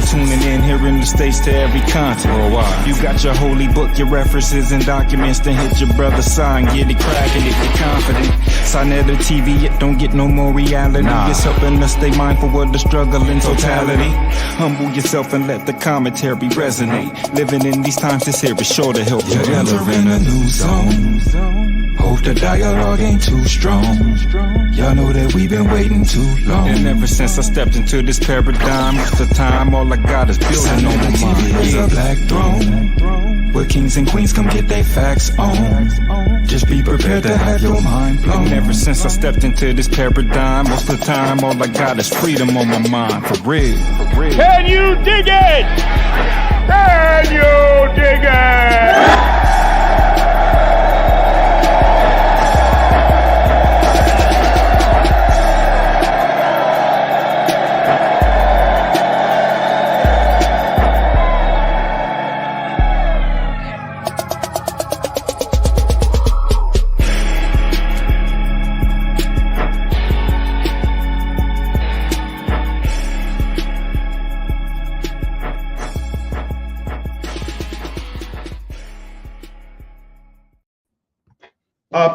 tuning in here in the States to every continent. Worldwide. You got your holy book, your references and documents, then hit your brother's sign, get it cracking if you're confident. Sign at the TV, it don't get no more reality. It's helping us stay mindful of the struggle in totality. Humble yourself and let the commentary resonate. Living in these times, this here is sure to help you entering a new zone. Hope the dialogue ain't too strong. Y'all know that we've been waiting too long. And ever since I stepped into this paradigm, most of the time all I got is building on my mind. Is a black throne where kings and queens come get their facts on. Just be prepared to have your mind blown. And ever since I stepped into this paradigm, most of the time all I got is freedom on my mind. For real, for real. Can you dig it? Can you dig it?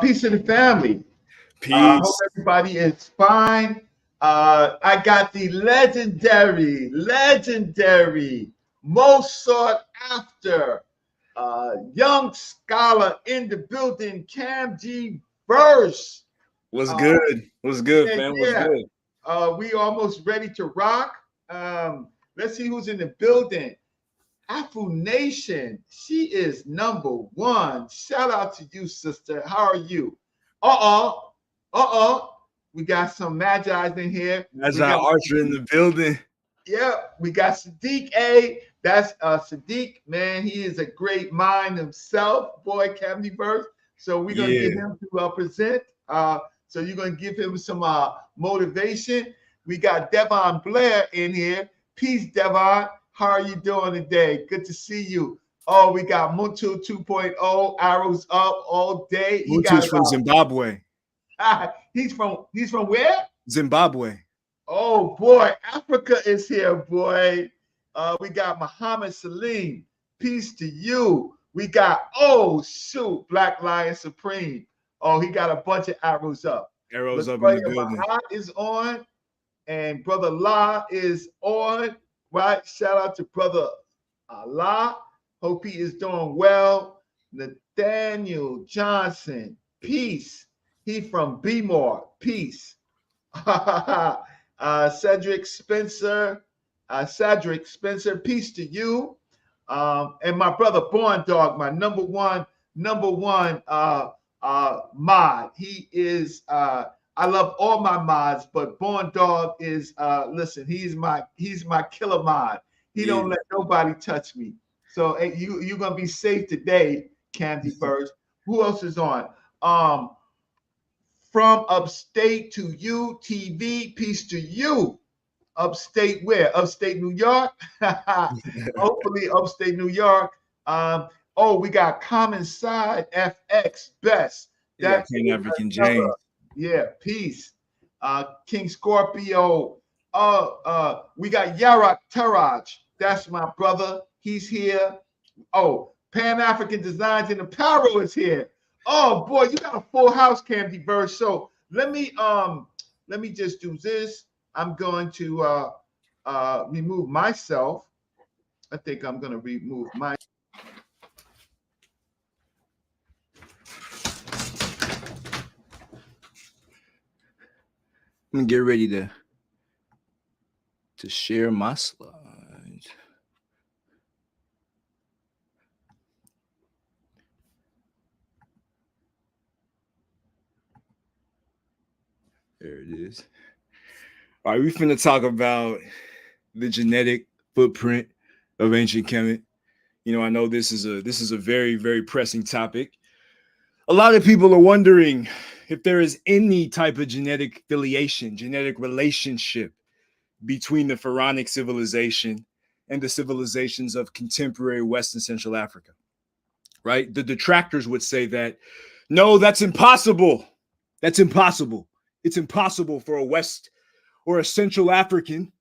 Peace to the family. Peace. Hope everybody is fine. I got the legendary, most sought after young scholar in the building, Cam G. Verse. What's good? What's good, fam? What's good? We almost ready to rock. Let's see who's in the building. Afro Nation, she is number one. Shout out to you, sister. How are you? We got some Magi's in here. Magi Archer in the building. Yeah, we got Sadiq A. That's Sadiq, man. He is a great mind himself, boy, Cavity Verse. So we're gonna get him to present. So you're gonna give him some motivation. We got Devon Blair in here. Peace, Devon. How are you doing today? Good to see you. Oh, we got Mutu 2.0, arrows up all day. Mutu's from Zimbabwe. He's from where? Zimbabwe. Oh boy, Africa is here, boy. We got Muhammad Salim. Peace to you. We got Black Lion Supreme. Oh, he got a bunch of arrows up. Arrows up in the building. Mahat is on, and Brother La is on. Right, shout out to Brother Allah. Hope he is doing well. Nathaniel Johnson, peace. He from B-More, peace. Cedric Spencer, peace to you. And my brother Born Dog, my number one mod. He is I love all my mods, but Born Dog is listen, he's my killer mod. He don't let nobody touch me. So hey, you're gonna be safe today, Candy First. Who else is on? From upstate to you, TV, peace to you. Upstate where? Upstate New York? Hopefully upstate New York. We got Common Side FX Best. That's King African James. Yeah, peace. King Scorpio. We got Yarak Taraj. That's my brother. He's here. Oh, Pan-African Designs and Apparel is here. Oh boy, you got a full house, Candy Verse. So let me just do this. I'm going to remove myself. I think I'm going to remove my. I'm gonna get ready to share my slides. There it is. All right, we're finna talk about the genetic footprint of ancient Kemet. You know, I know this is a very, very pressing topic. A lot of people are wondering if there is any type of genetic affiliation, genetic relationship between the pharaonic civilization and the civilizations of contemporary West and Central Africa, right? The detractors would say that, no, that's impossible. That's impossible. It's impossible for a West or a Central African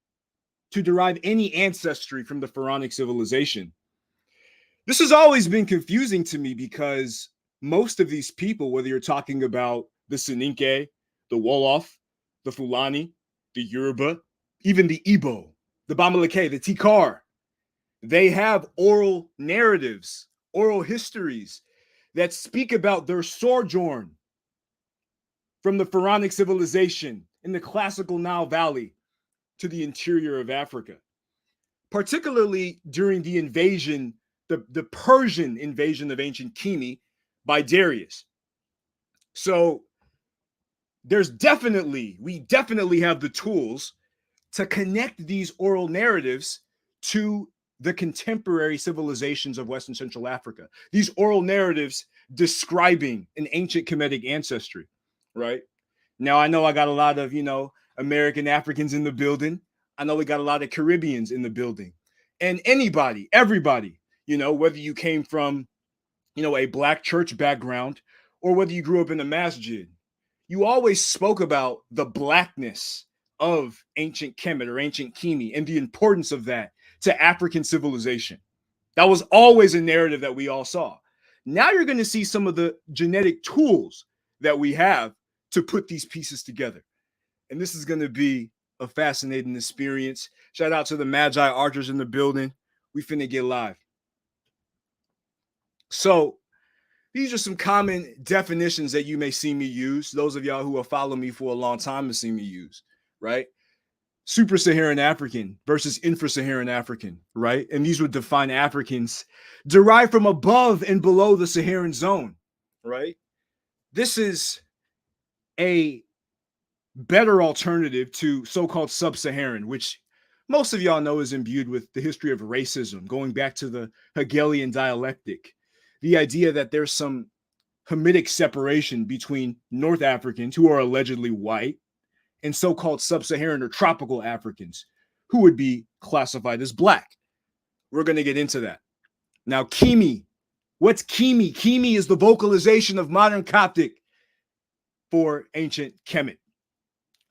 to derive any ancestry from the pharaonic civilization. This has always been confusing to me because most of these people, whether you're talking about the Soninke, the Wolof, the Fulani, the Yoruba, even the Igbo, the Bamileke, the Tikar, they have oral narratives, oral histories that speak about their sojourn from the pharaonic civilization in the classical Nile Valley to the interior of Africa, particularly during the invasion, the Persian invasion of ancient Kemet by Darius. So we definitely have the tools to connect these oral narratives to the contemporary civilizations of West and Central Africa. These oral narratives describing an ancient Kemetic ancestry, right? Now, I know I got a lot of, American Africans in the building. I know we got a lot of Caribbeans in the building. And everybody, whether you came from, a Black church background or whether you grew up in a masjid, you always spoke about the Blackness of ancient Kemet or ancient Kemet and the importance of that to African civilization. That was always a narrative that we all saw. Now you're going to see some of the genetic tools that we have to put these pieces together. And this is going to be a fascinating experience. Shout out to the Magi Archers in the building. We finna get live. So these are some common definitions that you may see me use. Those of y'all who have followed me for a long time have seen me use, right? Super-Saharan African versus infra-Saharan African, right? And these would define Africans derived from above and below the Saharan zone, right? This is a better alternative to so-called sub-Saharan, which most of y'all know is imbued with the history of racism, going back to the Hegelian dialectic. The idea that there's some Hamitic separation between North Africans who are allegedly white and so-called sub-Saharan or tropical Africans who would be classified as Black. We're going to get into that. Now, Kemet. What's Kemet? Kemet is the vocalization of modern Coptic for ancient Kemet,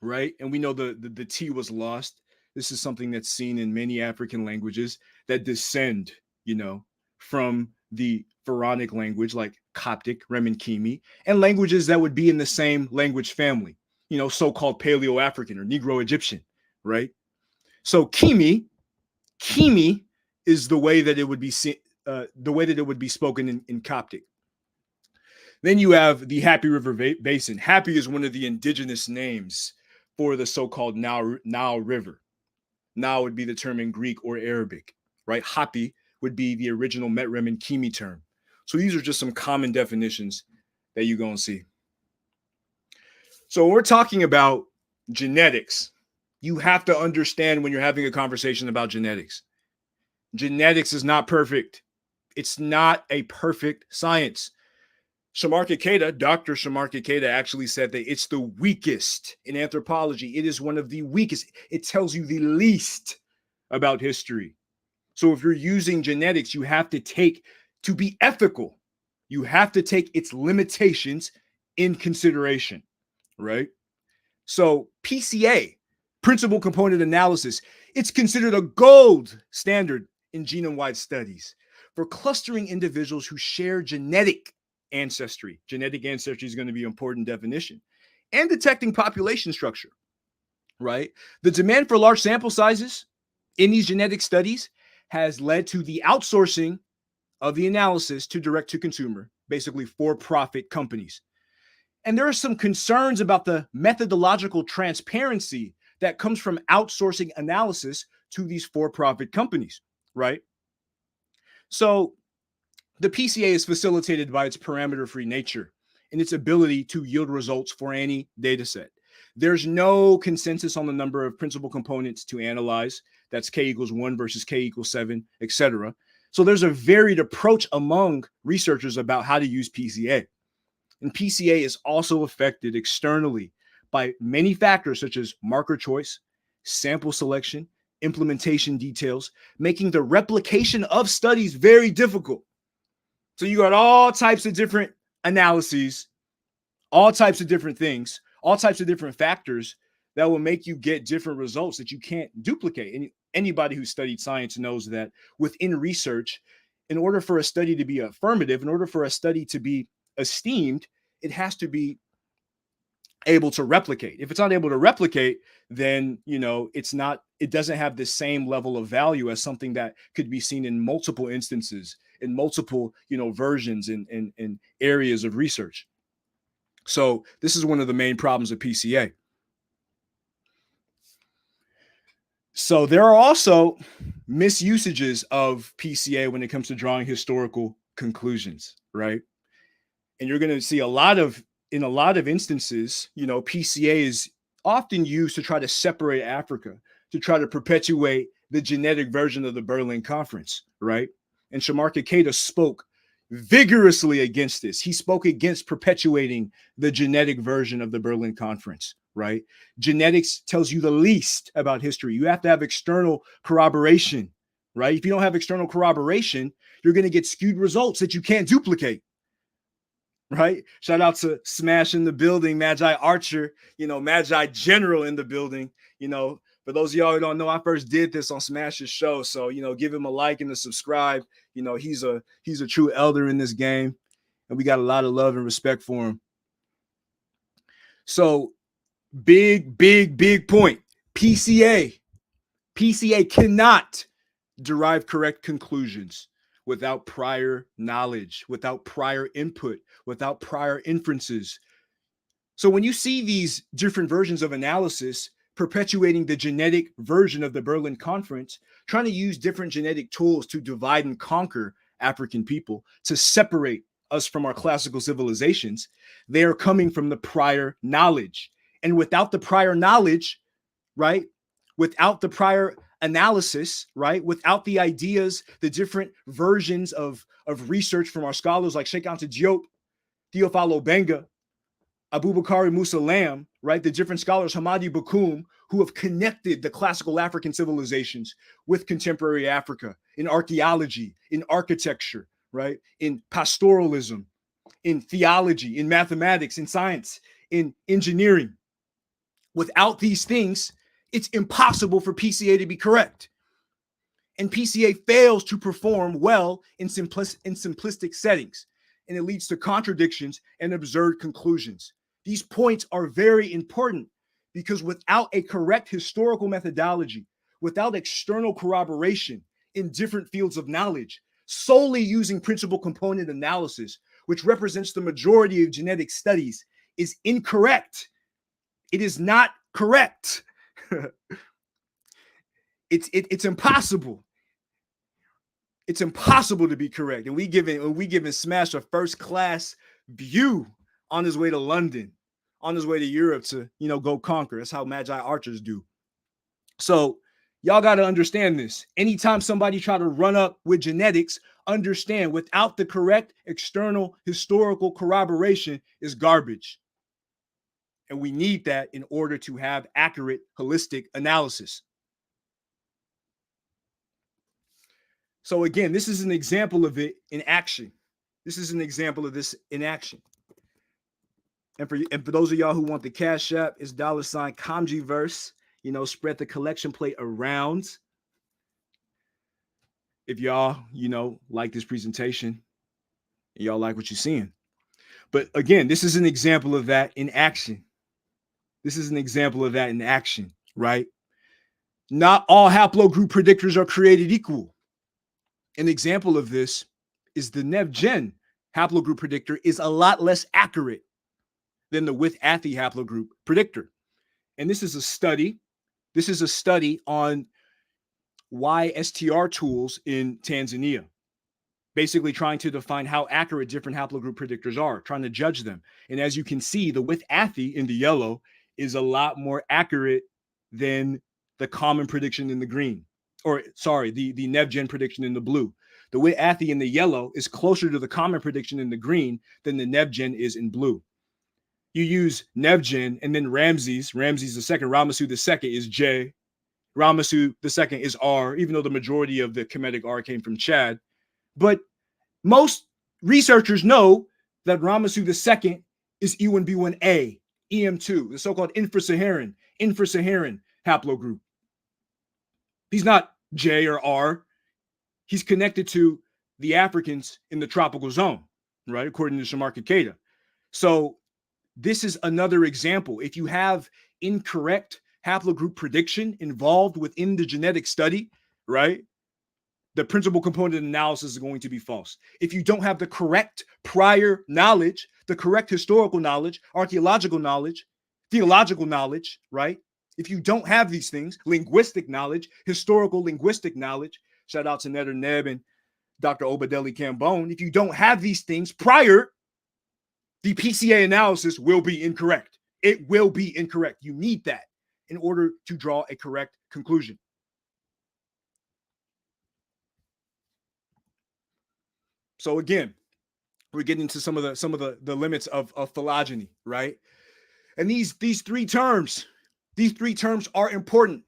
right? And we know the T was lost. This is something that's seen in many African languages that descend, from the pharaonic language like Coptic, Rem and Kemet, and languages that would be in the same language family, so-called Paleo-African or Negro-Egyptian, right? So Kemet is the way that it would be spoken in Coptic. Then you have the Happy River Basin. Happy is one of the indigenous names for the so-called Nile River. Nile would be the term in Greek or Arabic, right? Happy would be the original Metrem and Kemet term. So these are just some common definitions that you're going to see. So when we're talking about genetics, you have to understand when you're having a conversation about genetics. Genetics is not perfect. It's not a perfect science. Dr. Shamarka Keita actually said that it's the weakest in anthropology. It is one of the weakest. It tells you the least about history. So if you're using genetics, you have to to be ethical, you have to take its limitations in consideration, right? So PCA, principal component analysis, it's considered a gold standard in genome-wide studies for clustering individuals who share genetic ancestry. Genetic ancestry is going to be an important definition. And detecting population structure, right? The demand for large sample sizes in these genetic studies has led to the outsourcing of the analysis to direct-to-consumer, basically for-profit companies. And there are some concerns about the methodological transparency that comes from outsourcing analysis to these for-profit companies, right? So the PCA is facilitated by its parameter-free nature and its ability to yield results for any data set. There's no consensus on the number of principal components to analyze. That's K equals 1 versus K equals 7, etc. So there's a varied approach among researchers about how to use PCA. And PCA is also affected externally by many factors such as marker choice, sample selection, implementation details, making the replication of studies very difficult. So you got all types of different analyses, all types of different things, all types of different factors that will make you get different results that you can't duplicate. Anybody who studied science knows that within research, in order for a study to be affirmative, in order for a study to be esteemed, it has to be able to replicate. If it's not able to replicate, then it doesn't have the same level of value as something that could be seen in multiple instances, in multiple versions in areas of research. So this is one of the main problems of PCA. So there are also misusages of PCA when it comes to drawing historical conclusions, right? And you're going to see in a lot of instances, PCA is often used to try to separate Africa, to try to perpetuate the genetic version of the Berlin Conference, right? And Shamarka Keita spoke vigorously against this. He spoke against perpetuating the genetic version of the Berlin Conference, right? Genetics tells you the least about history. You have to have external corroboration, right? If you don't have external corroboration, you're going to get skewed results that you can't duplicate. Right? Shout out to Smash in the building, Magi Archer, Magi General in the building. For those of y'all who don't know, I first did this on Smash's show. So, give him a like and a subscribe. He's a true elder in this game. And we got a lot of love and respect for him. So big point. PCA cannot derive correct conclusions without prior knowledge, without prior input, without prior inferences. So when you see these different versions of analysis perpetuating the genetic version of the Berlin Conference, trying to use different genetic tools to divide and conquer African people, to separate us from our classical civilizations, they are coming from the prior knowledge. And without the prior knowledge, right, without the prior analysis, right, without the ideas, the different versions of research from our scholars like Sheikh Anta Diop, Theophilo Benga, Abubakar Musa Lam, right, the different scholars, Hamadi Bakum, who have connected the classical African civilizations with contemporary Africa in archaeology, in architecture, right, in pastoralism, in theology, in mathematics, in science, in engineering. Without these things, it's impossible for PCA to be correct. And PCA fails to perform well in simplistic settings, and it leads to contradictions and absurd conclusions. These points are very important because without a correct historical methodology, without external corroboration in different fields of knowledge, solely using principal component analysis, which represents the majority of genetic studies, is incorrect. It is not correct. It's impossible. It's impossible to be correct. And we giving Smash a first class view on his way to London, on his way to Europe to go conquer. That's how Magi Archers do. So y'all got to understand this. Anytime somebody try to run up with genetics, understand without the correct external historical corroboration is garbage. And we need that in order to have accurate, holistic analysis. So again, this is an example of it in action. This is an example of this in action. And for those of y'all who want the Cash App, it's $ Kamjiverse. Spread the collection plate around. If y'all, like this presentation, and y'all like what you're seeing. But again, this is an example of that in action. This is an example of that in action, right? Not all haplogroup predictors are created equal. An example of this is the NevGen haplogroup predictor is a lot less accurate than the with-Athy haplogroup predictor. And this is a study. This is a study on YSTR tools in Tanzania, basically trying to define how accurate different haplogroup predictors are, trying to judge them. And as you can see, the with-Athy in the yellow is a lot more accurate than the common prediction in the green. Or sorry, the NevGen prediction in the blue. The with-Athy in the yellow is closer to the common prediction in the green than the NevGen is in blue. You use NevGen and then Ramses the second, Ramasu the second is J. Ramasu the second is R, even though the majority of the Kemetic R came from Chad. But most researchers know that Ramasu the second is E1B1A, EM2, the so-called infrasaharan haplogroup. He's not J or R. He's connected to the Africans in the tropical zone, right? According to Shamarka Keita. So this is another example. If you have incorrect haplogroup prediction involved within the genetic study, right, the principal component analysis is going to be false. If you don't have the correct prior knowledge, the correct historical knowledge, archaeological knowledge, theological knowledge, right? If you don't have these things, linguistic knowledge, historical linguistic knowledge, shout out to Netter Neb and Dr. Obadeli Cambone. If you don't have these things prior, the PCA analysis will be incorrect. It will be incorrect. You need that in order to draw a correct conclusion. So again, we're getting to some of the limits of phylogeny, right? And these three terms are important.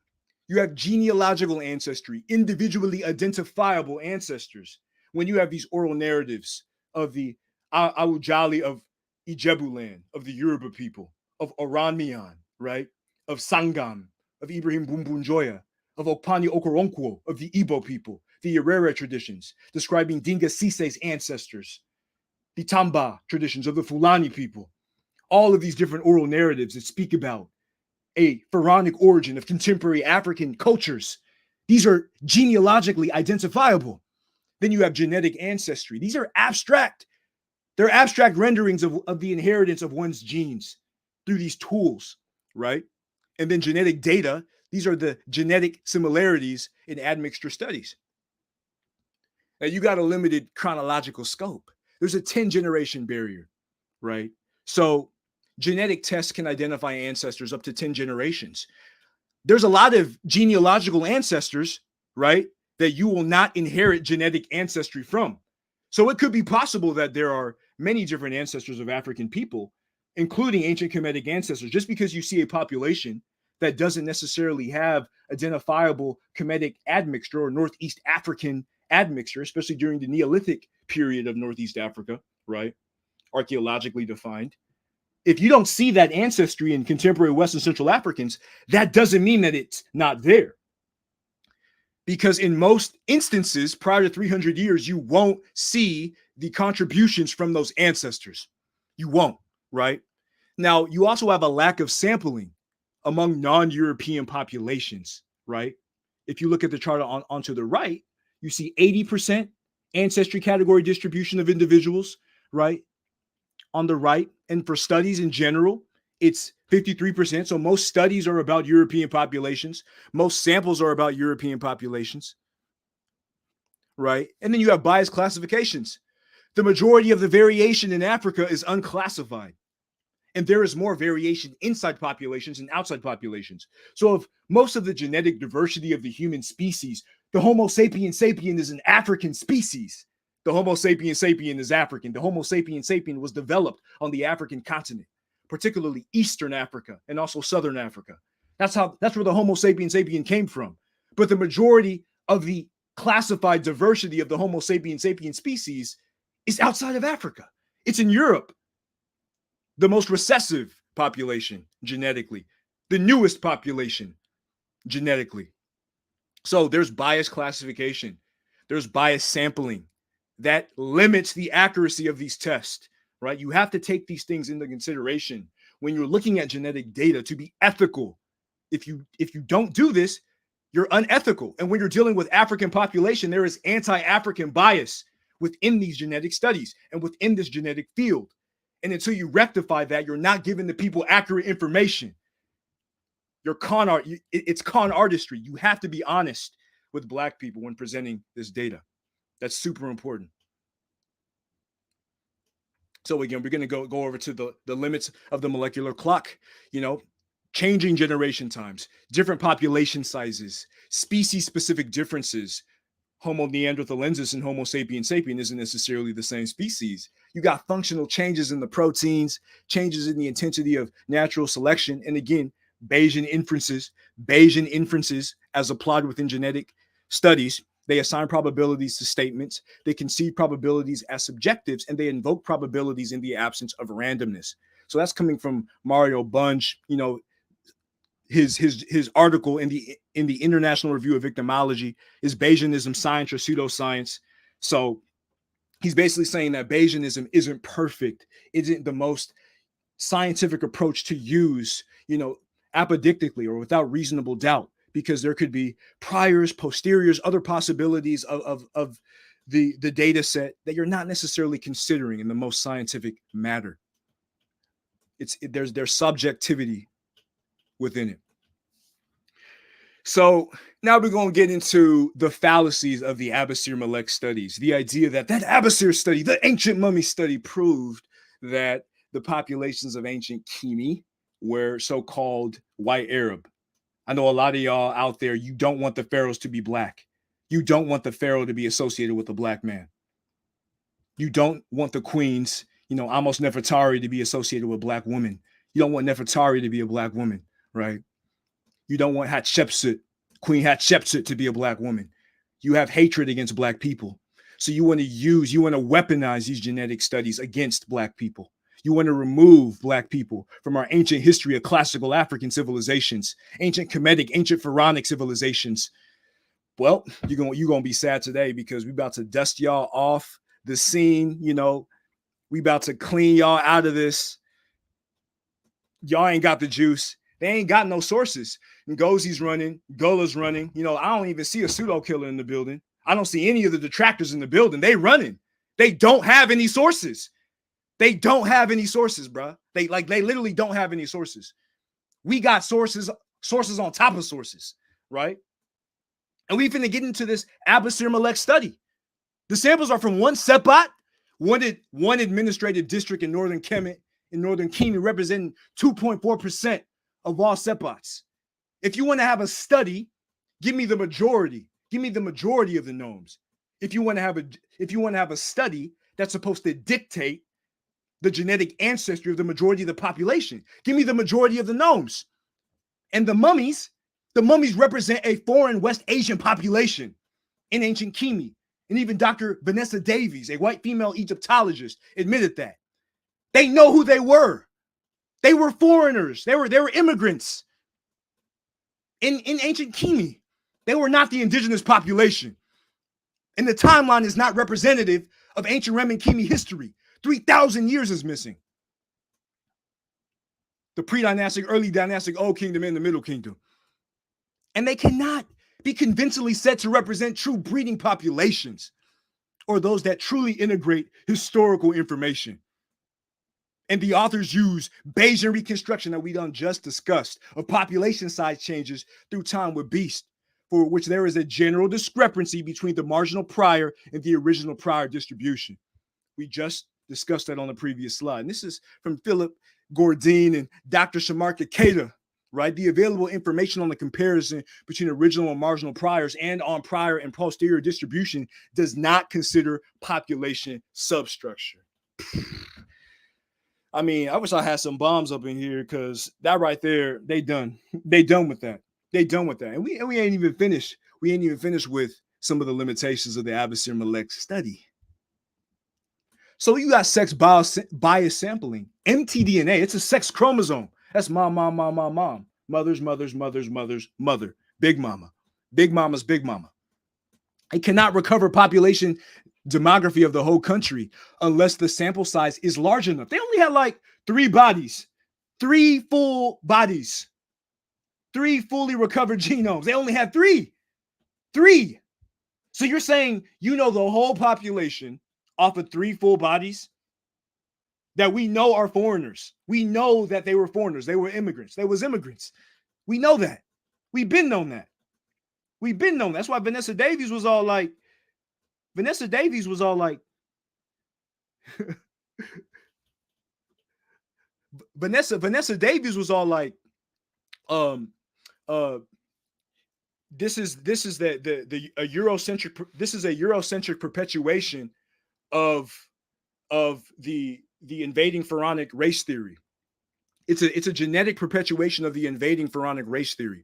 You have genealogical ancestry, individually identifiable ancestors. When you have these oral narratives of the Awujali of Ijebuland, of the Yoruba people, of Oranmiyan, right? Of Sangam, of Ibrahim Bumbunjoya, of Okpani Okoronkwo, of the Igbo people, the Herero traditions, describing Dinga Sise's ancestors, the Tamba traditions of the Fulani people, all of these different oral narratives that speak about a pharaonic origin of contemporary African cultures. These are genealogically identifiable. Then you have genetic ancestry. These are abstract. They're abstract renderings of the inheritance of one's genes through these tools, right? And then genetic data. These are the genetic similarities in admixture studies. Now you got a limited chronological scope. There's a 10-generation barrier, right? So genetic tests can identify ancestors up to 10 generations. There's a lot of genealogical ancestors, right, that you will not inherit genetic ancestry from. So it could be possible that there are many different ancestors of African people, including ancient Kemetic ancestors. Just because you see a population that doesn't necessarily have identifiable Kemetic admixture or Northeast African admixture, especially during the Neolithic period of Northeast Africa, right, archaeologically defined. If you don't see that ancestry in contemporary West and Central Africans, that doesn't mean that it's not there. Because in most instances, prior to 300 years, you won't see the contributions from those ancestors. You won't, right? Now, you also have a lack of sampling among non-European populations, right? If you look at the chart onto the right, you see 80% ancestry category distribution of individuals, right? On the right. And for studies in general, it's 53%. So most studies are about European populations. Most samples are about European populations, right? And then you have biased classifications. The majority of the variation in Africa is unclassified. And there is more variation inside populations and outside populations. So if most of the genetic diversity of the human species, the Homo sapien sapien is an African species. The Homo sapien sapien is African. The Homo sapien sapien was developed on the African continent, particularly Eastern Africa and also Southern Africa. That's where the Homo sapien sapien came from. But the majority of the classified diversity of the Homo sapien sapien species is outside of Africa. It's in Europe. The most recessive population genetically, the newest population genetically. So there's biased classification. There's biased sampling that limits the accuracy of these tests, right? You have to take these things into consideration when you're looking at genetic data to be ethical. If you don't do this, you're unethical. And when you're dealing with African population, there is anti-African bias within these genetic studies and within this genetic field. And until you rectify that, you're not giving the people accurate information. You're con art. It's con artistry. You have to be honest with Black people when presenting this data. That's super important. So again, we're going to go over to the limits of the molecular clock, changing generation times, different population sizes, species-specific differences. Homo neanderthalensis and Homo sapien sapien isn't necessarily the same species. You got functional changes in the proteins, changes in the intensity of natural selection, and again, Bayesian inferences as applied within genetic studies. They assign probabilities to statements. They conceive probabilities as subjectives, and they invoke probabilities in the absence of randomness. So that's coming from Mario Bunge, his article in the International Review of Victimology is Bayesianism science or pseudoscience. So he's basically saying that Bayesianism isn't perfect, isn't the most scientific approach to use, apodictically or without reasonable doubt, because there could be priors, posteriors, other possibilities of the data set that you're not necessarily considering in the most scientific matter. There's subjectivity within it. So now we're going to get into the fallacies of the Abusir-Malek studies. The idea that Abusir study, the ancient mummy study, proved that the populations of ancient Kemet were so-called white Arab. I know a lot of y'all out there, you don't want the pharaohs to be black. You don't want the pharaoh to be associated with a black man. You don't want the queens, Amos Nefertari, to be associated with black women. You don't want Nefertari to be a black woman, right? You don't want Hatshepsut, Queen Hatshepsut, to be a black woman. You have hatred against black people. So you want to weaponize these genetic studies against black people. You want to remove black people from our ancient history of classical African civilizations, ancient Kemetic, ancient Pharaonic civilizations. Well, you're going to be sad today, because we're about to dust y'all off the scene. We about to clean y'all out of this. Y'all ain't got the juice. They ain't got no sources. Ngozi's running, Gula's running. I don't even see a pseudo killer in the building. I don't see any of the detractors in the building. They running. They don't have any sources. They don't have any sources, bro. They literally don't have any sources. We got sources on top of sources, right? And we finna get into this Abusir-Malek study. The samples are from one Sepot, one administrative district in northern Kemet, representing 2.4% of all Sepots. If you want to have a study, give me the majority. Give me the majority of the gnomes. If you want to have a study that's supposed to dictate the genetic ancestry of the majority of the population, give me the majority of the gnomes. And the mummies represent a foreign West Asian population in ancient Kemet. And even Dr. Vanessa Davies, a white female Egyptologist, admitted that. They know who they were. They were foreigners. They were immigrants in ancient Kemet. They were not the indigenous population. And the timeline is not representative of ancient Rem and Kemet history. 3,000 years is missing. The pre-dynastic, early dynastic, Old Kingdom, and the Middle Kingdom. And they cannot be convincingly said to represent true breeding populations or those that truly integrate historical information. And the authors use Bayesian reconstruction that we done just discussed of population size changes through time with beasts, for which there is a general discrepancy between the marginal prior and the original prior distribution. We just discussed that on the previous slide. And this is from Philip Gordine and Dr. Shamarka Keita, right? The available information on the comparison between original and marginal priors and on prior and posterior distribution does not consider population substructure. I mean, I wish I had some bombs up in here, because that right there, they done with that. And we ain't even finished. We ain't even finished with some of the limitations of the Abusir-Malek study. So you got sex bias sampling, mtDNA. It's a sex chromosome. That's mom, mother's, mother, big mama, big mama's big mama. It cannot recover population demography of the whole country unless the sample size is large enough. They only had like 3 bodies, 3 full bodies, 3 fully recovered genomes. They only had 3. So you're saying, the whole population off of 3 full bodies that we know are foreigners. We know that they were foreigners. They were immigrants. They was immigrants. We know that. We've been known that. That's why Vanessa Davies was all like, Vanessa Davies was all like, this is a Eurocentric perpetuation of the invading pharaonic race theory. It's a genetic perpetuation of the invading pharaonic race theory.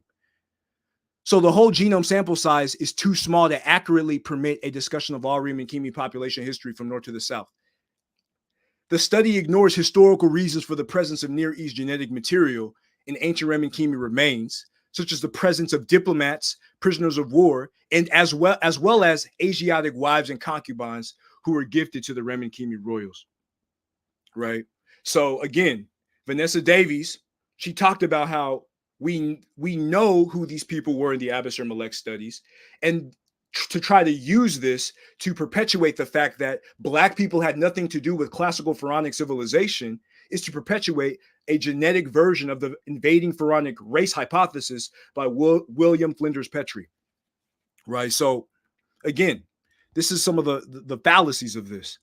So the whole genome sample size is too small to accurately permit a discussion of all Rem and Kemet population history from north to the south. The study ignores historical reasons for the presence of Near East genetic material in ancient Remen-Kemi remains, such as the presence of diplomats, prisoners of war, and as well as Asiatic wives and concubines who were gifted to the Remen-Kemi royals, right? So again, Vanessa Davies, she talked about how we know who these people were in the Abusir Malek studies, and to try to use this to perpetuate the fact that Black people had nothing to do with classical pharaonic civilization is to perpetuate a genetic version of the invading pharaonic race hypothesis by William Flinders Petrie, right? So again, this is some of the fallacies of this.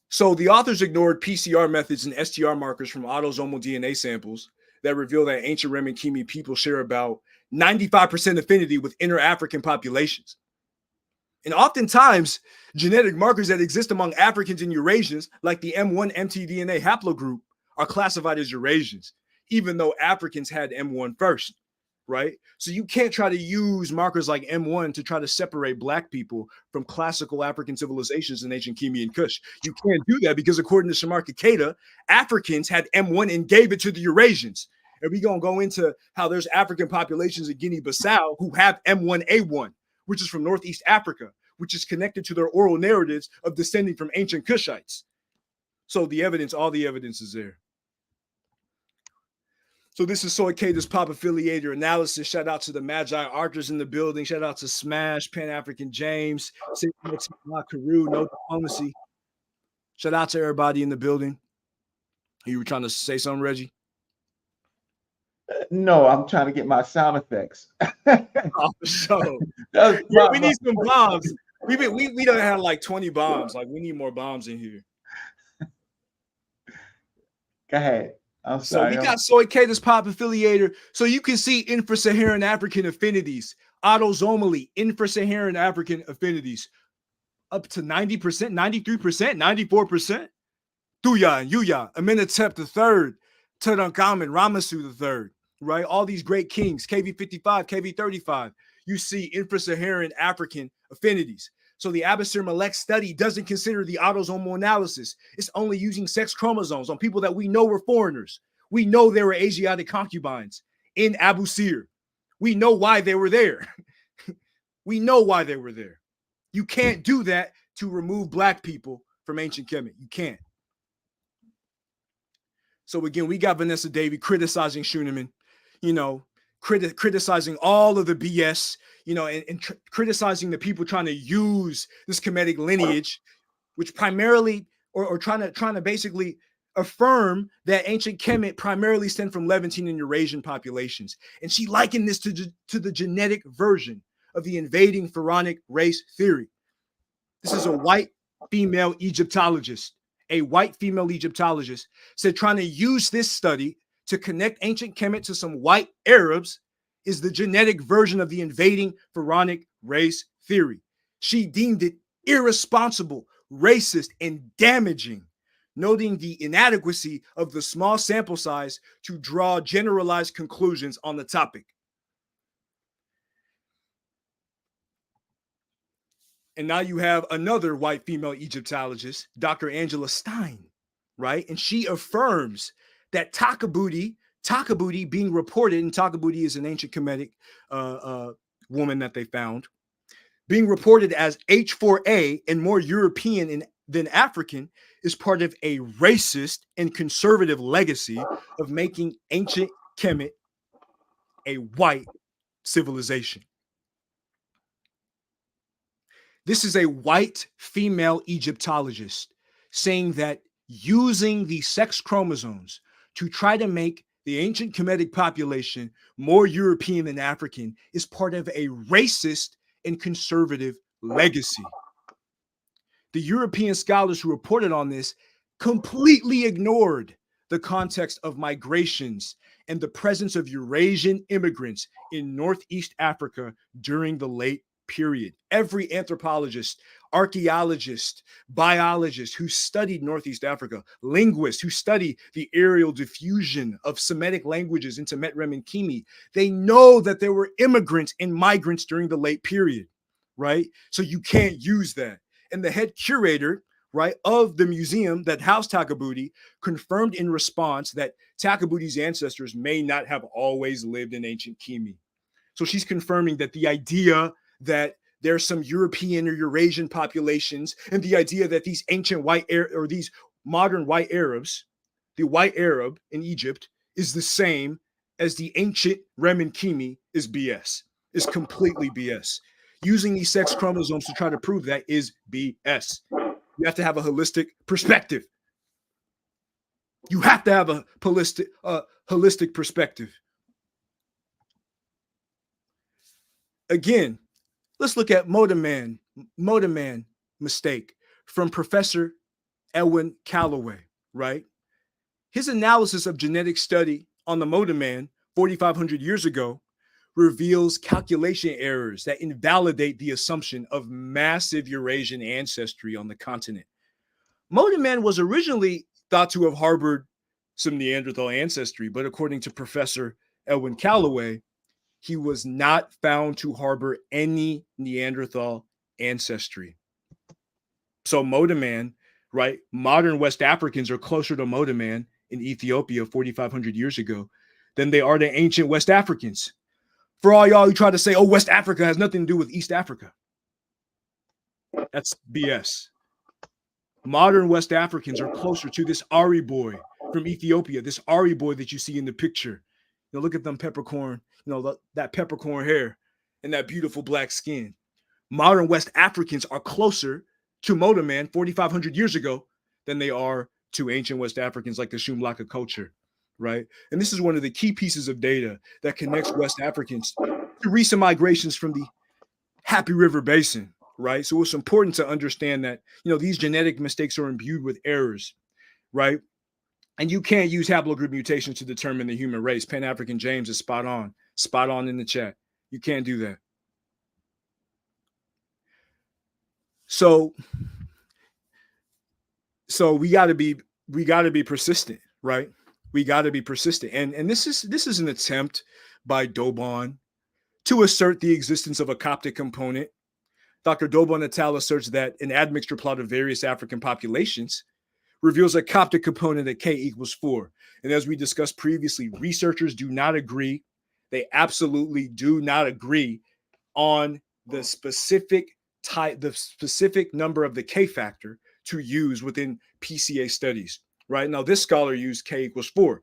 So the authors ignored PCR methods and STR markers from autosomal DNA samples that reveal that ancient Remen-Kemi people share about 95% affinity with inner African populations. And oftentimes, genetic markers that exist among Africans and Eurasians, like the M1 mtDNA haplogroup, are classified as Eurasians, even though Africans had M1 first, right? So you can't try to use markers like M1 to try to separate Black people from classical African civilizations in ancient Kemi and Kush. You can't do that because according to Shamarka Keita, Africans had M1 and gave it to the Eurasians. And we're going to go into how there's African populations in Guinea-Bissau who have M1A1, which is from Northeast Africa, which is connected to their oral narratives of descending from ancient Kushites. So the evidence, all the evidence is there. So this is Soy Keita's Pop Affiliator analysis. Shout out to the Magi Archers in the building. Shout out to Smash, Pan-African James, Karu, No Diplomacy. Shout out to everybody in the building. You were trying to say something, Reggie? No, I'm trying to get my sound effects. Oh, so yeah, we need some bombs. We don't have like 20 bombs. Like we need more bombs in here. Go ahead. I'm sorry. So we got Soy Keita's Pop Affiliator. So you can see infra-Saharan African affinities, autosomally infra-Saharan African affinities, up to 90%, 93%, 94%. Tuya and Yuya, Amenhotep III, Tutankhamun, Ramasu III, right? All these great kings, KV55, KV35. You see infra-Saharan African affinities. So the Abusir Malek study doesn't consider the autosomal analysis. It's only using sex chromosomes on people that we know were foreigners. We know they were Asiatic concubines in Abusir. We know why they were there. We know why they were there. You can't do that to remove Black people from ancient Kemet. You can't. So again, we got Vanessa Davies criticizing Schuneman, you know, criticizing all of the BS, you know, and criticizing the people trying to use this Kemetic lineage, which primarily, or trying to basically affirm that ancient Kemet primarily stemmed from Levantine and Eurasian populations. And she likened this to the genetic version of the invading pharaonic race theory. This is a white female Egyptologist. A white female Egyptologist said trying to use this study to connect ancient Kemet to some white Arabs is the genetic version of the invading pharaonic race theory. She deemed it irresponsible, racist, and damaging, noting the inadequacy of the small sample size to draw generalized conclusions on the topic. And now you have another white female Egyptologist, Dr. Angela Stein, right? And she affirms that Takabuti being reported, and Takabuti is an ancient Kemetic woman that they found, being reported as H4A and more European than African is part of a racist and conservative legacy of making ancient Kemet a white civilization. This is a white female Egyptologist saying that using the sex chromosomes to try to make the ancient Kemetic population more European than African is part of a racist and conservative legacy. The European scholars who reported on this completely ignored the context of migrations and the presence of Eurasian immigrants in Northeast Africa during the late period. Every anthropologist, archaeologist, biologist who studied Northeast Africa, linguists who study the aerial diffusion of Semitic languages into Remen-Kemi, they know that there were immigrants and migrants during the late period, right? So you can't use that. And the head curator right, of the museum that housed Takabuti confirmed in response that Takabuti's ancestors may not have always lived in ancient Kemet. So she's confirming that the idea that there's some European or Eurasian populations and the idea that these ancient or these modern white Arabs, the white Arab in Egypt is the same as the ancient Remen Kemet is BS, is completely BS. Using these sex chromosomes to try to prove that is BS. You have to have a holistic perspective. You have to have a holistic perspective. Again, let's look at Mota Man mistake from Professor Edwin Callaway, right? His analysis of genetic study on the Mota Man 4,500 years ago reveals calculation errors that invalidate the assumption of massive Eurasian ancestry on the continent. Mota Man was originally thought to have harbored some Neanderthal ancestry, but according to Professor Edwin Callaway, he was not found to harbor any Neanderthal ancestry. So Mota Man, right? Modern West Africans are closer to Mota Man in Ethiopia 4,500 years ago than they are to ancient West Africans. For all y'all who try to say, oh, West Africa has nothing to do with East Africa. That's BS. Modern West Africans are closer to this Ari boy from Ethiopia, this Ari boy that you see in the picture. You know, look at them peppercorn, that peppercorn hair and that beautiful black skin. Modern West Africans are closer to Mota Man 4,500 years ago than they are to ancient West Africans like the Shumlaka culture, right? And this is one of the key pieces of data that connects West Africans to recent migrations from the Happy River Basin, right? So it's important to understand that, these genetic mistakes are imbued with errors, right? And you can't use haplogroup mutations to determine the human race. Pan-African James is spot on in the chat. You can't do that. So we got to be persistent, right? We got to be persistent. And this is an attempt by Dobon to assert the existence of a Coptic component. Dr. Dobon et al. Asserts that an admixture plot of various African populations reveals a Coptic component at K = 4. And as we discussed previously, researchers do not agree. They absolutely do not agree on the specific number of the K factor to use within PCA studies. Right now, this scholar used K = 4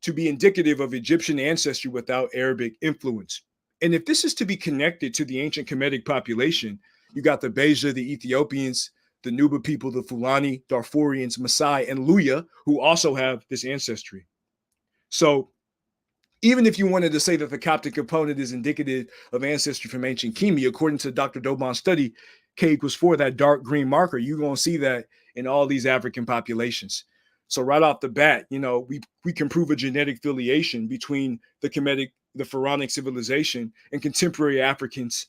to be indicative of Egyptian ancestry without Arabic influence. And if this is to be connected to the ancient Kemetic population, you got the Beja, the Ethiopians, the Nuba people, the Fulani, Darfurians, Maasai, and Luya, who also have this ancestry. So even if you wanted to say that the Coptic component is indicative of ancestry from ancient Kemet, according to Dr. Dobon's study, K = 4, that dark green marker, you're going to see that in all these African populations. So right off the bat, we can prove a genetic filiation between the Kemetic, the Pharaonic civilization, and contemporary Africans,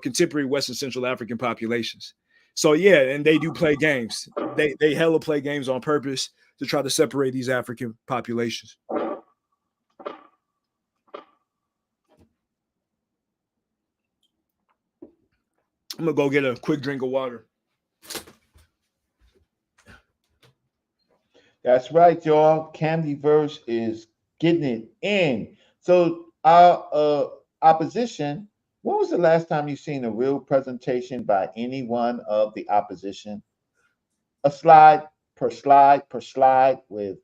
contemporary West and Central African populations. So yeah, and they do play games. They hella play games on purpose to try to separate these African populations. I'm gonna go get a quick drink of water. That's right, y'all. Camdyverse is getting it in. So our opposition, when was the last time you seen a real presentation by any one of the opposition? A slide per slide with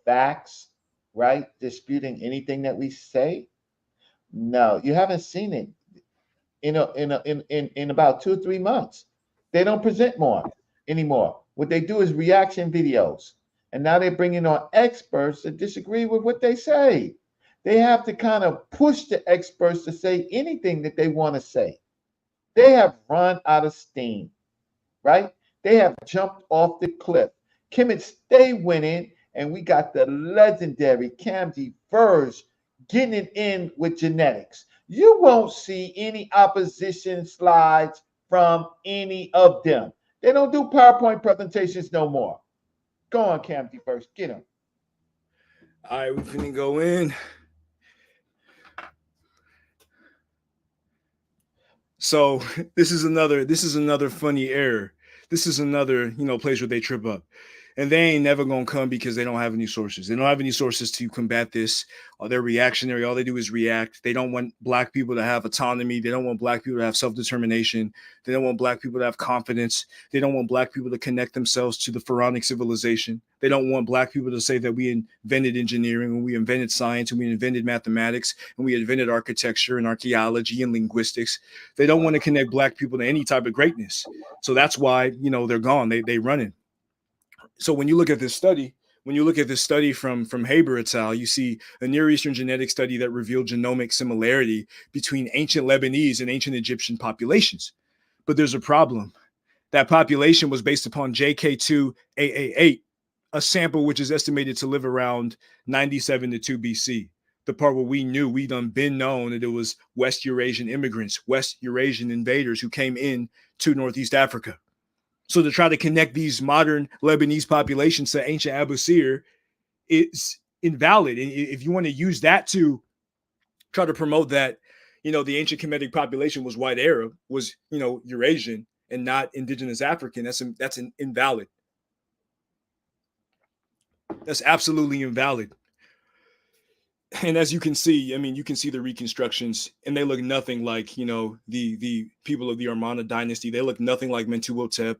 facts, right? Disputing anything that we say? No, you haven't seen it in about 2 or 3 months. They don't present more anymore. What they do is reaction videos. And now they're bringing on experts that disagree with what they say. They have to kind of push the experts to say anything that they want to say. They have run out of steam, right? They have jumped off the cliff. Kemet stay winning, and we got the legendary Camdyverse getting it in with genetics. You won't see any opposition slides from any of them. They don't do PowerPoint presentations no more. Go on, Camdyverse, get him. All right, we're finna go in. So this is another funny error. This is another, place where they trip up. And they ain't never going to come because they don't have any sources. They don't have any sources to combat this. They're reactionary. All they do is react. They don't want black people to have autonomy. They don't want black people to have self-determination. They don't want black people to have confidence. They don't want black people to connect themselves to the pharaonic civilization. They don't want black people to say that we invented engineering and we invented science and we invented mathematics and we invented architecture and archaeology and linguistics. They don't want to connect black people to any type of greatness. So that's why, they're gone. They running. So when you look at this study, from Haber et al., you see a Near Eastern genetic study that revealed genomic similarity between ancient Lebanese and ancient Egyptian populations. But there's a problem. That population was based upon JK2AA8, a sample which is estimated to live around 97 to 2 BC. The part where we done been known that it was West Eurasian immigrants, West Eurasian invaders who came in to Northeast Africa. So to try to connect these modern Lebanese populations to ancient Abusir is invalid. And if you want to use that to try to promote that, the ancient Kemetic population was white Arab, was, Eurasian and not indigenous African, that's invalid. That's absolutely invalid. And as you can see, you can see the reconstructions and they look nothing like, the people of the Armana dynasty. They look nothing like Mentuhotep.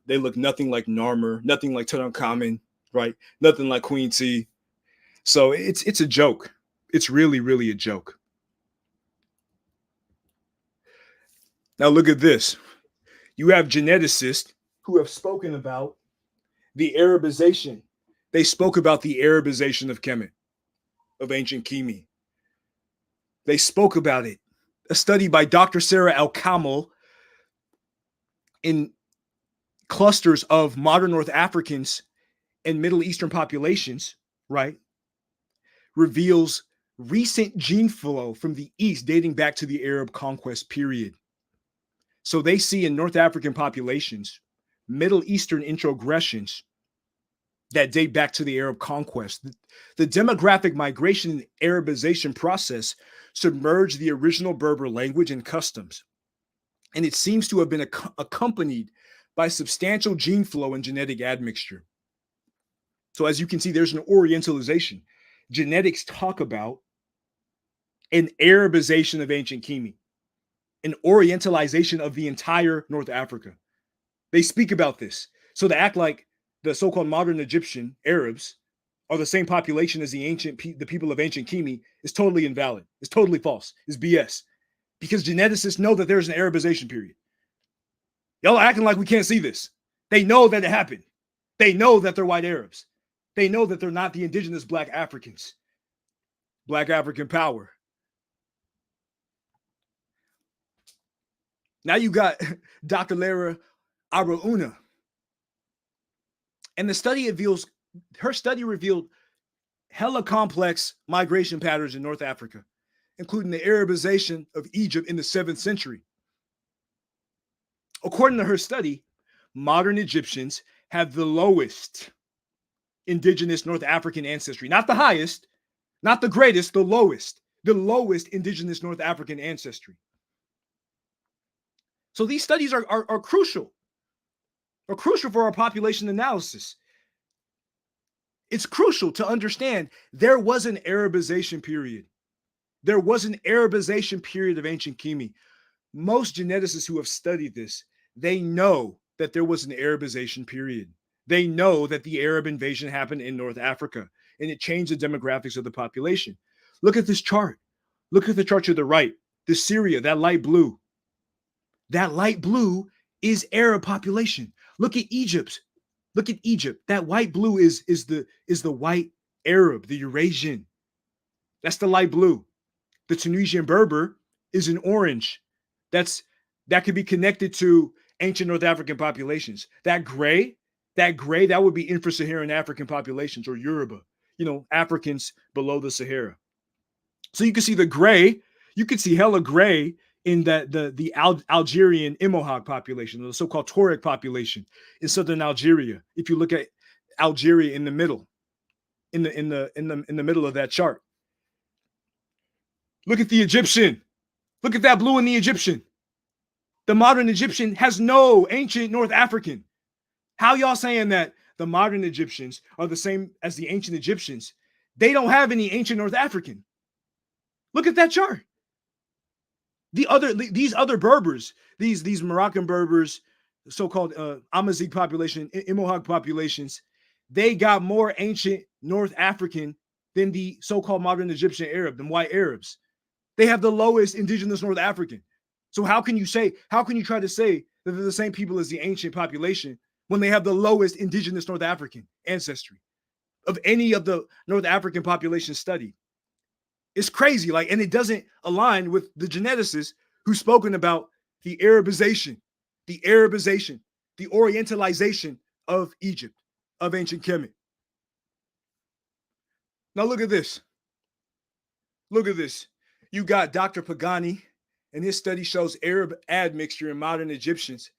They look nothing like Narmer, nothing like Tutankhamun, right? Nothing like Queen T. So it's a joke. It's really, really a joke. Now look at this. You have geneticists who have spoken about the Arabization. They spoke about the Arabization of Kemet, of ancient Kemi. They spoke about it. A study by Dr. Sarah Al-Kamal in clusters of modern North Africans and Middle Eastern populations, right, reveals recent gene flow from the East dating back to the Arab conquest period. So they see in North African populations, Middle Eastern introgressions that date back to the Arab conquest. The demographic migration and Arabization process submerged the original Berber language and customs. And it seems to have been accompanied by substantial gene flow and genetic admixture. So as you can see, there's an orientalization. Genetics talk about an Arabization of ancient Kemi, an orientalization of the entire North Africa. They speak about this. So to act like the so-called modern Egyptian Arabs are the same population as the people of ancient Kemi is totally invalid. It's totally false. It's BS. Because geneticists know that there's an Arabization period. Y'all are acting like we can't see this. They know that it happened. They know that they're white Arabs. They know that they're not the indigenous Black Africans. Black African power. Now you got Dr. Lara Arauna. And her study revealed hella complex migration patterns in North Africa, including the Arabization of Egypt in the 7th century. According to her study, modern Egyptians have the lowest indigenous North African ancestry. Not the highest, not the greatest, the lowest indigenous North African ancestry. So these studies are crucial. Are crucial for our population analysis. It's crucial to understand there was an Arabization period. There was an Arabization period of ancient Kemi. Most geneticists who have studied this, they know that there was an Arabization period. They know that the Arab invasion happened in North Africa and it changed the demographics of the population. Look at this chart. Look at the chart to the right. The Syria, that light blue. That light blue is Arab population. Look at Egypt. Look at Egypt. That white blue is the white Arab, the Eurasian. That's the light blue. The Tunisian Berber is an orange. That could be connected to ancient North African populations. That gray, that would be infra-Saharan African populations or Yoruba, Africans below the Sahara. So you can see the gray, you could see hella gray in the Algerian Imohag population, the so-called Tuareg population in southern Algeria. If you look at Algeria in the middle, in the middle of that chart. Look at the Egyptian. Look at that blue in the Egyptian. The modern Egyptian has no ancient North African. How y'all saying that the modern Egyptians are the same as the ancient Egyptians? They don't have any ancient North African. Look at that chart. These other Berbers, these Moroccan Berbers, so-called Amazigh population, Imohag populations, they got more ancient North African than the so-called modern Egyptian Arab, than white Arabs. They have the lowest indigenous North African. So how can you try to say that they're the same people as the ancient population when they have the lowest indigenous North African ancestry of any of the North African population studied? It's crazy, and it doesn't align with the geneticists who've spoken about the Arabization, the Orientalization of Egypt, of ancient Kemet. Now look at this. Look at this. You got Dr. Pagani, and his study shows Arab admixture in modern Egyptians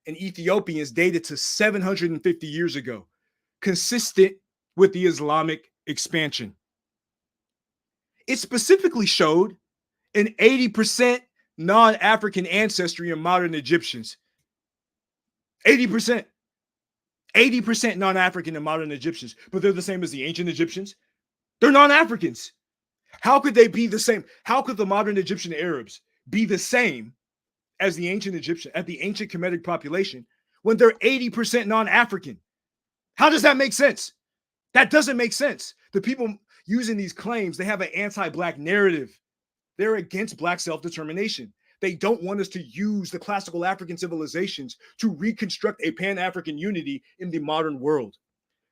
and Ethiopians dated to 750 years ago, consistent with the Islamic expansion. It specifically showed an 80% non-African ancestry in modern Egyptians. 80%. 80% non-African in modern Egyptians, but they're the same as the ancient Egyptians. They're non-Africans. How could they be the same? How could the modern Egyptian Arabs be the same as the ancient Egyptian, at the ancient Kemetic population, when they're 80% non-African? How does that make sense? That doesn't make sense. The people using these claims, they have an anti-Black narrative. They're against Black self-determination. They don't want us to use the classical African civilizations to reconstruct a Pan-African unity in the modern world.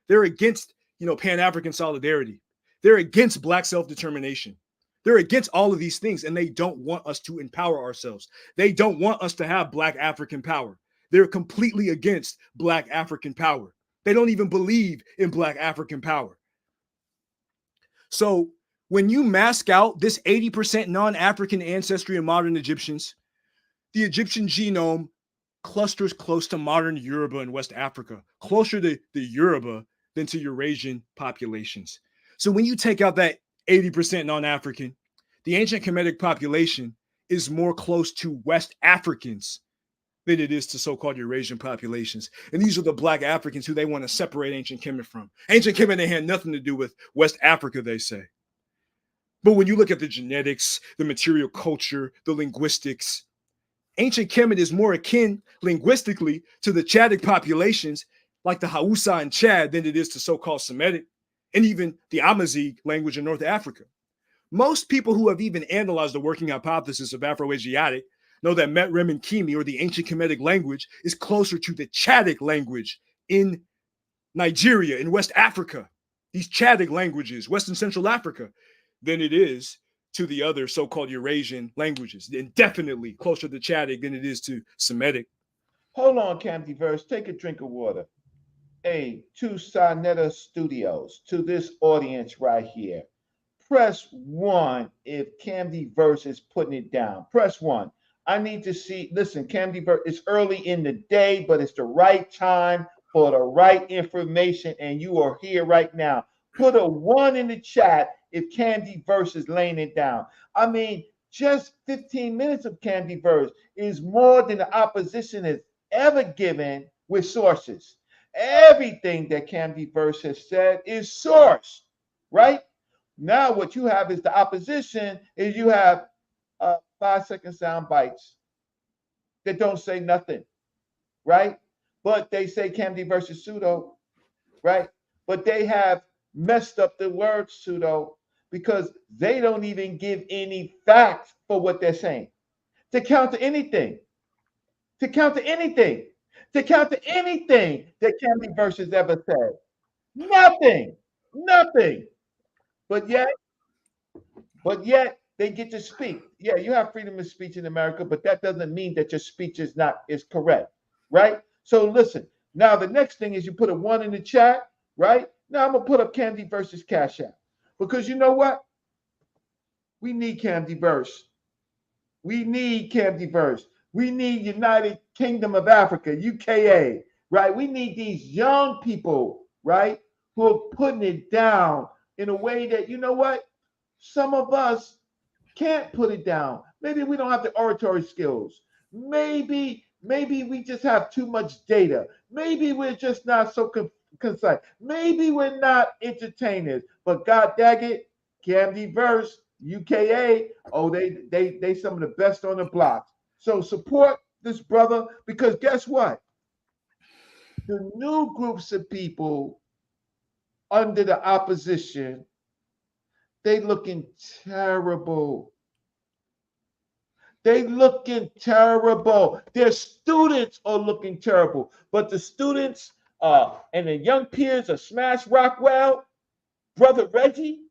They're against, Pan-African solidarity. They're against Black self-determination. They're against all of these things, and they don't want us to empower ourselves. They don't want us to have Black African power. They're completely against Black African power. They don't even believe in Black African power. So when you mask out this 80% non-African ancestry in modern Egyptians, the Egyptian genome clusters close to modern Yoruba in West Africa, closer to the Yoruba than to Eurasian populations. So when you take out that 80% non-African, the ancient Kemetic population is more close to West Africans than it is to so-called Eurasian populations. And these are the Black Africans who they want to separate ancient Kemet from. Ancient Kemet, they had nothing to do with West Africa, they say. But when you look at the genetics, the material culture, the linguistics, ancient Kemet is more akin linguistically to the Chadic populations like the Hausa and Chad than it is to so-called Semitic and even the Amazigh language in North Africa. Most people who have even analyzed the working hypothesis of Afro-Asiatic know that Metrem and Kimi, or the ancient Kemetic language, is closer to the Chadic language in Nigeria, in West Africa, these Chadic languages, West and Central Africa, than it is to the other so-called Eurasian languages, and definitely closer to Chadic than it is to Semitic. Hold on, Camdiverse, take a drink of water. Hey, to Sonetta Studios, to this audience right here, press 1 if Camdiverse is putting it down. Press 1. I need to see, listen, Camdiverse, it's early in the day, but it's the right time for the right information, and you are here right now. Put a 1 in the chat if Camdiverse is laying it down. I mean, just 15 minutes of Camdiverse is more than the opposition has ever given with sources. Everything that Camdiverse has said is sourced, right? Now what you have is the opposition, is you have 5-second sound bites that don't say nothing, right? But they say Camdiverse is pseudo, right? But they have messed up the word pseudo because they don't even give any facts for what they're saying. To counter anything, to counter anything, to counter anything that Camdiverse has ever said. Nothing, nothing. But yet they get to speak. Yeah, you have freedom of speech in America, but that doesn't mean that your speech is correct, right? So listen, now the next thing is you put a 1 in the chat, right? Now I'm gonna put up Camdiverse's Cash App, because you know what? We need Camdiverse. We need Camdiverse. We need United Kingdom of Africa, UKA, right? We need these young people, right, who are putting it down in a way that, you know what? Some of us can't put it down. Maybe we don't have the oratory skills. Maybe we just have too much data. Maybe we're just not so concise. Maybe we're not entertainers. But God dang it, Camden Verse, UKA, oh, they some of the best on the block. So support this brother, because guess what? The new groups of people under the opposition, they looking terrible. They looking terrible. Their students are looking terrible. But the students and the young peers of Smash Rockwell, Brother Reggie,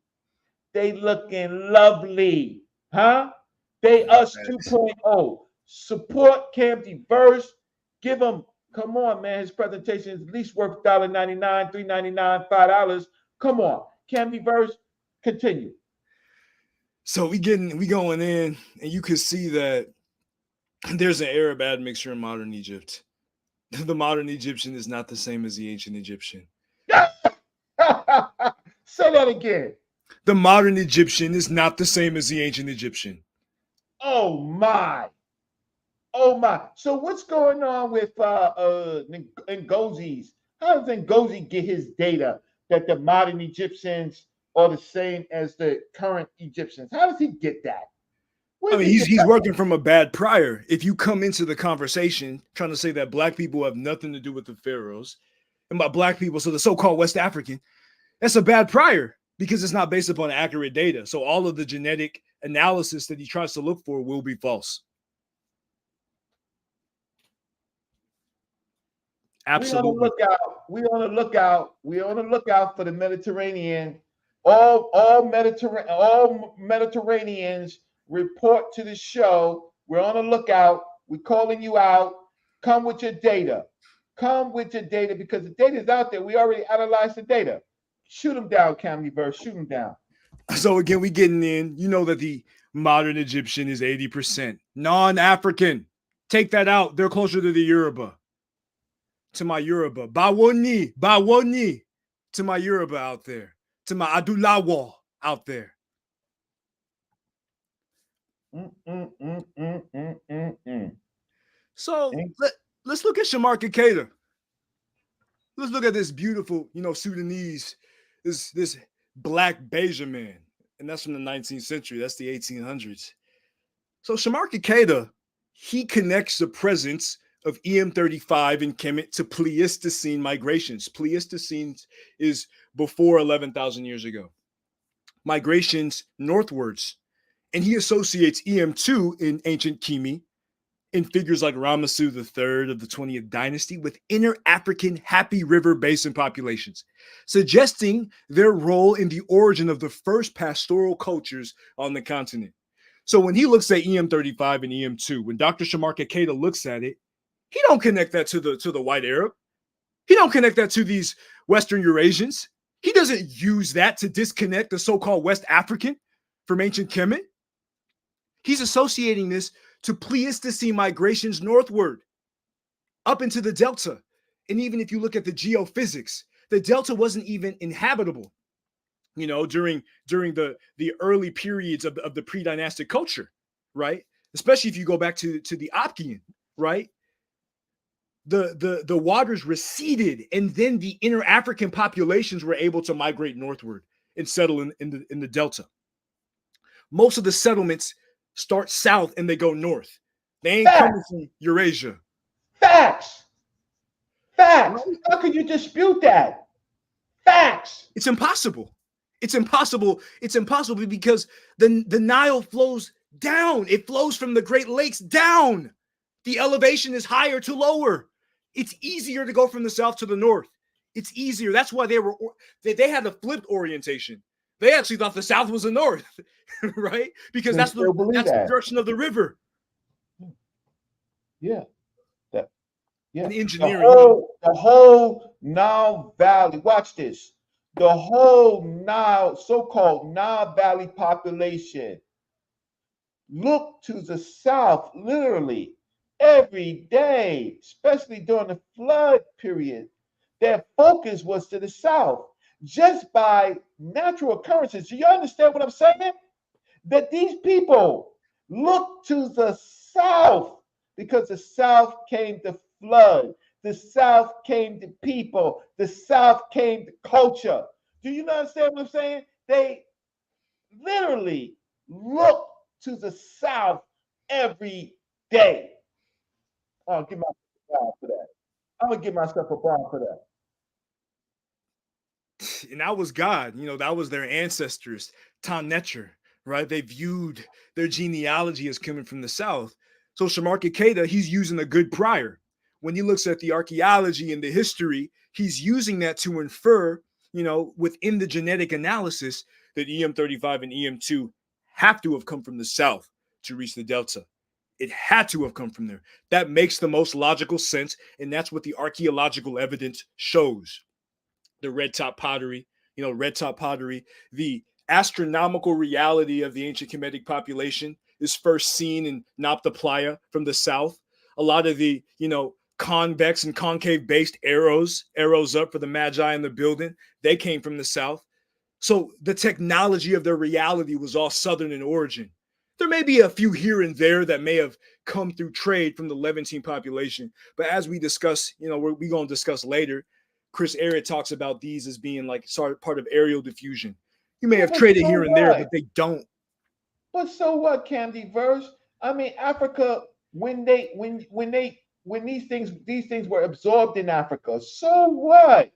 they looking lovely. Huh? They us 2.0. Support Camden Verse. Give him, come on, man. His presentation is at least worth $1.99, $3.99, $5. Come on. Camden Verse, continue. So we going in, and you can see that there's an Arab admixture in modern Egypt. The modern Egyptian is not the same as the ancient Egyptian. Say that again. The modern Egyptian is not the same as the ancient Egyptian. Oh my. Oh my. So what's going on with Ngozis? How does Ngozi get his data that the modern Egyptians are the same as the current Egyptians? How does he get that? I mean, he's working from a bad prior. If you come into the conversation trying to say that black people have nothing to do with the pharaohs, and by black people, so the so-called West African, that's a bad prior because it's not based upon accurate data. So all of the genetic analysis that he tries to look for will be false. Absolutely. We on the lookout for the Mediterranean. All Mediterraneans report to the show. We're on the lookout. We're calling you out. Come with your data. Come with your data, because the data is out there. We already analyzed the data. Shoot them down, Camden Verse. Shoot them down. So again, we getting in. You know that the modern Egyptian is 80% non-African. Take that out. They're closer to the Yoruba. To my Yoruba. Bawoni. To my Yoruba out there. To my Adulawa out there. So let's look at Shamarka Keita. Let's look at this beautiful, Sudanese, this black Beja man. And that's from the 19th century. That's the 1800s. So Shamarka Keita, he connects the presence of EM35 in Kemet to Pleistocene migrations. Pleistocene is before 11,000 years ago. Migrations northwards. And he associates EM2 in ancient Kemi in figures like Ramasu III of the 20th dynasty with inner African Happy River Basin populations, suggesting their role in the origin of the first pastoral cultures on the continent. So when he looks at EM35 and EM2, when Dr. Shamarka Keita looks at it, he don't connect that to the white Arab. He don't connect that to these Western Eurasians. He doesn't use that to disconnect the so-called West African from ancient Kemet. He's associating this to Pleistocene migrations northward, up into the Delta. And even if you look at the geophysics, the Delta wasn't even inhabitable, during the early periods of the pre-dynastic culture, right? Especially if you go back to the Opkian, right? The waters receded, and then the inner African populations were able to migrate northward and settle in the Delta. Most of the settlements start south and they go north. They ain't coming from Eurasia. Facts. How can you dispute that? Facts. It's impossible. It's impossible because the Nile flows down. It flows from the Great Lakes down. The elevation is higher to lower. It's easier to go from the south to the north. It's easier. That's why they had a flipped orientation. They actually thought the south was the north, right? Because that's the direction of the river. Yeah. And engineering. The whole Nile Valley. Watch this. The whole Nile, so-called Nile Valley population, look to the south literally every day, especially during the flood period. Their focus was to the south, just by natural occurrences. Do you understand what I'm saying? That these people look to the south Because the South came to flood. The South came to people. The South came to culture. Do you understand what I'm saying? They literally look to the South every day. I'll give myself a bomb for that. I'm gonna give myself a bomb for that. And that was God, that was their ancestors, Tanecher, right? They viewed their genealogy as coming from the South. So Shamarka Keita, he's using a good prior. When he looks at the archaeology and the history, he's using that to infer, within the genetic analysis that EM35 and EM2 have to have come from the South to reach the Delta. It had to have come from there. That makes the most logical sense, and that's what the archaeological evidence shows. The red top pottery, the astronomical reality of the ancient Kemetic population is first seen in Nabta Playa from the south. A lot of the, convex and concave based arrows up for the Magi in the building, they came from the south. So the technology of their reality was all southern in origin. There may be a few here and there that may have come through trade from the Levantine population, but as we discuss, we're going to discuss later, Chris Ariett talks about these as being like part of aerial diffusion. You may have traded here and there, but they don't. But so what, Candy Verse? I mean, Africa, when these things were absorbed in Africa, so what?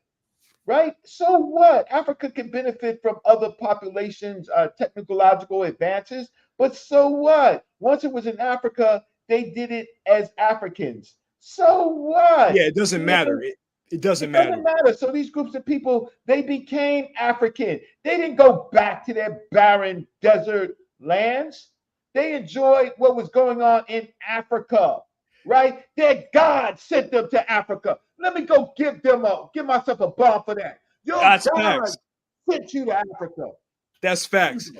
Right? So what? Africa can benefit from other populations' technological advances, but so what? Once it was in Africa, they did it as Africans. So what? Yeah, it doesn't matter. It doesn't matter. So these groups of people, they became African. They didn't go back to their barren desert lands. They enjoyed what was going on in Africa, right? Their God sent them to Africa. Let me go give myself a bomb for that. Your That's God facts. sent you to Africa. That's facts.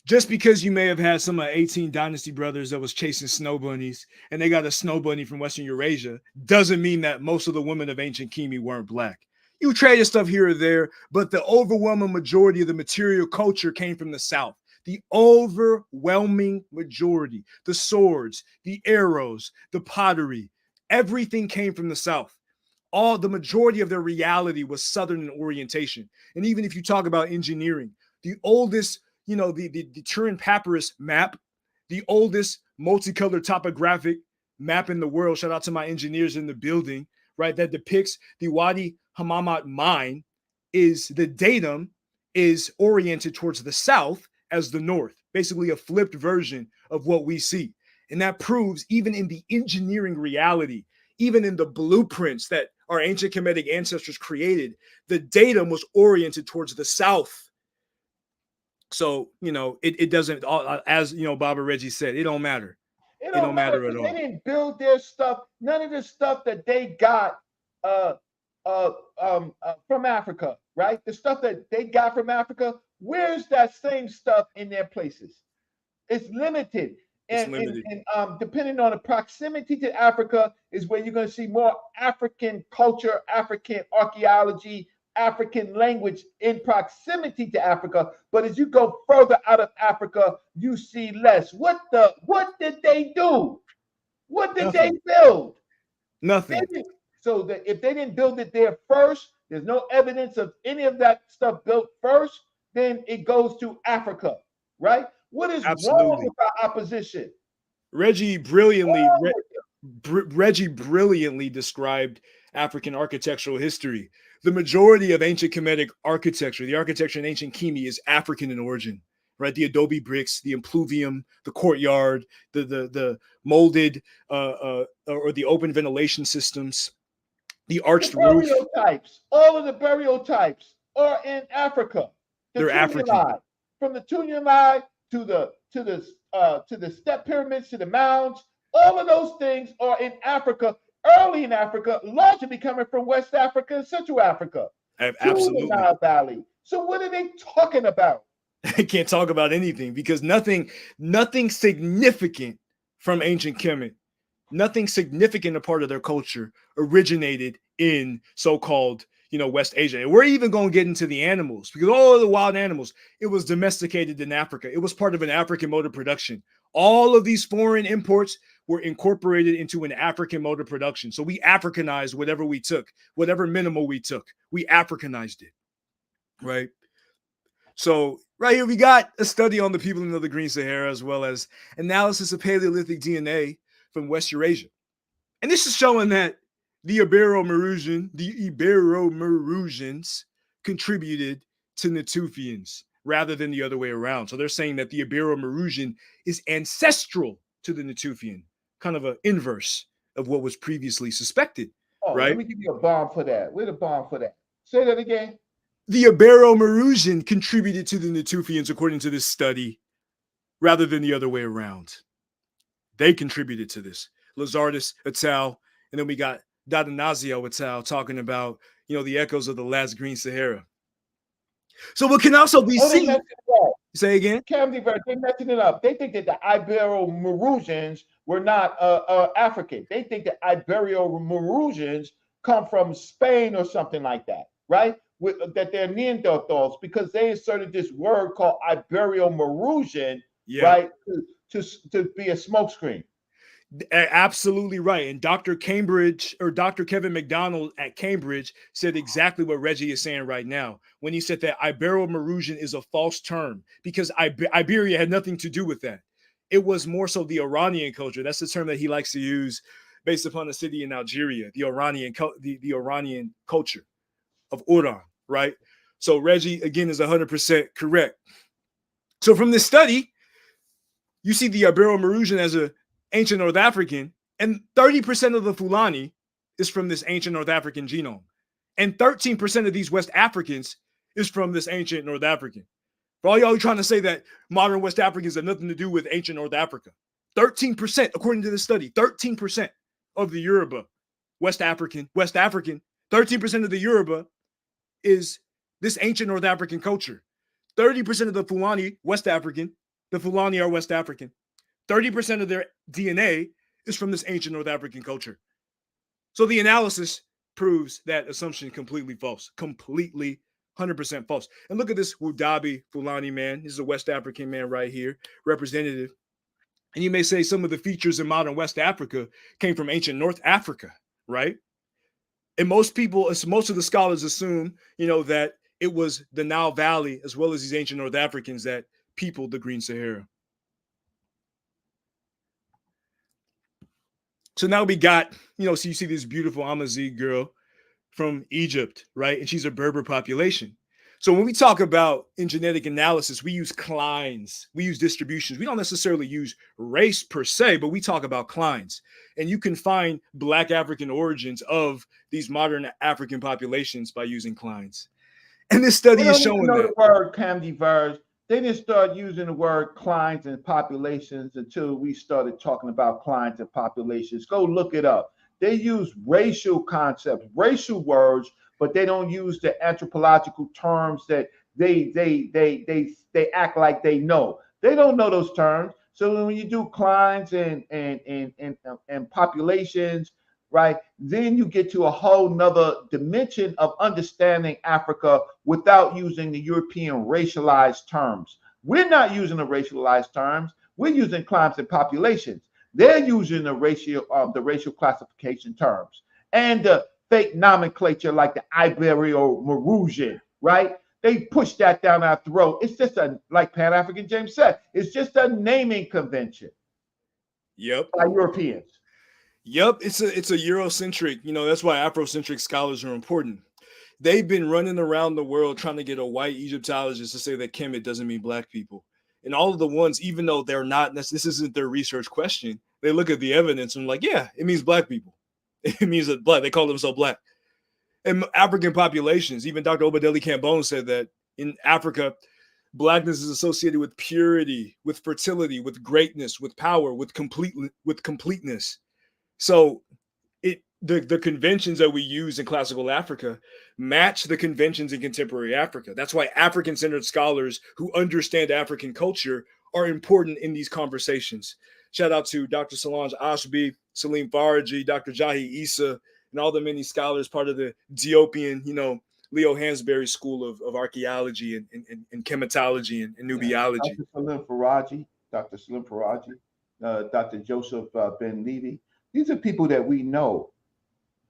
Just because you may have had some 18 dynasty brothers that was chasing snow bunnies and they got a snow bunny from Western Eurasia doesn't mean that most of the women of ancient Kemi weren't black. You traded stuff here or there, but the overwhelming majority of the material culture came from the South. The overwhelming majority, the swords, the arrows, the pottery, everything came from the South. The majority of their reality was Southern in orientation. And even if you talk about engineering, the oldest, the Turin Papyrus map, the oldest multicolored topographic map in the world, shout out to my engineers in the building, right, that depicts the Wadi Hammamat mine, the datum is oriented towards the south as the north, basically a flipped version of what we see. And that proves even in the engineering reality, even in the blueprints that our ancient Kemetic ancestors created, the datum was oriented towards the south. So, it doesn't, as, Baba Reggie said, it don't matter. It don't matter at all. They didn't build their stuff. None of the stuff that they got from Africa, right? The stuff that they got from Africa, where's that same stuff in their places? It's limited. And depending on the proximity to Africa is where you're going to see more African culture, African archaeology, African language in proximity to Africa. But as you go further out of Africa, you see less. What did they do? What did they build? Nothing. So that if they didn't build it there first, there's no evidence of any of that stuff built first, then it goes to Africa, right? What is wrong with our opposition? Reggie brilliantly described African architectural history. The majority of ancient Kemetic architecture, the architecture in ancient Kemi, is African in origin, right? The adobe bricks, the impluvium, the courtyard, the molded or the open ventilation systems, the arched roof. All of the burial types are in Africa. They're African. From the Tunulai to the step pyramids to the mounds, all of those things are in Africa. Early in Africa, largely coming from West Africa and Central Africa. Absolutely. To the Nile Valley. So what are they talking about? They can't talk about anything because nothing significant from ancient Kemet, nothing significant a part of their culture originated in so-called, West Asia. And we're even going to get into the animals, because all the wild animals, it was domesticated in Africa. It was part of an African mode of production. All of these foreign imports were incorporated into an African mode of production. So we Africanized whatever we took, whatever minimal we took, we Africanized it, right? So right here, we got a study on the people of the Green Sahara, as well as analysis of Paleolithic DNA from West Eurasia. And this is showing that the Ibero-Maurusians contributed to Natufians rather than the other way around. So they're saying that the Ibero-Maurusian is ancestral to the Natufian, kind of an inverse of what was previously suspected. Oh, right? Let me give you a bomb for that. Where's the bomb for that? Say that again. The Ibero-Maurusian contributed to the Natufians, according to this study, rather than the other way around. They contributed to this. Lazardus et al. And then we got Dadanazio et al. Talking about, the echoes of the last Green Sahara. So what can also be seen. Say again? Camden, they messing it up. They think that the Ibero-Maurusians were not African. They think that Ibero-Maurusians come from Spain or something like that, right? That they're Neanderthals, because they inserted this word called Ibero-Maurusian, right, to be a smokescreen. Absolutely right. And Dr. Kevin McDonald at Cambridge said exactly what Reggie is saying right now when he said that Ibero-Maurusian is a false term, because Iberia had nothing to do with that. It was more so the Iranian culture. That's the term that he likes to use based upon a city in Algeria, the Iranian culture of Oran, right? So Reggie, again, is 100% correct. So from this study, you see the Ibero-Maurusian as a ancient North African, and 30% of the Fulani is from this ancient North African genome. And 13% of these West Africans is from this ancient North African. For all y'all who trying to say that modern West Africans have nothing to do with ancient North Africa, 13%, according to this study, 13% of the Yoruba, West African, 13% of the Yoruba is this ancient North African culture. 30% of the Fulani, West African, the Fulani are West African. 30% of their DNA is from this ancient North African culture. So the analysis proves that assumption completely false, completely 100% false. And look at this Wudabi Fulani man. This is a West African man right here, representative. And you may say some of the features in modern West Africa came from ancient North Africa, right? And most of the scholars assume, that it was the Nile Valley as well as these ancient North Africans that peopled the Green Sahara. So now we got, so you see this beautiful Amazigh girl from Egypt, right? And she's a Berber population. So when we talk about in genetic analysis, we use clines, we use distributions. We don't necessarily use race per se, but we talk about clines. And you can find Black African origins of these modern African populations by using clines. And this study is showing that. The word Camdiverse. They didn't start using the word clines and populations until we started talking about clines and populations. Go look it up. They use racial concepts, racial words, but they don't use the anthropological terms that they act like they know. They don't know those terms. So when you do clines and populations, right, then you get to a whole nother dimension of understanding Africa without using the European racialized terms. We're not using the racialized terms. We're using climes and populations. They're using the racial classification terms and the fake nomenclature like the Ibero-Maurusian, right? They push that down our throat. It's just like Pan-African James said, it's just a naming convention. Yep. By Europeans. Yep, it's a Eurocentric, that's why Afrocentric scholars are important. They've been running around the world trying to get a white Egyptologist to say that Kemet doesn't mean black people. And all of the ones, even though they're not, this isn't their research question, they look at the evidence and like, yeah, it means black people. It means that black, they call themselves black. And African populations, even Dr. Obadeli Cambone said that in Africa, blackness is associated with purity, with fertility, with greatness, with power, with completeness. So the conventions that we use in classical Africa match the conventions in contemporary Africa. That's why African-centered scholars who understand African culture are important in these conversations. Shout out to Dr. Solange Ashby, Salim Faraji, Dr. Jahi Issa, and and all the many scholars part of the Ethiopian, Leo Hansberry school of archaeology and chematology and nubiology. Dr. Salim Faraji, Dr. Joseph Ben Levi. These are people that we know.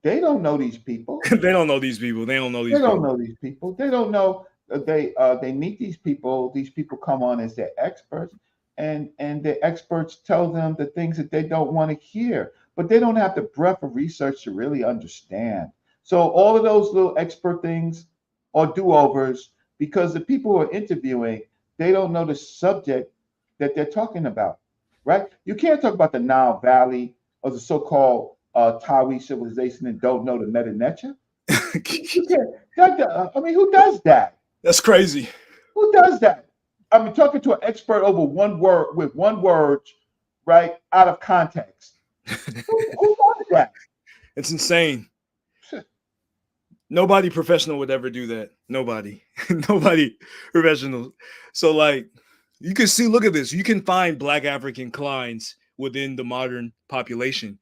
They don't know these people. They don't know these people. They don't know these people. They don't know. They meet these people. These people come on as their experts, and the experts tell them the things that they don't want to hear. But they don't have the breadth of research to really understand. So all of those little expert things are do-overs because the people who are interviewing, they don't know the subject that they're talking about, right? You can't talk about the Nile Valley or the so-called Tawi civilization and don't know the Meta Necha. I mean, who does that? That's crazy. Who does that? I mean, talking to an expert over one word with one word, right, out of context. Who does that? It's insane. Nobody professional would ever do that. Nobody professional. So like, you can see, look at this. You can find Black African clines within the modern population.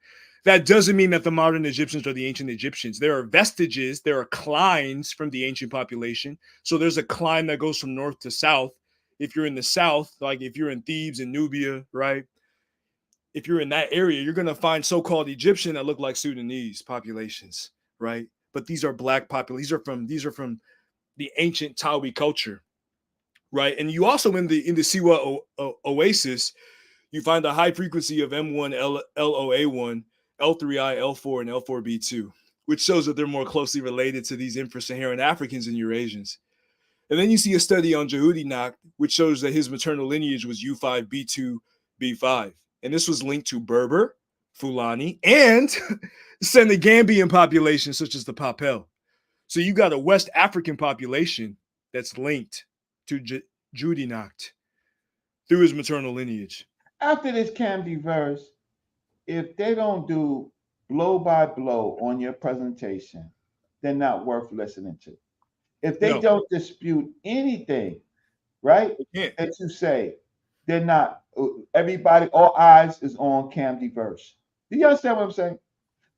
That doesn't mean that the modern Egyptians are the ancient Egyptians. There are vestiges, there are clines from the ancient population. So there's a cline that goes from north to south. If you're in the south, like if you're in Thebes and Nubia, right? If you're in that area, you're going to find so-called Egyptian that look like Sudanese populations, right? But these are Black populations. These are from the ancient Tawi culture, right? And you also in the Siwa Oasis, you find a high frequency of M1 LOA1, L3I, L4, and L4B2, which shows that they're more closely related to these infra-Saharan Africans and Eurasians. And then you see a study on Jehudi, which shows that his maternal lineage was U5, B2, B5. And this was linked to Berber, Fulani, and Senegambian populations such as the Papel. So you got a West African population that's linked to Jehudi through his maternal lineage. After this Camden verse, if they don't do blow by blow on your presentation, they're not worth listening to. If they don't dispute anything, right, that you say, they're not. Everybody, all eyes is on Camden verse. Do you understand what I'm saying?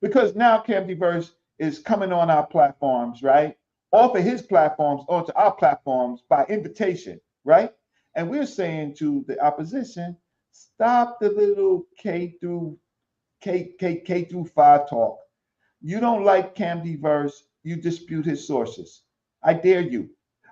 Because now Camden verse is coming on our platforms, right? Off of his platforms onto our platforms by invitation, right? And we're saying to the opposition, stop the little K through 5 talk. You don't like Camden verse, you dispute his sources. I dare you.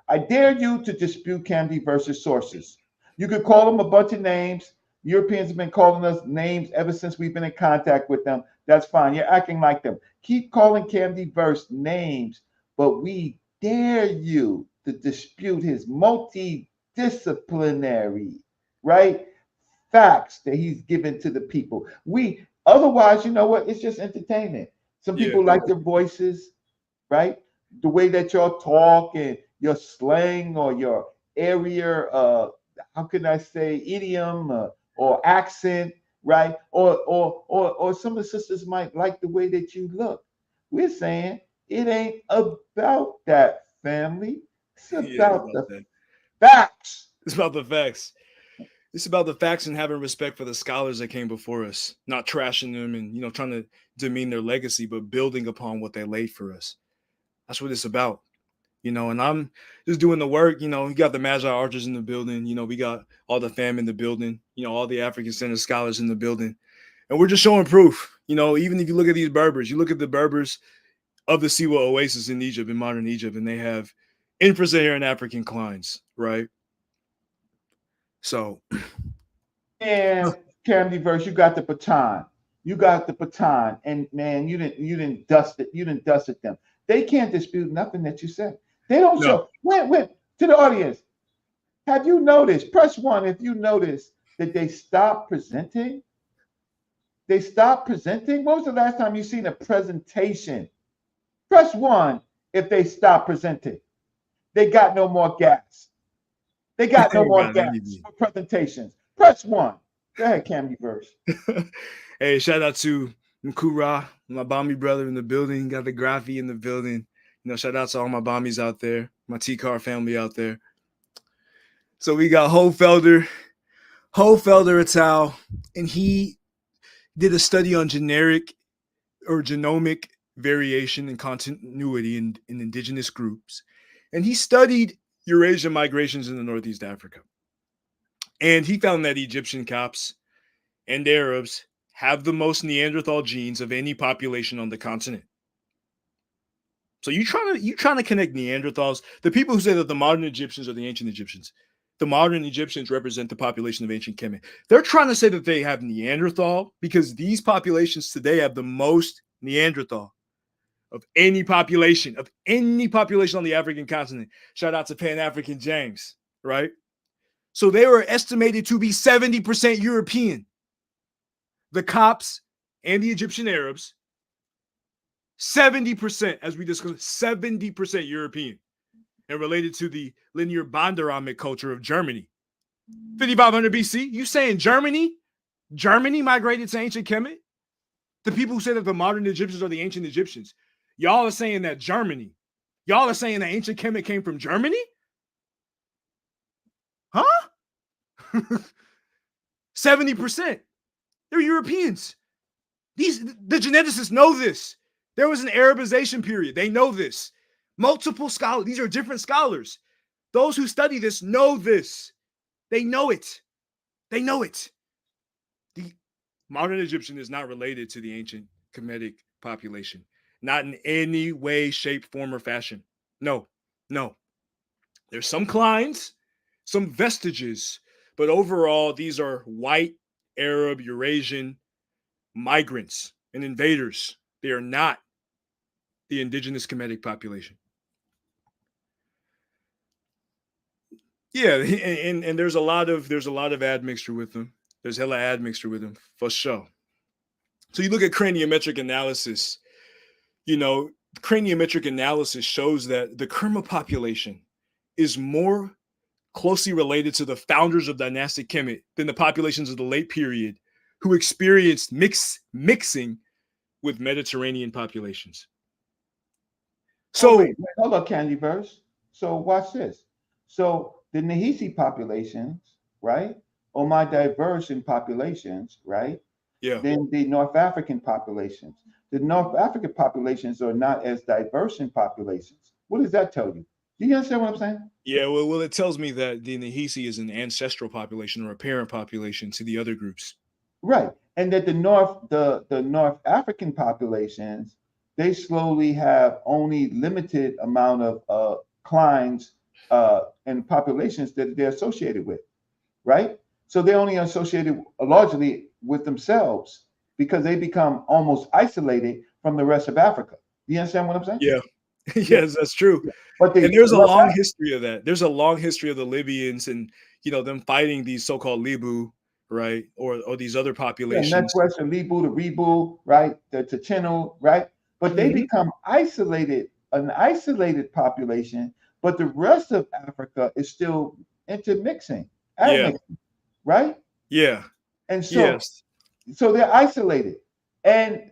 I dare you to dispute Camden verse's sources. You could call them a bunch of names. Europeans have been calling us names ever since we've been in contact with them. That's fine. You're acting like them. Keep calling Camden verse names, but we dare you to dispute his multidisciplinary, right, facts that he's given to the people. Otherwise, you know what? It's just entertainment. Some people like their voices, right? The way that y'all talk and your slang or your area, how can I say, idiom or accent, right? Or some of the sisters might like the way that you look. We're saying it ain't about that, family. It's about the facts. It's about the facts. It's about the facts and having respect for the scholars that came before us, not trashing them and, trying to demean their legacy, but building upon what they laid for us. That's what it's about, and I'm just doing the work. We got the Magi Archers in the building. We got all the fam in the building, all the African Center scholars in the building. And we're just showing proof, even if you look at these Berbers, you look at the Berbers of the Siwa Oasis in Egypt, in modern Egypt, and they have infra-Saharan African clines, right? So, and Camden verse, you got the baton. And man, you didn't dust it. You didn't dust it them. They can't dispute nothing that you said. They don't show. Wait, to the audience. Have you noticed? Press 1 if you notice that they stopped presenting. They stopped presenting. When was the last time you seen a presentation? Press 1 if they stopped presenting. They got no more gas. They got no more gas for presentations. Press 1. Go ahead, Camden verse. Hey, shout out to Nkura, my Bami brother in the building. Got the Graphy in the building. Shout out to all my Bamis out there, my T-Car family out there. So we got Hofelder et al. And he did a study on genomic variation and continuity in indigenous groups. And he studied Eurasian migrations in the Northeast Africa. And he found that Egyptian Copts and Arabs have the most Neanderthal genes of any population on the continent. So you trying to connect Neanderthals, the people who say that the modern Egyptians are the ancient Egyptians. The modern Egyptians represent the population of ancient Kemet. They're trying to say that they have Neanderthal because these populations today have the most Neanderthal of any population on the African continent. Shout out to Pan-African James, right? So they were estimated to be 70% European. The Copts and the Egyptian Arabs, 70%, as we discussed, 70% European and related to the linear Bandaramic culture of Germany. 5500 BC, you saying Germany migrated to ancient Kemet? The people who say that the modern Egyptians are the ancient Egyptians, y'all are saying that y'all are saying that ancient Kemet came from Germany? Huh? 70%. They're Europeans. The geneticists know this. There was an Arabization period. They know this. Multiple scholars. These are different scholars. Those who study this know this. They know it. They know it. The modern Egyptian is not related to the ancient Kemetic population. Not in any way, shape, form, or fashion. No. There's some clines, some vestiges, but overall, these are white, Arab, Eurasian migrants and invaders. They are not the indigenous Kemetic population. Yeah, and there's a lot of admixture with them. There's hella admixture with them for sure. So you look at craniometric analysis. Craniometric analysis shows that the Kerma population is more closely related to the founders of dynastic Kemet than the populations of the late period who experienced mixing with Mediterranean populations. So wait, hold up, Candy Verse. So watch this. So the Nahisi populations, right, are more diverse in populations, right? Yeah. Than the North African populations. The North African populations are not as diverse in populations. What does that tell you? Do you understand what I'm saying? Yeah, well, it tells me that the Nahisi is an ancestral population or a parent population to the other groups. Right. And that the North African populations, they slowly have only limited amount of clines and populations that they're associated with, right? So they're only associated largely with themselves because they become almost isolated from the rest of Africa. Do you understand what I'm saying? Yeah. Yes, that's true. Yeah. But there's a long history of that. There's a long history of the Libyans and them fighting these so-called Libu, right, or these other populations. Yeah, Northwestern Libu, the Rebu, right, the Ticino, right. But they become an isolated population. But the rest of Africa is still intermixing, right? Yeah. And so, so they're isolated. And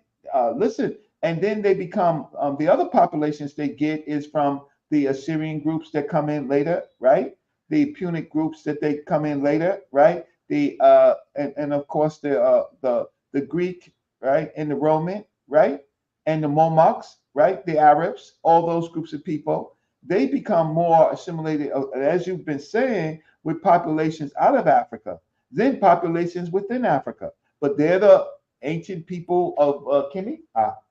listen, and then they become the other populations they get is from the Assyrian groups that come in later, right? The Punic groups that they come in later, right? The and of course the Greek, right, and the Roman, right, and the Momox, right, the Arabs, all those groups of people, they become more assimilated, as you've been saying, with populations out of Africa, then populations within Africa. But they're the ancient people of Kemet.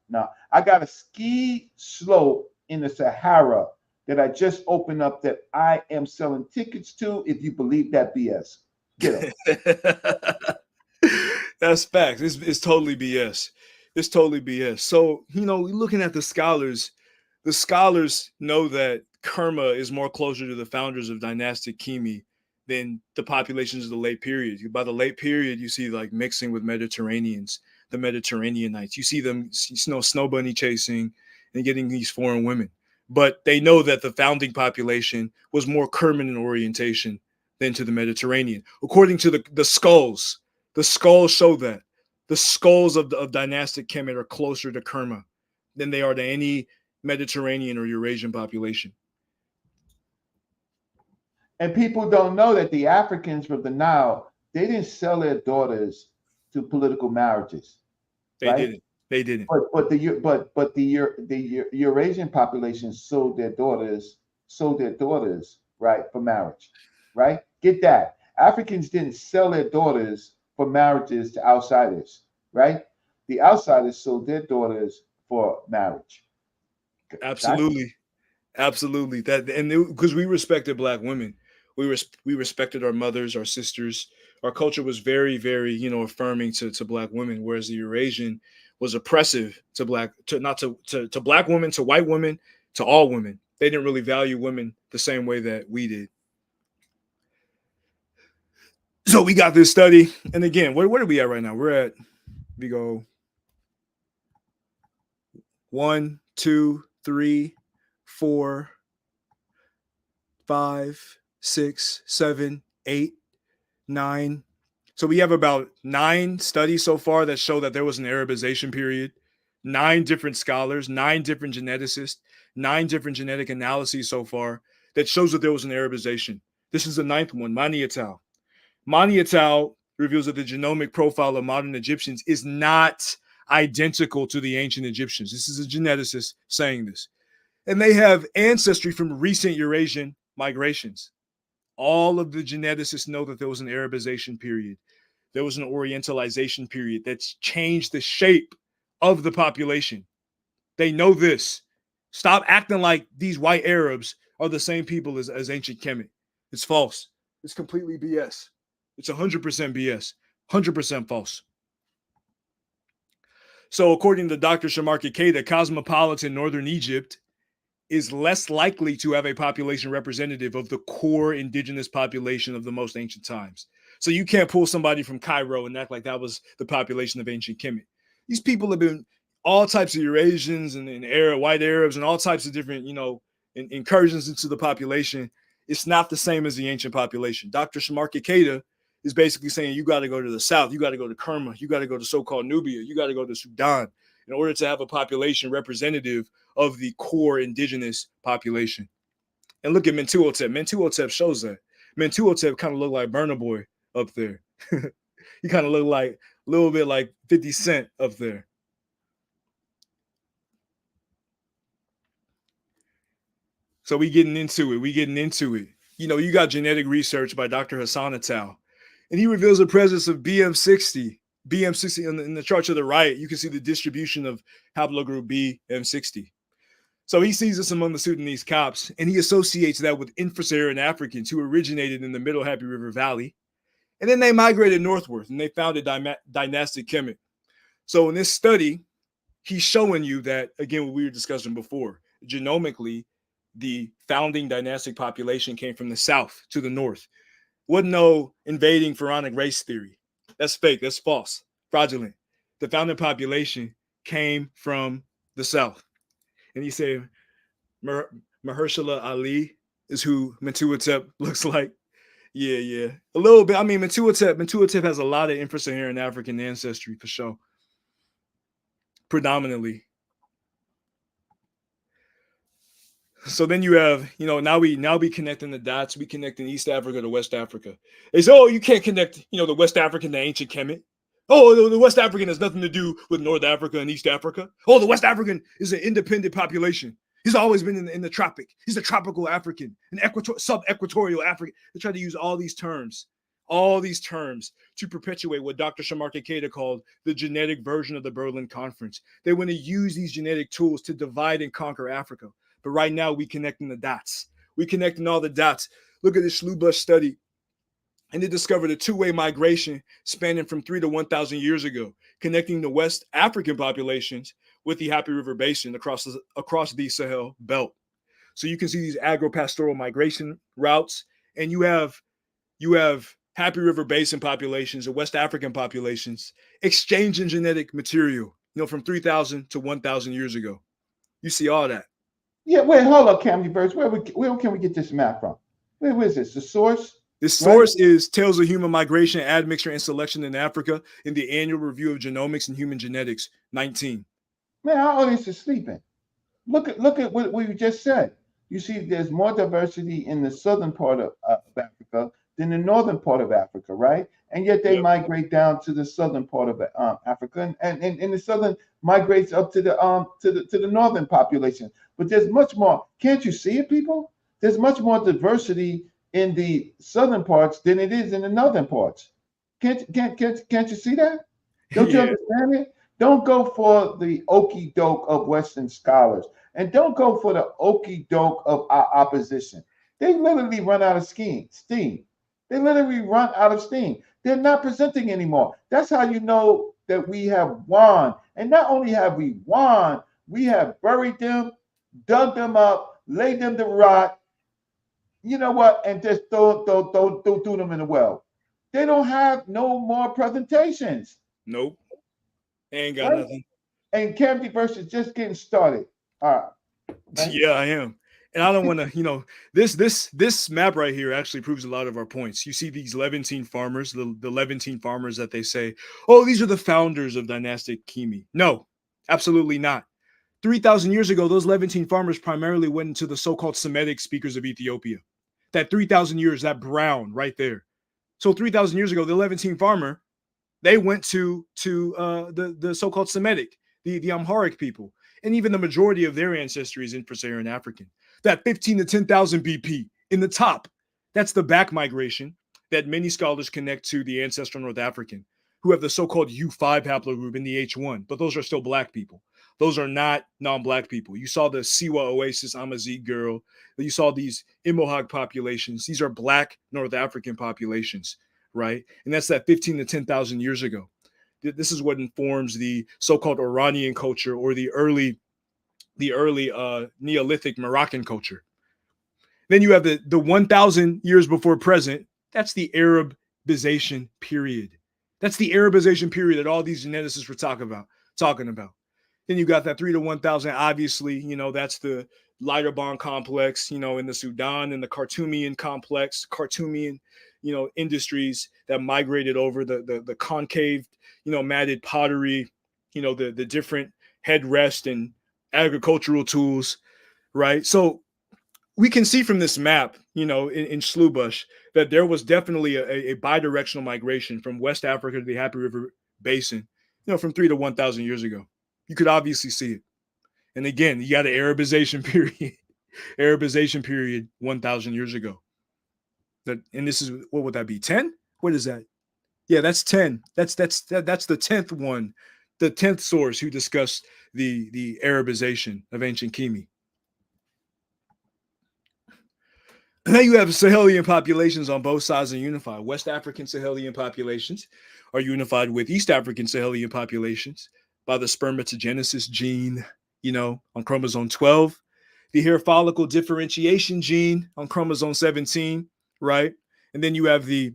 Now, I got a ski slope in the Sahara that I just opened up that I am selling tickets to if you believe that BS. Get them. That's facts. It's totally BS. It's totally BS. So, looking at the scholars know that Kerma is more closer to the founders of dynastic Kemi than the populations of the late period. By the late period, you see like mixing with Mediterraneans, the Mediterraneanites. You see them, snow bunny chasing and getting these foreign women. But they know that the founding population was more Kerman in orientation than to the Mediterranean. According to the skulls show that the skulls of dynastic Kemet are closer to Kerma than they are to any Mediterranean or Eurasian population. And people don't know that the Africans from the Nile, they didn't sell their daughters to political marriages. They didn't. They didn't. But the Eurasian population sold their daughters, right, for marriage, right? Get that. Africans didn't sell their daughters for marriages to outsiders, right? The outsiders sold their daughters for marriage. Absolutely. Absolutely. That, and because we respected Black women, we respected our mothers, our sisters. Our culture was very, very, affirming to Black women, whereas the Eurasian was oppressive to Black women, to white women, to all women. They didn't really value women the same way that we did. So we got this study, and again, where are we at right now? We go 1, 2, 3, 4, 5, 6, 7, 8, 9. So we have about 9 studies so far that show that there was an Arabization period. 9 different scholars, 9 different geneticists, 9 different genetic analyses so far that shows that there was an Arabization. This is the 9th one, Mani et al. Mani et al. Reveals that the genomic profile of modern Egyptians is not identical to the ancient Egyptians. This is a geneticist saying this. And they have ancestry from recent Eurasian migrations. All of the geneticists know that there was an Arabization period. There was an Orientalization period that's changed the shape of the population. They know this. Stop acting like these white Arabs are the same people as ancient Kemet. It's false. It's completely BS. It's 100% BS. 100% false. So according to Dr. Shamarki Keita, cosmopolitan northern Egypt is less likely to have a population representative of the core indigenous population of the most ancient times. So you can't pull somebody from Cairo and act like that was the population of ancient Kemet. These people have been all types of Eurasians and Arab, white Arabs and all types of different, incursions into the population. It's not the same as the ancient population. Dr. Shamarki Keita is basically saying you got to go to the south, you got to go to Kerma, you got to go to so-called Nubia, you got to go to Sudan in order to have a population representative of the core indigenous population. And look at Mentuhotep. Mentuhotep shows that. Mentuhotep kind of looked like Burna Boy up there. He kind of looked like a little bit like 50 Cent up there. So we getting into it. You got genetic research by Dr. Hassan et al. And he reveals the presence of BM60. BM60 in the chart to the right, you can see the distribution of haplogroup BM60. So he sees this among the Sudanese Copts, and he associates that with infra-Saharan Africans who originated in the Middle Happy River Valley. And then they migrated northward, and they founded dynastic Kemet. So in this study, he's showing you that, again, what we were discussing before, genomically, the founding dynastic population came from the south to the north. Wasn't no invading pharaonic race theory. That's fake. That's false. Fraudulent. The founding population came from the south. And he said, Mahershala Ali is who Mentuhotep looks like. Yeah. A little bit. I mean, Mentuhotep has a lot of infra-Saharan African ancestry for sure. Predominantly. So then you have, now we connecting the dots. We connecting East Africa to West Africa. They say, you can't connect, the West African to ancient Kemet. Oh, the West African has nothing to do with North Africa and East Africa. Oh, the West African is an independent population. He's always been in the tropic. He's a tropical African, an sub-equatorial African. They try to use all these terms to perpetuate what Dr. Shamarki Keita called the genetic version of the Berlin Conference. They want to use these genetic tools to divide and conquer Africa. But right now, we connecting the dots. We connecting all the dots. Look at this Schlubush study. And it discovered a two-way migration spanning from 3 to 1,000 years ago, connecting the West African populations with the Happy River Basin across the Sahel belt. So you can see these agro-pastoral migration routes, and you have Happy River Basin populations and West African populations exchanging genetic material, from 3,000 to 1,000 years ago. You see all that. Yeah, wait, hold up, Camdyverse. Where can we get this map from? Where is this? The source? The source is Tales of Human Migration, Admixture, and Selection in Africa in the Annual Review of Genomics and Human Genetics, 19. Man, our audience is sleeping. Look at what we just said. You see, there's more diversity in the southern part of Africa than the northern part of Africa, right? And yet they Yep. migrate down to the southern part of Africa, and the southern migrates up to the northern population. But there's much more. Can't you see it, people? There's much more diversity in the southern parts than it is in the northern parts. Can't you see that? Don't you Yeah. understand it? Don't go for the okey doke of Western scholars, and don't go for the okey doke of our opposition. They literally run out of steam. They literally run out of steam. They're not presenting anymore. That's how you know that we have won. And not only have we won, we have buried them, dug them up, laid them to rot. You know what? And just throw them in the well. They don't have no more presentations. Nope. Ain't got Right? nothing. And Camp versus just getting started. All right. Right? Yeah, I am. And I don't want to, this map right here actually proves a lot of our points. You see these Levantine farmers, the Levantine farmers that they say, oh, these are the founders of dynastic Kemet. No, absolutely not. 3,000 years ago, those Levantine farmers primarily went into the so-called Semitic speakers of Ethiopia. That 3,000 years, that brown right there. So 3,000 years ago, the Levantine farmer, they went to the so-called Semitic, the Amharic people. And even the majority of their ancestry is infra-Saharan African. That 15 to 10,000 BP in the top, that's the back migration that many scholars connect to the ancestral North African, who have the so-called U5 haplogroup in the H1, but those are still black people. Those are not non-black people. You saw the Siwa Oasis Amazigh girl. You saw these Imohag populations. These are black North African populations, right? And that's that 15 to 10,000 years ago. This is what informs the so-called Iranian culture or the early Neolithic Moroccan culture. Then you have the 1,000 years before present. That's the Arabization period. That's the Arabization period that all these geneticists were talking about. Then you got that 3 to 1,000. Obviously, that's the lighter bond complex, in the Sudan and the Khartoumian complex, Khartoumian, industries that migrated over the concave, matted pottery, the different headrest and agricultural tools, right? So we can see from this map, in Slubush, that there was definitely a bidirectional migration from West Africa to the Happy River Basin, from 3 to 1,000 years ago. You could obviously see it. And again, you got an Arabization period 1,000 years ago. And this is, what would that be? 10? What is that? Yeah, that's 10. That's the 10th one, the 10th source who discussed the Arabization of ancient Kemet. Now you have Sahelian populations on both sides and unified. West African Sahelian populations are unified with East African Sahelian populations by the spermatogenesis gene, on chromosome 12, the hair follicle differentiation gene on chromosome 17, right? And then you have the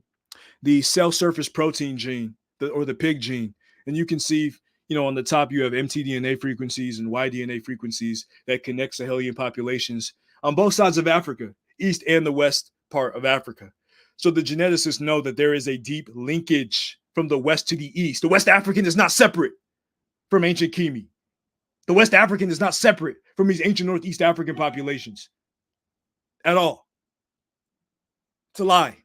cell surface protein gene, or the PIG gene. And you can see, on the top, you have mtDNA frequencies and yDNA frequencies that connect Sahelian populations on both sides of Africa, East and the West part of Africa. So the geneticists know that there is a deep linkage from the West to the East. The West African is not separate from ancient Kemet. The West African is not separate from these ancient Northeast African populations at all. It's a lie.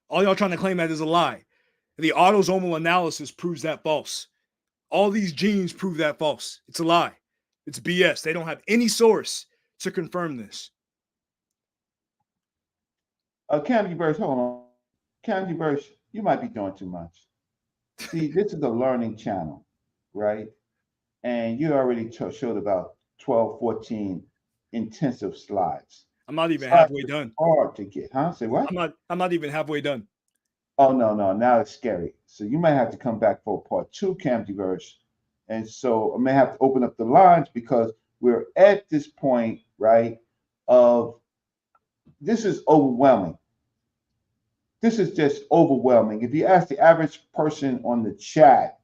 All y'all trying to claim that is a lie. The autosomal analysis proves that false. All these genes prove that false. It's a lie. It's BS. They don't have any source to confirm this. Candy Burst, hold on. Candy Burst, you might be doing too much. See, this is a learning channel, right? And you already showed about 12, 14 intensive slides. I'm not even halfway done. Hard to get, huh? Say what? I'm not even halfway done. Oh, no. Now it's scary. So you might have to come back for part 2, Camtyverse. And so I may have to open up the lines because we're at this point, right, of this is overwhelming. This is just overwhelming. If you ask the average person on the chat,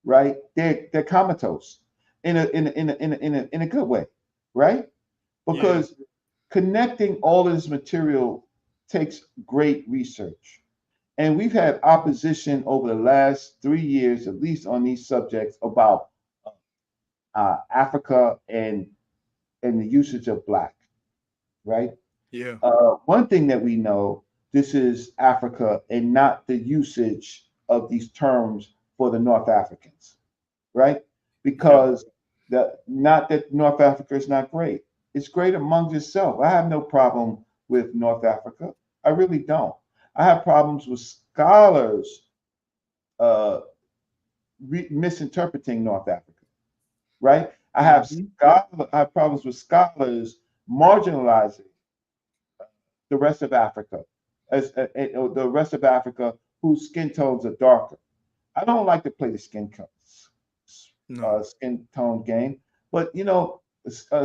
right, they're comatose in a good way, right? Because connecting all of this material takes great research. And we've had opposition over the last 3 years, at least on these subjects about Africa and the usage of Black, right? Yeah. One thing that we know this is Africa and not the usage of these terms for the North Africans, right? Because not that North Africa is not great. It's great among itself. I have no problem with North Africa. I really don't. I have problems with scholars misinterpreting North Africa, right? I have problems with scholars marginalizing the rest of Africa, as the rest of Africa whose skin tones are darker. I don't like to play the skin tone game, but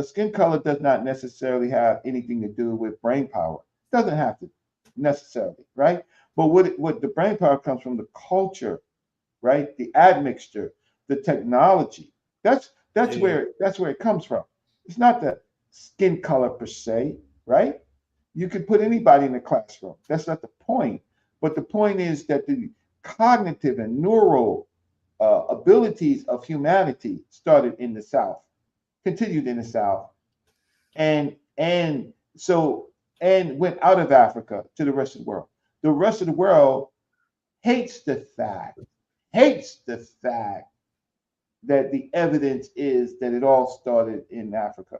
skin color does not necessarily have anything to do with brain power. It doesn't have to necessarily, right? But what the brain power comes from the culture, right? The admixture, the technology. That's where it comes from. It's not the skin color per se, right? You could put anybody in the classroom. That's not the point. But the point is that the cognitive and neural abilities of humanity started in the South, continued in the South, and went out of Africa to the rest of the world. The rest of the world hates the fact that the evidence is that it all started in Africa.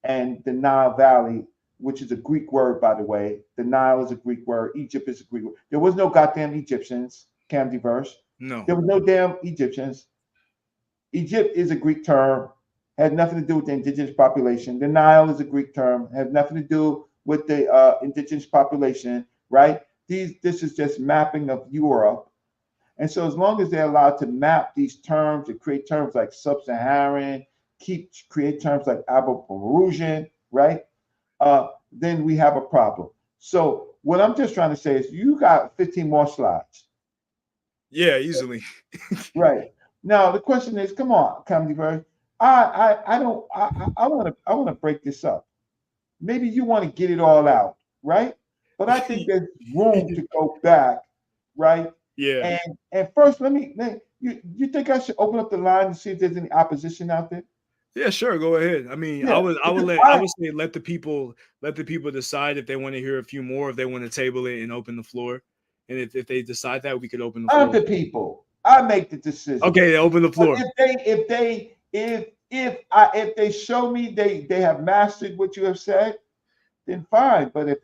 And the Nile Valley, which is a Greek word, by the way. The Nile is a Greek word. Egypt is a Greek word. There was no goddamn Egyptians, Cam Diverse. No. There was no damn Egyptians. Egypt is a Greek term, had nothing to do with the indigenous population. The Nile is a Greek term, had nothing to do with the indigenous population, right? This is just mapping of Europe. And so as long as they're allowed to map these terms and create terms like sub-Saharan, create terms like Afro-Peruvian, right? Then we have a problem. So what I'm just trying to say is you got 15 more slides. Yeah, easily. Right. Now the question is, come on, Comedy Verse. I want to break this up. Maybe you want to get it all out, right? But I think there's room to go back, right? Yeah. And first, you think I should open up the line and see if there's any opposition out there? Yeah, sure. Go ahead. I mean, Yeah, I would say let the people decide if they want to hear a few more, if they want to table it and open the floor. And if they decide that, we could open the floor. I'm the people. I make the decision. Okay, open the floor. But if they show me they have mastered what you have said, then fine. But if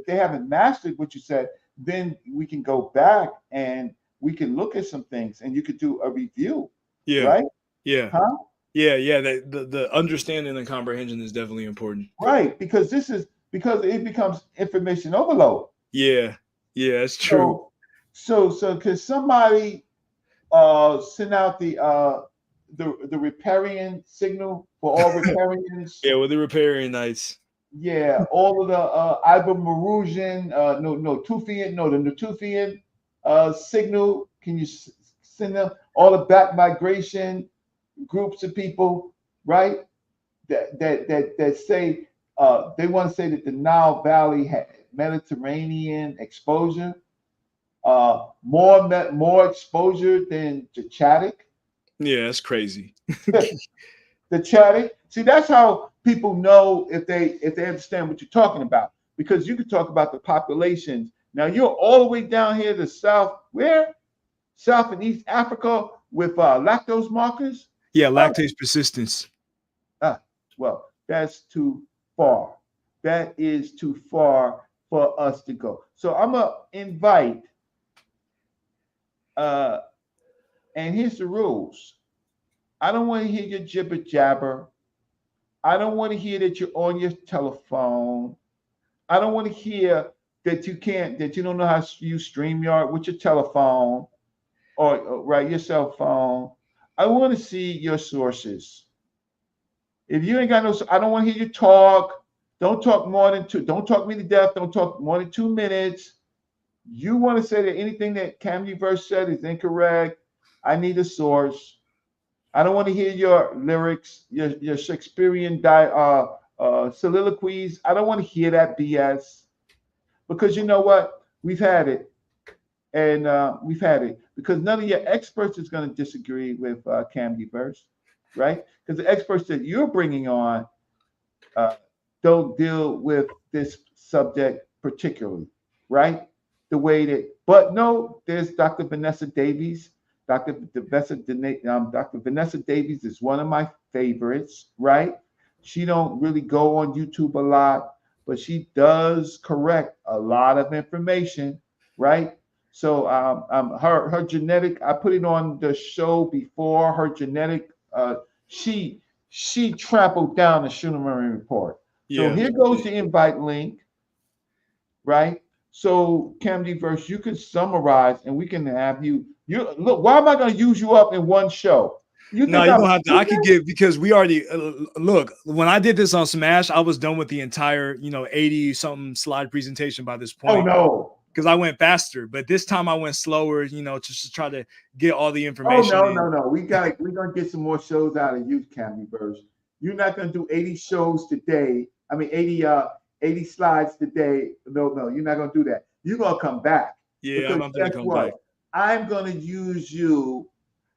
they haven't mastered what you said, then we can go back and we can look at some things and you could do a review. Yeah. Right? Yeah. Huh? Yeah. The understanding and comprehension is definitely important. Right. Because it becomes information overload. Yeah. Yeah, that's true. So could somebody send out the riparian signal for all riparians? Yeah, with the riparian knights. Yeah, all of the Ibermerusian, the Natufian signal. Can you send them all the back migration groups of people, right? That say they want to say that the Nile Valley had Mediterranean exposure, more exposure than the Chadic. Yeah, that's crazy. The Chadic. See, that's how people know if they understand what you're talking about, because you can talk about the populations. Now you're all the way down here to South and East Africa with lactose markers. Yeah, lactase persistence. Well, that's too far. That is too far for us to go. So I'm gonna invite. And here's the rules. I don't want to hear your jibber jabber. I don't want to hear that you're on your telephone. I don't want to hear that you don't know how to use StreamYard with your telephone or your cell phone. I want to see your sources. If you ain't got no, I don't want to hear you talk. Don't talk more than two. Don't talk me to death. Don't talk more than 2 minutes. You want to say that anything that Camuverse said is incorrect. I need a source. I don't want to hear your lyrics, your Shakespearean soliloquies. I don't want to hear that BS, because you know what? We've had it, and we've had it because none of your experts is going to disagree with Camuverse, right? Because the experts that you're bringing on don't deal with this subject particularly, right? The way that, but no, there's Dr. Vanessa Davies. Dr. Vanessa Davies is one of my favorites, right? She don't really go on YouTube a lot, but she does correct a lot of information, right? So her genetic, I put it on the show before. Her genetic, she trampled down the Schunemann report. So here goes the invite link, right? So Camdiverse, you can summarize, and we can have you. You look. Why am I going to use you up in one show? You don't have to. I could give, because we already look. When I did this on Smash, I was done with the entire 80 something slide presentation by this point. Oh no, because I went faster, but this time I went slower. Just to try to get all the information. Oh no. We're gonna get some more shows out of you, Camdiverse. You're not gonna do 80 shows today. I mean 80 slides today. No, you're not gonna do that. You're gonna come back. Yeah, I'm gonna come back. I'm gonna use you,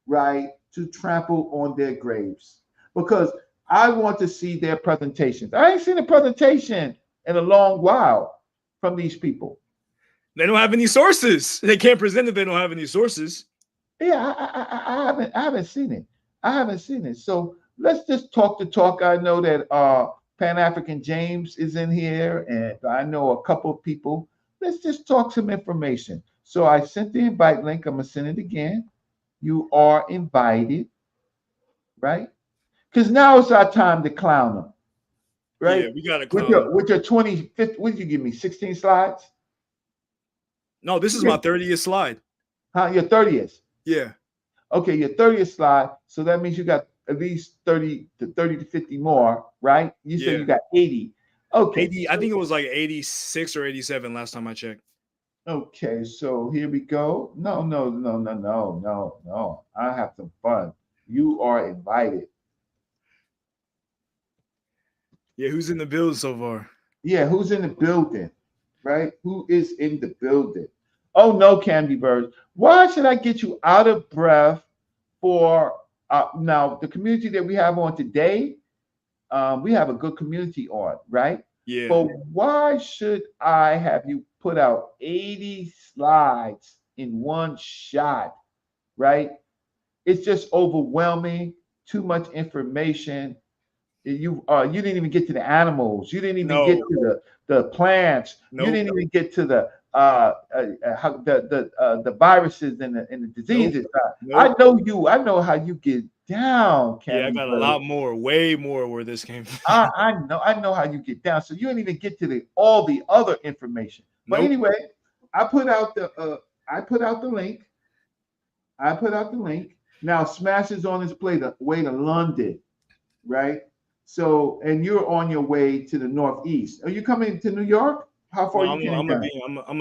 right, to trample on their graves, because I want to see their presentations. I ain't seen a presentation in a long while from these people. They don't have any sources. They can't present if they don't have any sources. Yeah, I haven't seen it. I haven't seen it. So let's just talk the talk. I know that Pan-African James is in here, and I know a couple of people. Let's just talk some information. So I sent the invite link. I'm gonna send it again. You are invited, right? Because now it's our time to clown them, right? Yeah, we gotta clown them. With your 25th, what did you give me? 16 slides? No, this is my 30th slide. Huh? Your 30th? Yeah. Okay, your 30th slide. So that means you got at least 30 to 50 more, right? You said you got 80. Okay. 80, I think it was like 86 or 87 last time I checked. Okay, so here we go. No. I have some fun. You are invited. Yeah, who's in the building so far? Yeah, who's in the building? Right? Who is in the building? Oh no, Candy Bird. Why should I get you out of breath for now the community that we have on today? We have a good community on, right? Yeah. But why should I have you put out 80 slides in one shot, right? It's just overwhelming, too much information. You didn't even get to the animals. You didn't even get to the plants. Nope. You didn't even get to the viruses and the diseases. Nope. I know you. I know how you get down. Yeah, I got a lot more, way more where this came from. I know how you get down. So you didn't even get to all the other information. But anyway, I put out the link. Now Smash is on his way to London, right? So, and you're on your way to the Northeast. Are you coming to New York? How far I'm gonna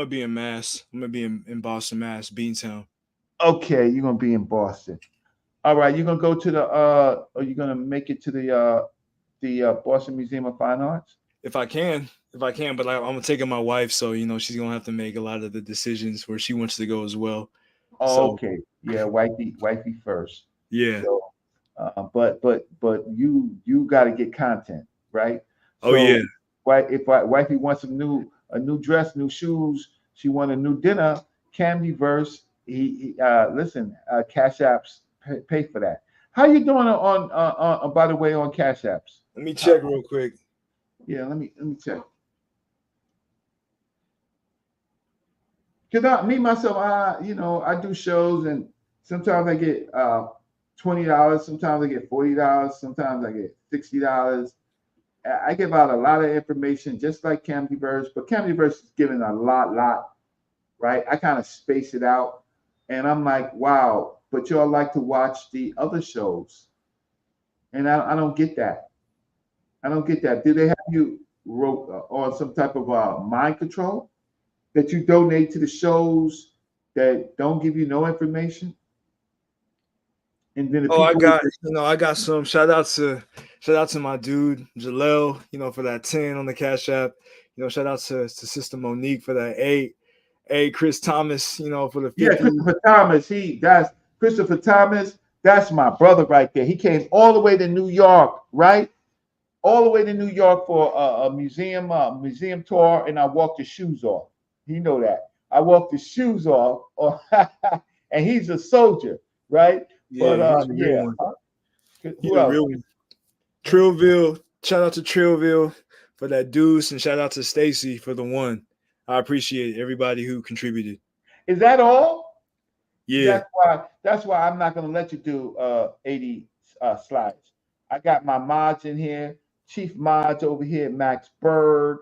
be in Mass. I'm gonna be in Boston, Mass, Beantown. Okay, you're gonna be in Boston. All right, you're gonna go to the are you gonna make it to the Boston Museum of Fine Arts? If I can, but I'm taking my wife, so she's gonna have to make a lot of the decisions where she wants to go as well. Oh, okay. Yeah, wifey first. Yeah. So, but you got to get content, right? So, yeah. If wifey wants a new dress, new shoes, she want a new dinner, Camdiverse, listen, Cash Apps pay for that. How you doing on by the way on Cash Apps? Let me check real quick. Yeah, let me check. Because me myself, I do shows, and sometimes I get $20, sometimes I get $40, sometimes I get $60. I give out a lot of information, just like Camdiverse, but Camdiverse is giving a lot, right? I kind of space it out, and I'm like, wow, but y'all like to watch the other shows, and I don't get that. I don't get that. Do they have you on some type of mind control that you donate to the shows that don't give you no information? And then I got some shout out to my dude Jalel, for that 10 on the Cash App. Shout out to Sister Monique for that 8. Hey, Chris Thomas, for the 50. Yeah, Christopher Thomas. That's Christopher Thomas. That's my brother right there. He came all the way to New York, right? all the way to New York for a museum tour, and I walked his shoes off. You know that. I walked his shoes off, and he's a soldier, right? Yeah, But he's a real one. He's who a else? real one. Trillville, shout out to Trillville for that deuce, and shout out to Stacy for the one. I appreciate everybody who contributed. Is that all? Yeah. That's why I'm not gonna let you do 80 slides. I got my mods in here, Chief Mods over here, Max Bird,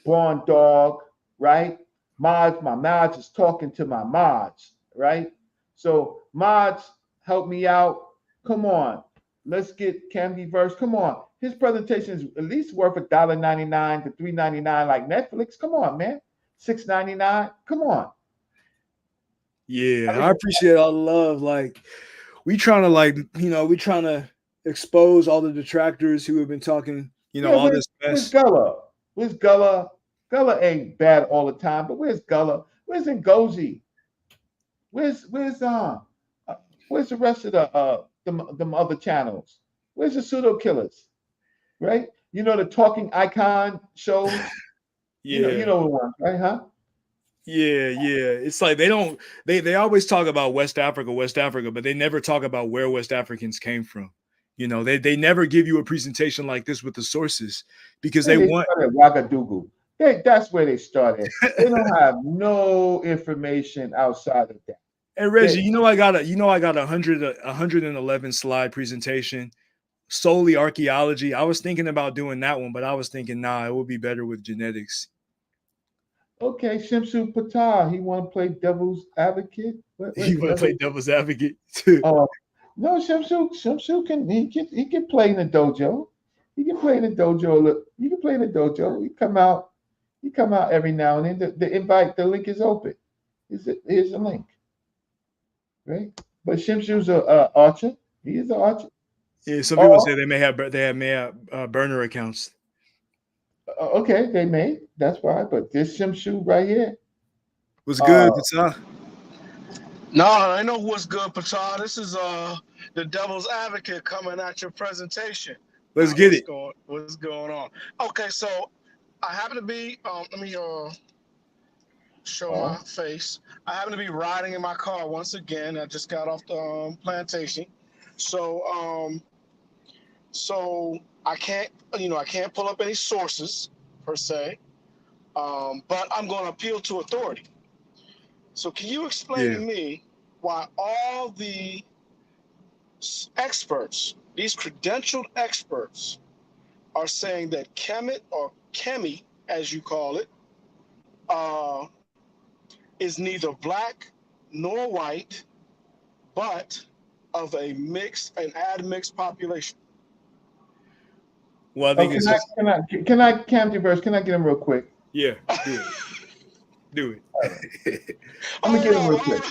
Born Dog, right? My mods is talking to my mods, right? So mods, help me out. Come on. Let's get Candy Verse. Come on. His presentation is at least worth $1.99 to $3.99 like Netflix. Come on, man. $6.99. Come on. Yeah, I appreciate all the love. Like, we trying to expose all the detractors who have been talking, all this mess. Where's Gullah? Where's Gullah? Gullah ain't bad all the time, but where's Gullah? Where's Ngozi? Where's the rest of the other channels? Where's the pseudo killers? Right? You know the talking icon shows? Yeah. You know the one, right, huh? Yeah. It's like they always talk about West Africa, but they never talk about where West Africans came from. They never give you a presentation like this with the sources because they want Ouagadougou. That's where they started. They don't have no information outside of that. And Reggie, I got a 111 slide presentation, solely archaeology. I was thinking about doing that one, but I was thinking, nah, it would be better with genetics. Okay, Shamsu Patah, he want to play devil's advocate. He want to play devil's advocate too. No, Shamsu can play in the dojo. He can play in the dojo. You can play in the dojo. He come out every now and then. The link is open. Here's the link. Right? But Shamsu's a archer. He is an archer. Yeah, some people say they may have burner accounts. Okay, they may. That's why. But this Shamsu right here. What's good, Patah? No, I know what's good, Patah. This is the devil's advocate coming at your presentation. Let's get it. What's going on? Okay, so I happen to be let me show my face. I happen to be riding in my car once again. I just got off the plantation. So I can't pull up any sources per se. But I'm going to appeal to authority. So can you explain to me why all the experts, these credentialed experts, are saying that Kemet, or Kemi, as you call it, is neither black nor white, but of an admixed population? Well, I think can I Camdiverse? Can I get him real quick? Yeah, do it. I'm gonna get him real quick.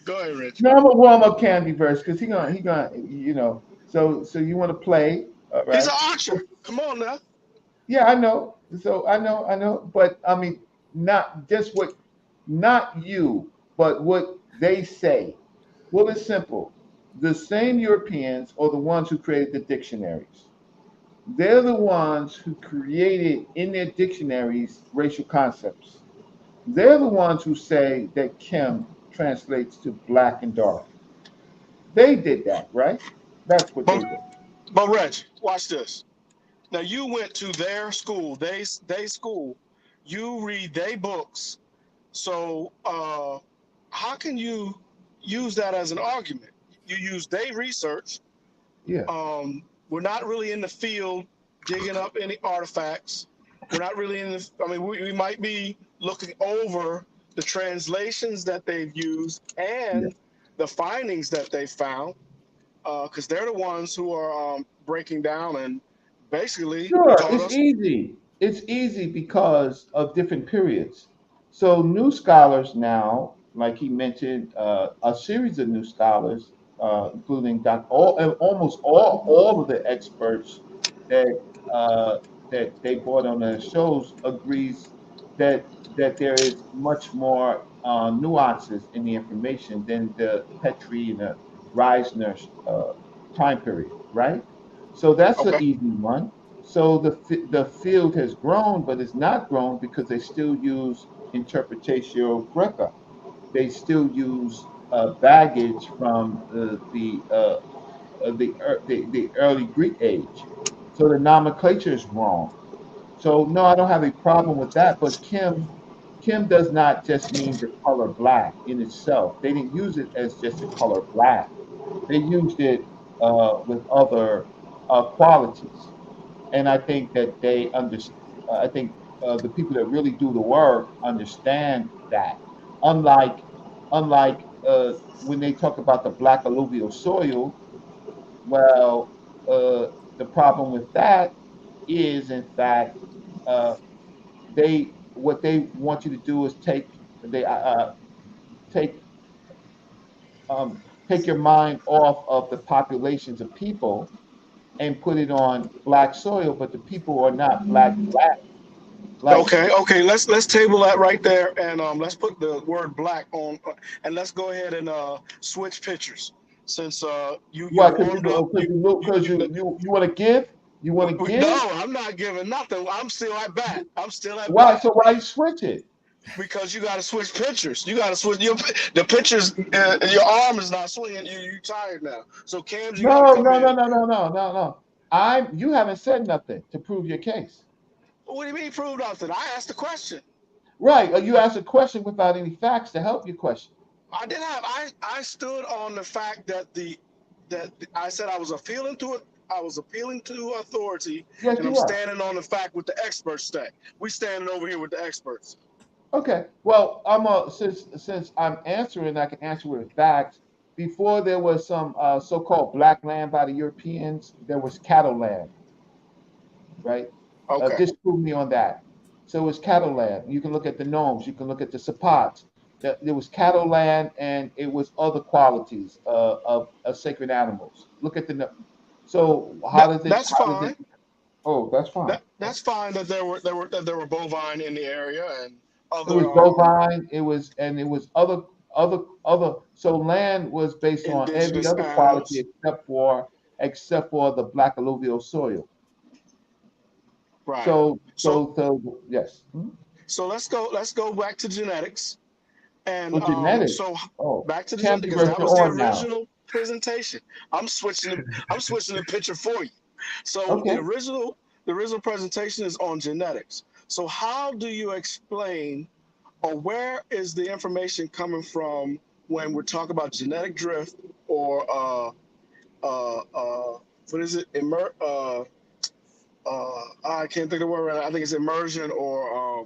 Go ahead, Rich. No, I'm gonna warm up Candyverse because he gonna So you want to play? Right? He's an archer. Come on now. Yeah, I know. So I know. But I mean, not you, but what they say. Well, it's simple. The same Europeans are the ones who created the dictionaries. They're the ones who created in their dictionaries racial concepts. They're the ones who say that Kim translates to black and dark. They did that, right? That's what they did. But Reg, watch this. Now you went to their school, they school. You read their books. So how can you use that as an argument? You use their research. Yeah. We're not really in the field digging up any artifacts. We're not really in this. I mean, we might be looking over the translations that they've used and the findings that they found, because they're the ones who are breaking down and basically. Sure, it's easy. It's easy because of different periods. So new scholars now, like he mentioned, a series of new scholars, including almost all of the experts that they brought on the shows, agrees that there is much more nuances in the information than the Petrie and the Reisner time period, right? So that's an Okay. easy one. So the field has grown, but it's not grown because they still use Interpretatio Greca. They still use baggage from the early Greek age. So the nomenclature is wrong. So no, I don't have a problem with that. But Kim does not just mean the color black in itself. They didn't use it as just the color black. They used it with other qualities, and I think that they understand. I think the people that really do the work understand that. Unlike when they talk about the black alluvial soil, well, the problem with that is, in fact, uh, they what they want you to do is take take your mind off of the populations of people and put it on black soil, but the people are not black. Like, Okay. Let's table that right there, and let's put the word black on, and let's go ahead and switch pictures. Since you what? warmed up, Because you want to give? You want to give? no, I'm not giving nothing. I'm still at bat. I'm still at Why? bat. So why you switch it? Because you got to switch pictures. You got to switch the pictures. Your arm is not swinging. You tired now. So Cams, you got to No, come no, no, in. no, no, no, no, no. You haven't said nothing to prove your case. What do you mean prove nothing? I asked the question. Right. You asked a question without any facts to help your question. I did have. I stood on the fact that I said I was appealing to it. I was appealing to authority, Yes, and I'm you are. standing on the fact with the experts say. We standing over here with the experts. Okay. Well, since I'm answering, I can answer with facts. Before there was some so-called black land by the Europeans, there was cattle land, right? Okay. Disprove me on that. So it was cattle land. You can look at the gnomes. You can look at the sapots. There was cattle land, and it was other qualities of sacred animals. Look at the. So how does it? That's How does fine. it? Oh, that's fine. That's fine that there were bovine in the area and It was other bovine. It was other. So land was based on every indigenous other quality animals. except for the black alluvial soil. Right. So yes. So let's go back to genetics. And So genetics. so Oh, back to the, Candy because versus that was the on now. original presentation. I'm switching the picture for you. So Okay. the original presentation is on genetics. So how do you explain, or where is the information coming from when we're talking about genetic drift, or what is it? I can't think of the word right now. I think it's immersion or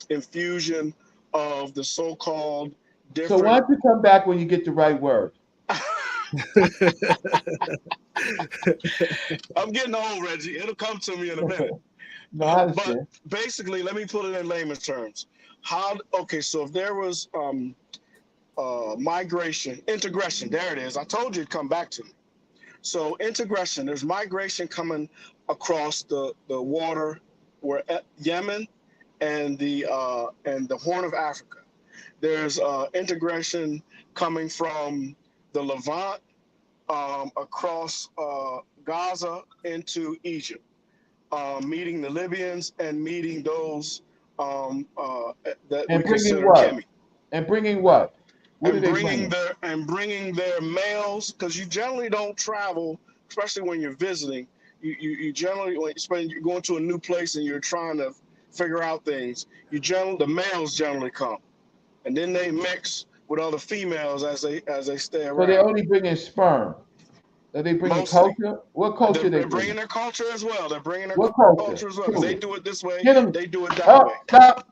infusion of the so-called So why different. don't you come back when you get the right word? I'm getting old, Reggie. It'll come to me in a minute. No, I But understand. basically, let me put it in layman's terms. Okay, so if there was migration, integration, there it is. I told you it'd come back to me. So integration, there's migration coming across the water, where Yemen and the Horn of Africa. There's integration coming from the Levant across Gaza into Egypt, meeting the Libyans and meeting those that And we bringing consider what? Kemi. And bringing what? What do And they bringing bring? their males, because you generally don't travel, especially when you're visiting. You generally, when you're going to a new place and you're trying to figure out things, the males generally come, and then they mix with other females as they stay So they're around. only bringing sperm. Are they bringing Mostly, culture? What culture they they're bringing bringing? their culture as well. They're bringing their What culture? culture as well, because Prove they it. do it this way, Get them. they do it that Oh, way.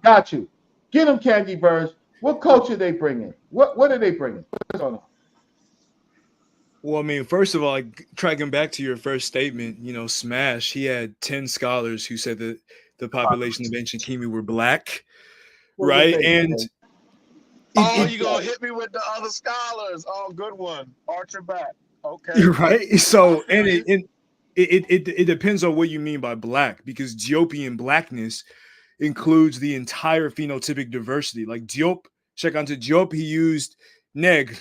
got you. Get them, Candy Birds. What culture they bringing? What are they bringing? What's going on? Well, I mean, first of all, tracking back to your first statement, Smash, he had 10 scholars who said that the population of ancient Kemi were black, What do right? they say? And You gonna hit me with the other scholars? Oh, good one. Archer back. Okay. right. So, I feel you. it depends on what you mean by black, because Diopian blackness includes the entire phenotypic diversity. Like Diop, check onto Diop, he used negre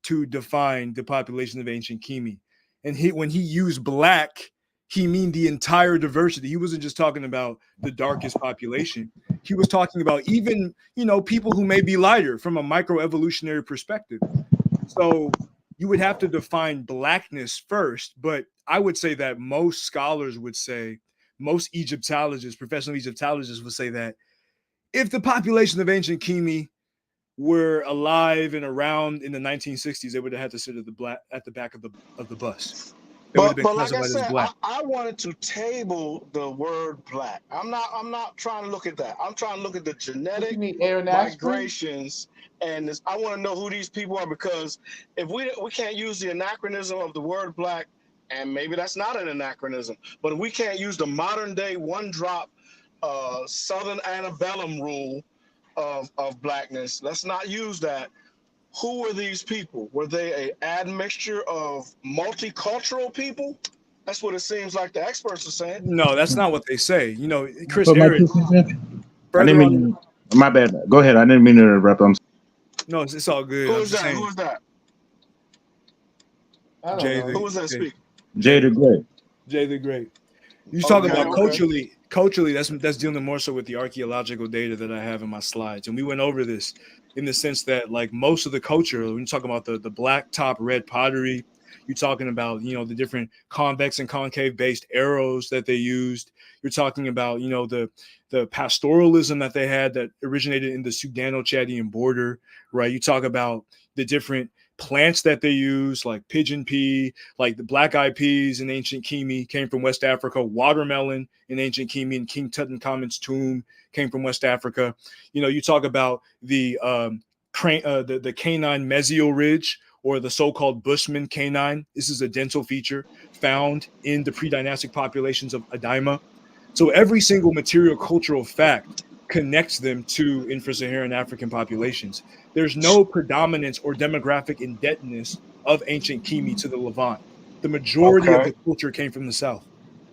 to define the population of ancient Kemi. And when he used black, he mean the entire diversity. He wasn't just talking about the darkest population. He was talking about even, people who may be lighter from a microevolutionary perspective. So you would have to define blackness first, but I would say that most scholars would say, most Egyptologists, professional Egyptologists would say that if the population of ancient Kemet were alive and around in the 1960s, they would have had to sit at the back of the bus. They would have been But like I classified as said, black. I wanted to table the word black. I'm not trying to look at that. I'm trying to look at the genetic migrations, and I want to know who these people are, because if we can't use the anachronism of the word black, and maybe that's not an anachronism, but if we can't use the modern day one drop Southern antebellum rule of blackness, let's not use that. Who were these people? Were they an admixture of multicultural people? That's what it seems like the experts are saying. No, that's not what they say. Chris I didn't mean. My bad. Go ahead. I didn't mean to interrupt. No, it's all good. Who is that? Who is that? Who was that speaking? Jay the Great. Jay the Great. You talking about culturally? Culturally, that's dealing more so with the archaeological data that I have in my slides, and we went over this in the sense that, like, most of the culture, when you talk about the black top red pottery, you're talking about the different convex and concave based arrows that they used. You're talking about the pastoralism that they had that originated in the Sudano-Chadian border, right? You talk about the different plants that they use, like pigeon pea, like the black-eyed peas in ancient Kemet came from West Africa. Watermelon in ancient Kemet and King Tutankhamun's tomb came from West Africa. You talk about the canine mesial ridge, or the so-called Bushman canine. This is a dental feature found in the pre-dynastic populations of Adima. So every single material cultural fact connects them to infra-Saharan African populations. There's no predominance or demographic indebtedness of ancient Kemet to the Levant. The majority of the culture came from the south.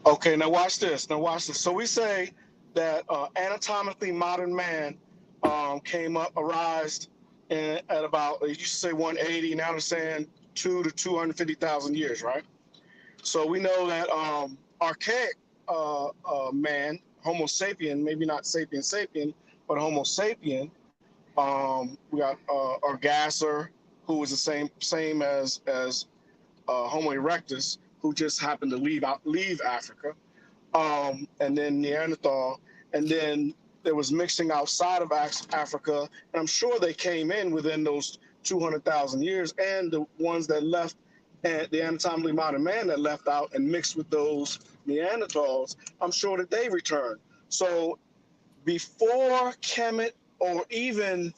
Okay, now watch this. So we say that anatomically modern man arose at about, you used to say 180, now they're saying 200 to 250,000 years, right? So we know that archaic man, Homo sapien, maybe not sapien, but Homo sapien. We got Argasser, who was the same as Homo erectus, who just happened to leave Africa, and then Neanderthal, and then there was mixing outside of Africa, and I'm sure they came in within those 200,000 years, and the ones that left, and the anatomically modern man that left out and mixed with those Neanderthals, I'm sure that they returned. So before Kemet, or even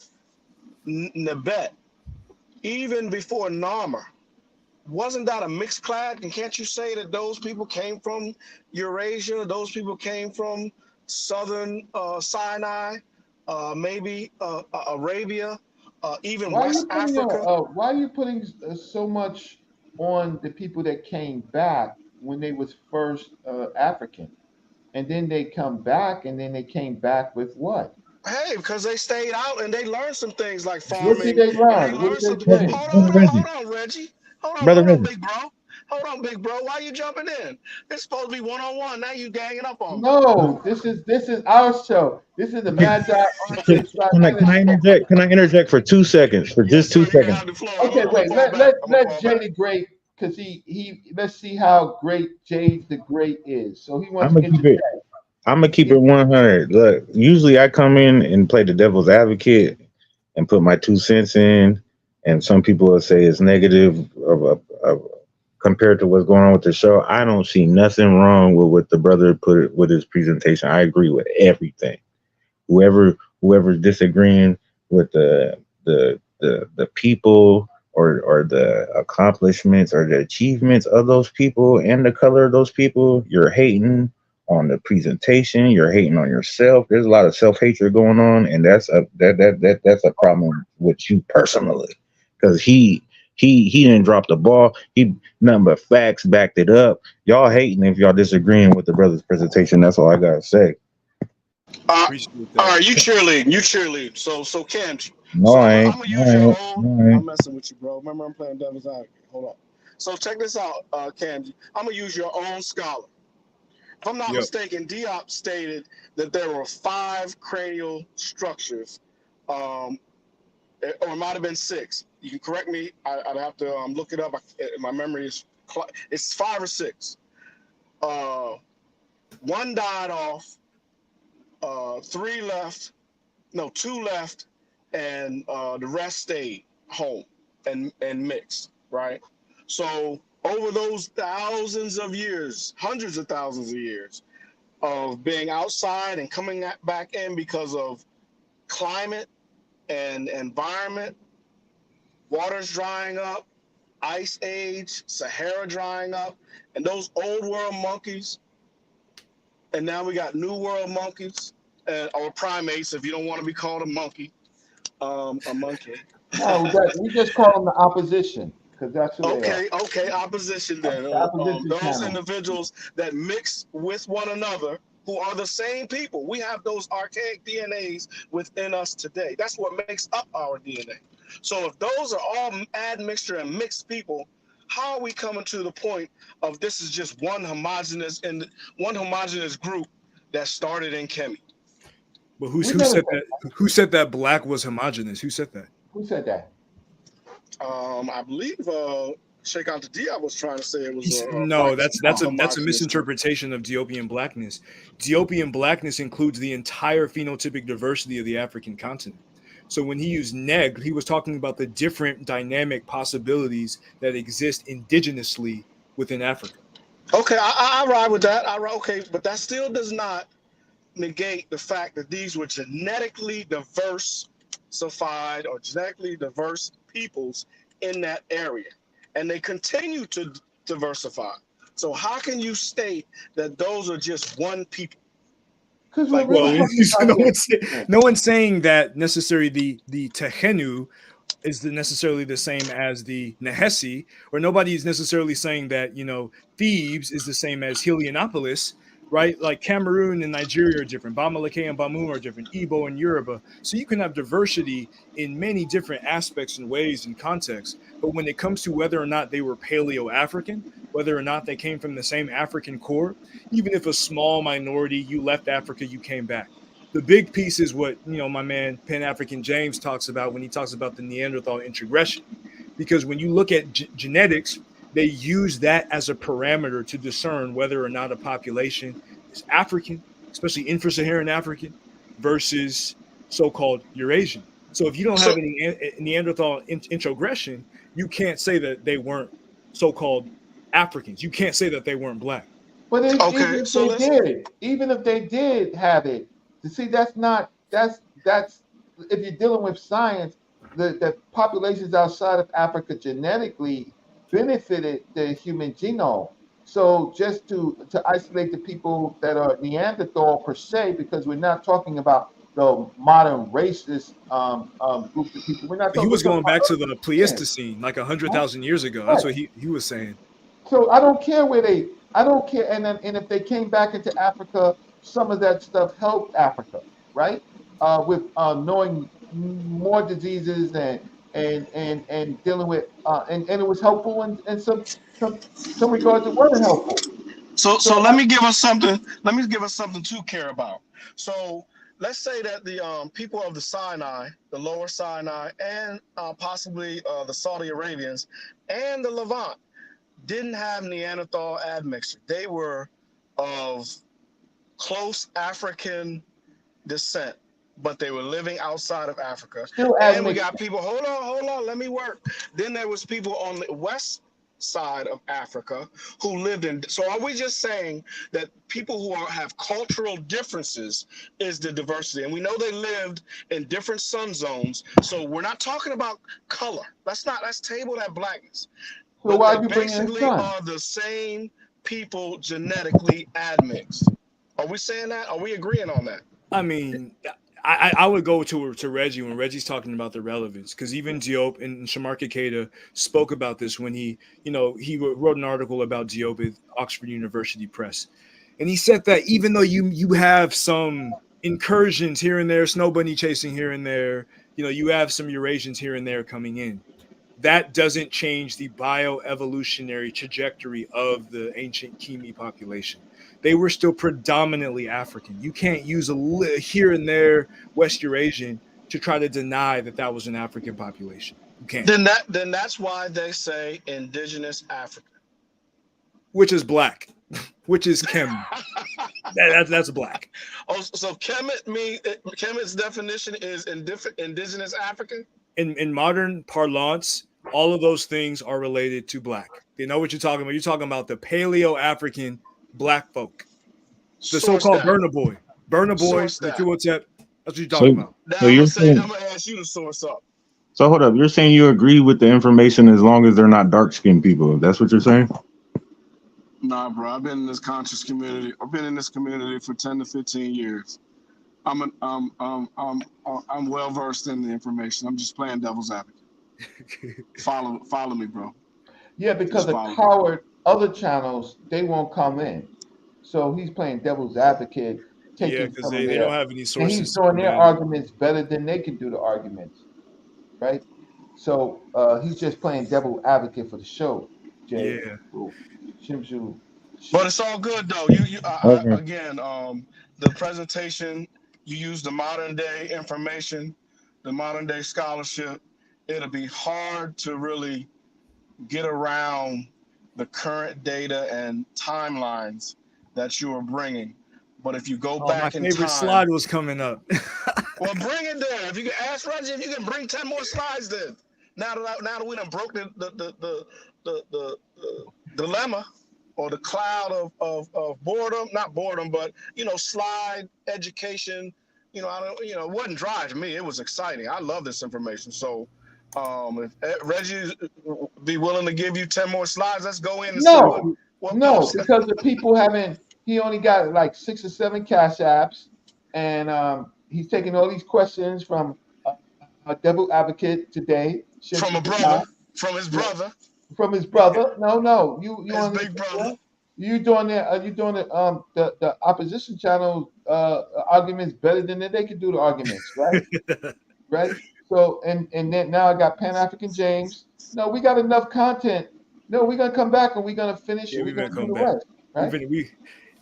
Nebet, even before Narmer, wasn't that a mixed clad? And can't you say that those people came from Eurasia? Those people came from southern Sinai, maybe Arabia, even West Africa? Why are you putting so much on the people that came back when they was first African? And then they come back, and then they came back with what? Hey, because they stayed out and they learned some things like farming. What did they learn? Hold on, Reggie. Hold on, big bro. Hold on, big bro. Why are you jumping in? It's supposed to be one-on-one. Now you ganging up on me. No, this is our show. This is the Magi. Can I interject? Can I interject for 2 seconds? For just 2 seconds. Okay, wait. Let Jay the Great, because he let's see how great Jay the Great is. So he wants to get you. I'm gonna keep it 100. Look, usually I come in and play the devil's advocate and put my 2 cents in, and some people will say it's negative compared to what's going on with the show. I don't see nothing wrong with what the brother put with his presentation. I agree with everything. Whoever's disagreeing with the people or the accomplishments or the achievements of those people and the color of those people, you're hating on the presentation, you're hating on yourself. There's a lot of self-hatred going on, and that's a problem with you personally, because he didn't drop the ball. He nothing but facts backed it up. Y'all hating if y'all disagreeing with the brother's presentation. That's all I gotta say. All right, you cheerlead. So Ken, no, I ain't. I'm gonna use your old. I'm messing with you, bro. Remember, I'm playing devil's advocate. Hold on. So check this out, Candy. I'm gonna use your own scholar. If I'm not mistaken, Diop stated that there were 5 cranial structures, or it might have been 6. You can correct me. I'd have to look it up. My memory is it's 5 or 6. 1 died off. 3 left. No, 2 left, and the rest stayed home and mixed. Right. So over those thousands of years, hundreds of thousands of years of being outside and coming back in because of climate and environment, water's drying up, ice age, Sahara drying up, and those old world monkeys, and now we got new world monkeys, or primates, if you don't want to be called a monkey, a monkey. No, we just call them the opposition. Because that's who okay, opposition then. Those individuals that mix with one another who are the same people. We have those archaic DNAs within us today. That's what makes up our DNA. So if those are all admixture and mixed people, how are we coming to the point of this is just one homogeneous group that started in Kemet? But who said that? Who said that black was homogeneous? Who said that? Who said that? I believe Sheikh Anta Diop was trying to say it was. That's a misinterpretation of Diopian blackness. Diopian blackness includes the entire phenotypic diversity of the African continent. So when he used neg, he was talking about the different dynamic possibilities that exist indigenously within Africa. Okay, I ride with that. Okay, but that still does not negate the fact that these were genetically diversified or genetically diverse peoples in that area, and they continue to diversify. So how can you state that those are just one people? Because no one's saying that necessarily the Tehenu is necessarily the same as the Nehesi, or nobody is necessarily saying that Thebes is the same as Heliopolis. Right, like Cameroon and Nigeria are different. Bamileke and Bamu are different. Igbo and Yoruba. So you can have diversity in many different aspects and ways and contexts. But when it comes to whether or not they were Paleo-African, whether or not they came from the same African core, even if a small minority, you left Africa, you came back. The big piece is what my man Pan-African James talks about when he talks about the Neanderthal introgression. Because when you look at genetics, they use that as a parameter to discern whether or not a population is African, especially infra-Saharan African, versus so-called Eurasian. So if you don't have any Neanderthal introgression, you can't say that they weren't so-called Africans. You can't say that they weren't black. But even if they did have it, you see, that's if you're dealing with science, the populations outside of Africa genetically benefited the human genome. So just to isolate the people that are Neanderthal per se, because we're not talking about the modern racist group of people. We're not. He was going back to the Pleistocene, like 100,000 years ago. That's what he was saying. So I don't care I don't care. And if they came back into Africa, some of that stuff helped Africa, right? With knowing more diseases and dealing with and it was helpful in some regards it wasn't helpful. So let me give us something to care about. So let's say that the people of the Sinai, the lower Sinai, and possibly the Saudi Arabians and the Levant didn't have Neanderthal admixture. They were of close African descent, but they were living outside of Africa. And we got people, hold on, let me work. Then there was people on the west side of Africa who lived in. So are we just saying that people who have cultural differences is the diversity? And we know they lived in different sun zones. So we're not talking about color. Let's table that blackness. So why you basically are the same people genetically admixed. Are we saying that? Are we agreeing on that? I mean, I would go to Reggie when Reggie's talking about the relevance, because even Diop and Shamarka Keita spoke about this when he wrote an article about Diop at Oxford University Press, and he said that even though you have some incursions here and there, snow bunny chasing here and there, you have some Eurasians here and there coming in, that doesn't change the bioevolutionary trajectory of the ancient Kimi population. They were still predominantly African. You can't use here and there West Eurasian to try to deny that that was an African population. You can't. Then that's why they say indigenous Africa, which is black, which is Kemet. That's black. Oh, so Kemet's definition is indigenous African. In modern parlance, all of those things are related to black. You know what you're talking about? You're talking about the Paleo-African black folk, the so-called Burna Boy, the Tuatep. That's what you're talking about. Now, so I'm gonna ask you to source up. So hold up, you're saying you agree with the information as long as they're not dark-skinned people? That's what you're saying? Nah, bro. I've been in this conscious community. I've been in this community for 10 to 15 years. I'm well versed in the information. I'm just playing devil's advocate. Follow me, bro. Yeah, because the coward other channels, they won't come in. So he's playing devil's advocate. Yeah, because they don't have any sources. And he's doing their arguments better than they can do the arguments, right? So he's just playing devil advocate for the show, Jay. Yeah. But it's all good though. Again, the presentation, you use the modern day information, the modern day scholarship. It'll be hard to really get around the current data and timelines that you are bringing. But if you go back in time, my favorite slide was coming up. Well, bring it there. If you can ask Reggie, if you can bring 10 more slides, then now that we done broke the dilemma or the cloud of boredom, not boredom, but slide education. It wasn't dry to me. It was exciting. I love this information. So if Reggie be willing to give you 10 more slides, let's go in and see what because the people haven't. He only got like 6 or 7 cash apps, and he's taking all these questions from a devil advocate today. From a brother, from his brother. From his brother. No, you his big brother. You doing the opposition channel arguments better than they can do the arguments, right? Right. So and then now I got Pan-African James. No, we got enough content. No, we're gonna come back and we're gonna finish. Yeah, we're gonna do the rest, right?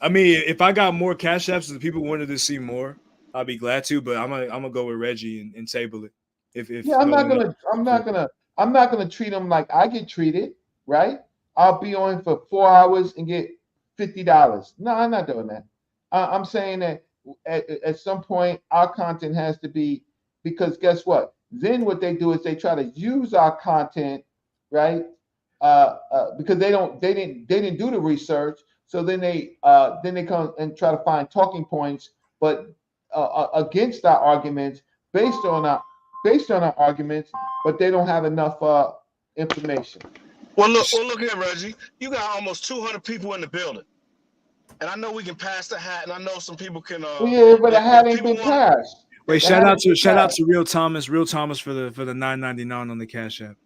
I mean, if I got more cash apps and people wanted to see more, I'd be glad to. But I'm gonna go with Reggie and table it. I'm not gonna treat them like I get treated, right? I'll be on for 4 hours and get $50. No, I'm not doing that. I'm saying that at some point our content has to be, because guess what? Then what they do is they try to use our content, right? Because they didn't do the research. So then they come and try to find talking points, but against our arguments, based on our arguments, but they don't have enough information. Well, look here, Reggie. You got almost 200 people in the building, and I know we can pass the hat, and I know some people can. Yeah, but the hat ain't been passed. Wait, shout out to Real Thomas for the $9.99 on the Cash App.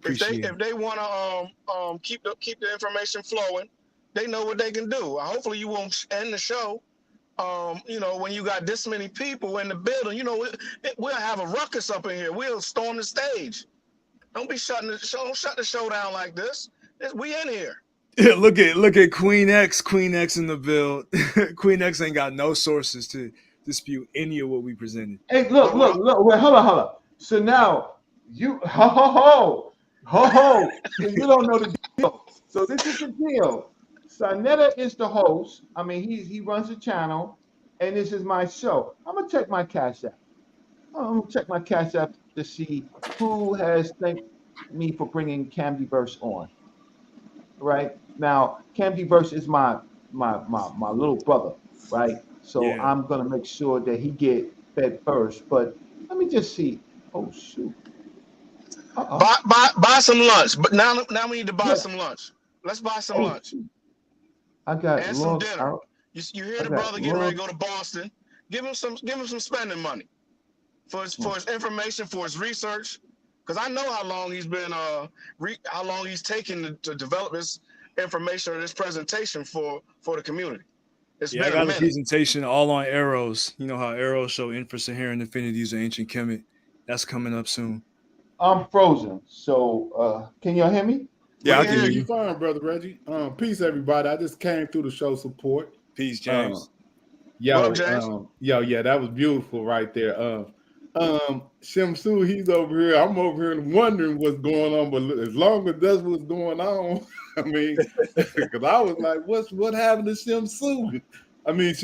If they want to keep the information flowing, they know what they can do. Hopefully, you won't end the show. When you got this many people in the building, we'll have a ruckus up in here. We'll storm the stage. Don't be shutting the show. Don't shut the show down like this. We in here. Yeah, look at Queen X in the build. Queen X ain't got no sources to dispute any of what we presented. Hey, look. Wait, hold on. So now you ho. You don't know the deal. So this is the deal. Sanetta is the host. I mean, he runs the channel, and this is my show. I'm gonna check my Cash App. I'm gonna check my Cash App to see who has thanked me for bringing Camdiverse on. Right now, Camdiverse is my little brother, right? So yeah. I'm gonna make sure that he get fed first. But let me just see. Oh shoot! Buy some lunch. But now we need to buy some lunch. Let's buy some lunch. Shoot. I got and some dinner. You hear the brother getting ready to go to Boston? Give him some spending money for his information, for his research. Because I know how long he's been how long he's taken to develop this information or this presentation for the community. I got a presentation all on arrows. You know how arrows show infrasaharan affinities of ancient Kemet. That's coming up soon. I'm frozen. So can y'all hear me? Yeah, I We can hear hear you. you. Fine, brother Reggie. Peace, everybody. I just came through to show support. Peace, James. What up, James? Yeah, that was beautiful right there. Shamsu, he's over here. I'm over here wondering what's going on, but as long as that's what's going on, I mean, because I was like, what happened to Shamsu? I mean,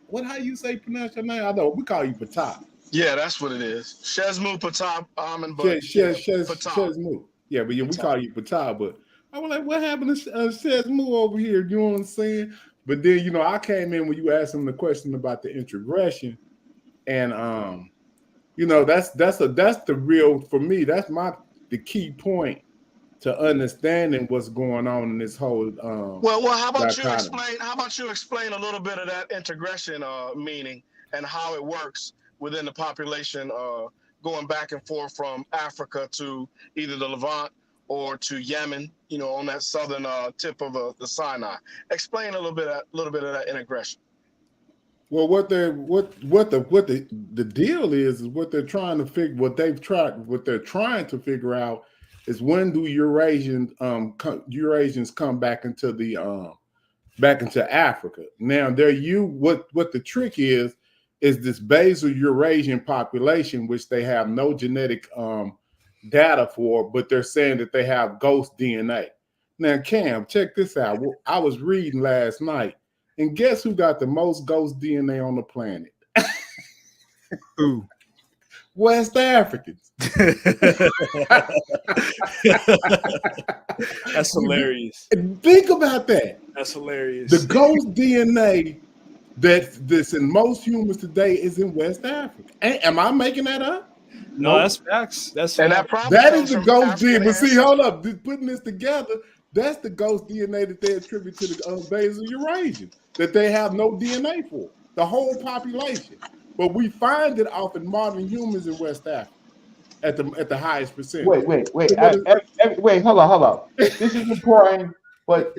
what how you say pronounce your name? I know we call you Patah. Yeah, that's what it is. Shesmu Patah Amin, but Patah. Shesmu. Yeah, but yeah, we call you Patah. But I was like, what happened to Shesmu over here? You know what I'm saying? But then, you know, I came in when you asked him the question about the introgression, and you know, that's the real, for me, that's the key point to understanding what's going on in this whole Well, how about dichotomy. you explain? How about you explain a little bit of that integration meaning and how it works within the population, going back and forth from Africa to either the Levant or to Yemen, you know, on that southern tip of the Sinai. Explain a little bit of that integration. Well, what the deal is what they're trying to figure, what they're trying to figure out is when do Eurasians come back into Africa. Now what the trick is this basal Eurasian population, which they have no genetic data for, but they're saying that they have ghost DNA. Now, Cam, check this out. I was reading last night, and guess who got the most ghost DNA on the planet? Ooh. West Africans. That's hilarious. Think about that. That's hilarious. The ghost DNA that's in most humans today is in West Africa. Am I making that up? No, that's facts. That's facts. That is the ghost DNA. But see, hold up, putting this together, that's the ghost DNA that they attribute to the basal Eurasian, that they have no DNA for, the whole population. But we find it off in modern humans in West Africa at the highest percentage. Wait, hold on. This is important, but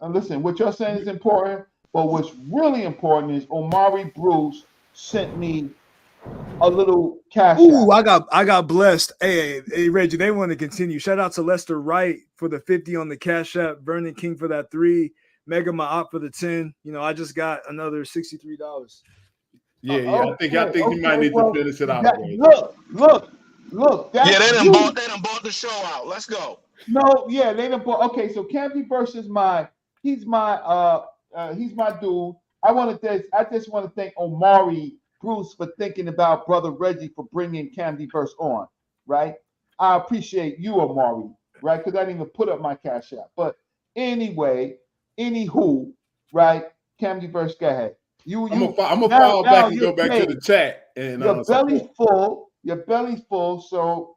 listen, what you're saying is important, but what's really important is Omari Bruce sent me a little cash. Ooh, I got blessed. Hey, Reggie, they want to continue. Shout out to Lester Wright for the 50 on the Cash App, Vernon King for that 3, Mega Ma'op for the 10. You know, I just got another $63. Yeah. I think you might need to finish it out. Look. Yeah, they done bought the show out. Let's go. No, yeah, they done bought. Okay, so Camby versus he's my dude. I just want to thank Omari Bruce for thinking about Brother Reggie for bringing Camby verse on, right? I appreciate you, Omari, right? Because I didn't even put up my Cash App. But anyway, right? Camby verse, go ahead. I'm gonna fall back and go back to the chat. And your belly's full. Your belly's full. So,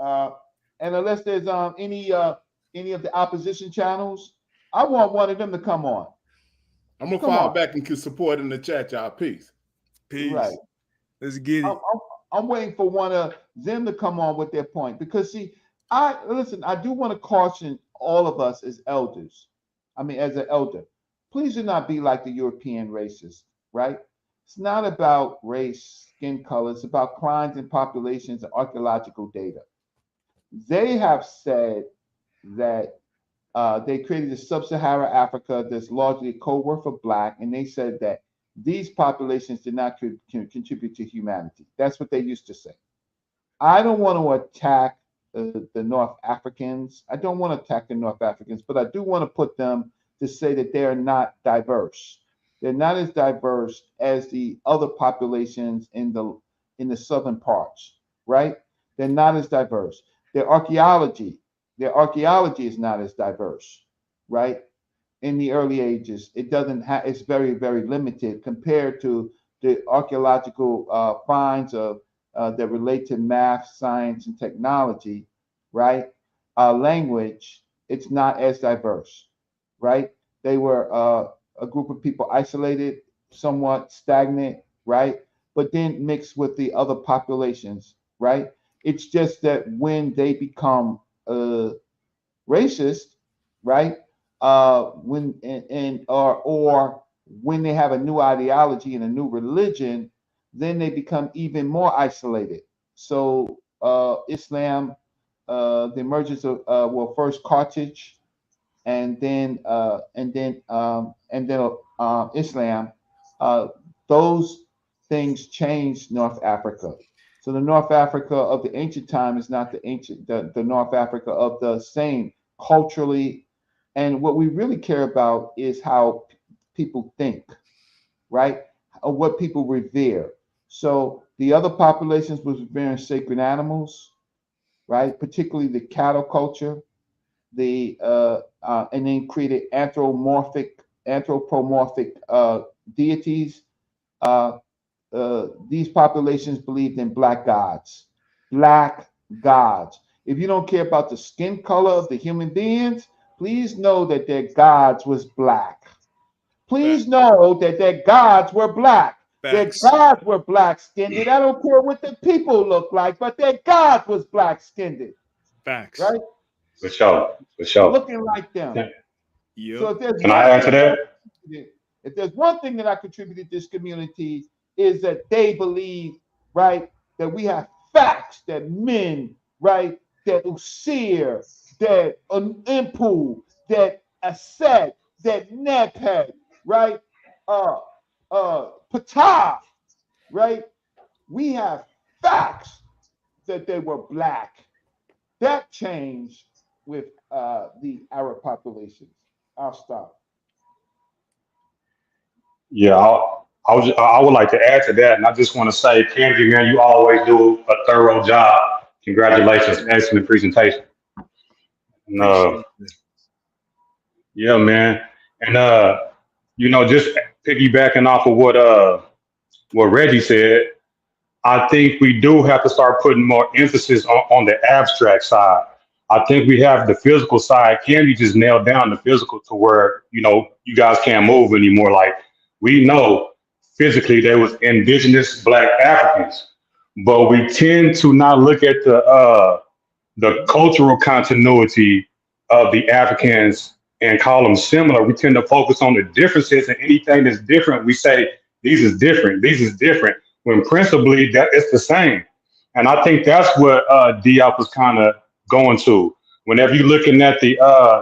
and unless there's any of the opposition channels, I want one of them to come on. I'm gonna fall back and support in the chat, y'all. Peace. Right. Let's get it. I'm waiting for one of them to come on with their point because see, I do want to caution all of us as elders. I mean, as an elder. Please do not be like the European racists, right? It's not about race, skin color. It's about crimes and populations and archaeological data. They have said that they created a sub-Sahara Africa that's largely a code word for black, and they said that these populations did not contribute to humanity. That's what they used to say. I don't want to attack the North Africans. I don't want to attack the North Africans, but I do want to put them to say that they are not diverse. They're not as diverse as the other populations in the southern parts, right? They're not as diverse. Their archaeology is not as diverse, right? In the early ages, it's very, very limited compared to the archaeological finds that relate to math, science, and technology, right? Language, it's not as diverse. Right? They were a group of people isolated, somewhat stagnant, right? But then mixed with the other populations, right? It's just that when they become racist, right? Or when they have a new ideology and a new religion, then they become even more isolated. So Islam, the emergence of first Carthage, and then Islam. Those things changed North Africa. So the North Africa of the ancient time is not the North Africa of the same culturally. And what we really care about is how people think, right? Or what people revere. So the other populations was revering sacred animals, right? Particularly the cattle culture, and then created anthropomorphic deities. These populations believed in black gods. Black gods. If you don't care about the skin color of the human beings, please know that their gods was black. Please know that their gods were black. Facts. Their gods were black skinned. I don't care what the people look like, but their God was black skinned. Facts. Right? For sure. For sure. Looking like them. Yep. So if there's Can I add to that? If there's one thing that I contributed to this community is that they believe, right, that we have facts that men, right, that Abusir, that Impu, that Aset, that Nepet, right, Pata, right, we have facts that they were black. That changed with the Arab populations. I'll stop. Yeah, I would like to add to that, and I just want to say, Kenji, man, you always do a thorough job. Congratulations, excellent presentation. And, yeah, man, and you know, just piggybacking off of what Reggie said, I think we do have to start putting more emphasis on the abstract side. I think we have the physical side. Candy just nailed down the physical to where, you know, you guys can't move anymore. Like, we know physically there was indigenous Black Africans, but we tend to not look at the cultural continuity of the Africans and call them similar. We tend to focus on the differences, and anything that's different, we say, these is different, when principally that it's the same. And I think that's what Diop was kind of going to. Whenever you're looking at the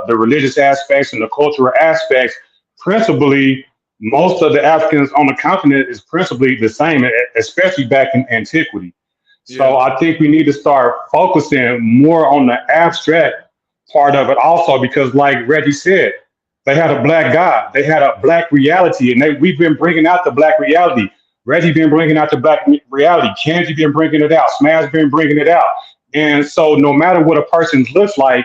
religious aspects and the cultural aspects, principally, most of the Africans on the continent is principally the same, especially back in antiquity. Yeah. So I think we need to start focusing more on the abstract part of it also, because like Reggie said, they had a black God, they had a black reality, and we've been bringing out the black reality. Reggie been bringing out the black reality. Kenji been bringing it out. Smash been bringing it out. And so no matter what a person looks like,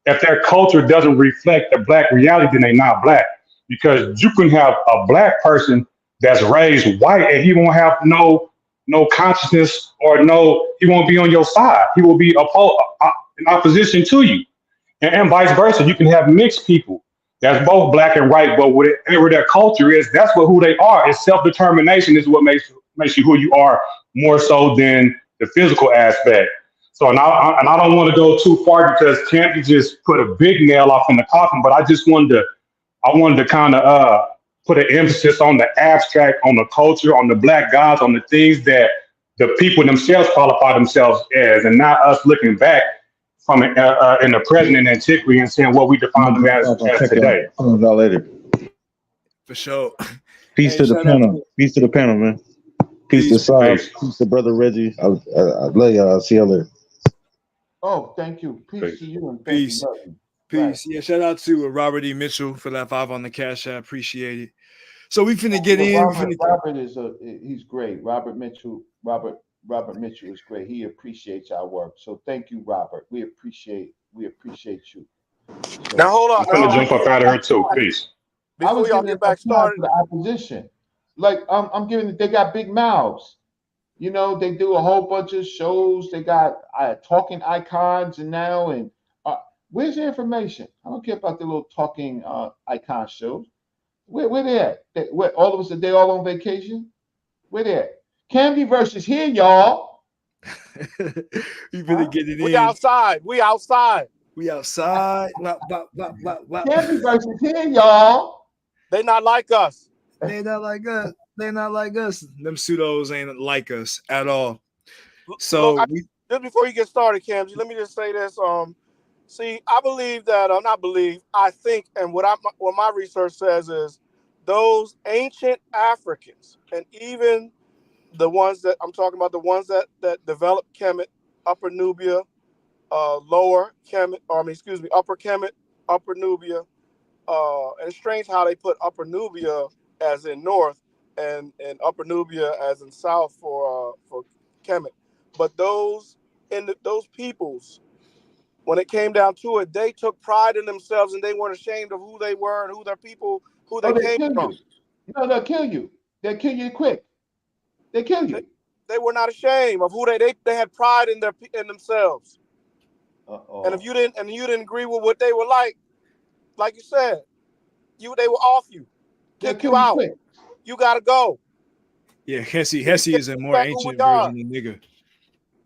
if their culture doesn't reflect the black reality, then they're not black. Because you can have a black person that's raised white and he won't have no consciousness, or he won't be on your side. He will be in opposition to you. And vice versa. You can have mixed people that's both black and white, but whatever their culture is, that's who they are. It's self-determination is what makes you who you are, more so than the physical aspect. So, and I don't want to go too far because Campy just put a big nail off in the coffin, but I wanted to kind of put an emphasis on the abstract, on the culture, on the black gods, on the things that the people themselves qualify themselves as, and not us looking back from in the present and antiquity and saying what we define them as today. I'll y'all later. For sure. Peace to the panel. Peace to the panel, man. Peace to Science. Peace to Brother Reggie. I love y'all. I'll see y'all later. Oh, thank you. Peace to you and peace. You. Peace. Right. Yeah, shout out to Robert E. Mitchell for that 5 on the cash. I appreciate it. So we finna get in. Robert is he's great. Robert Mitchell is great. He appreciates our work. So thank you, Robert. We appreciate you. So, now hold on. I'm gonna jump up out of here too. Peace. Before y'all get back started, the opposition. Like I'm giving. They got big mouths. You know, they do a whole bunch of shows. They got talking icons and where's the information? I don't care about the little talking icon shows. Where they at? All of us, are they all on vacation? Where they at? Candy versus here, y'all. We finna get it in. We outside. Candy versus here, y'all. They not like us. They not like us. Them pseudos ain't like us at all. So look, just before you get started, Kamji, let me just say this. See, I believe that, not believe, I think, and what my research says is those ancient Africans, and even the ones that I'm talking about, the ones that developed Kemet, Upper Nubia, Lower Kemet, Upper Kemet, Upper Nubia, and it's strange how they put Upper Nubia as in north and Upper Nubia as in south for Kemet. But those peoples, when it came down to it, they took pride in themselves and they weren't ashamed of who they were and who their people, who they Oh, they came kill from. you. No, they'll kill you. They'll kill you quick. They kill you. They were not ashamed of who they had pride in themselves. Uh-oh. And if you didn't agree with what they were like you said, they were off you, kick you out. Quick. You gotta go. Yeah, Hesse is a more ancient version of nigga.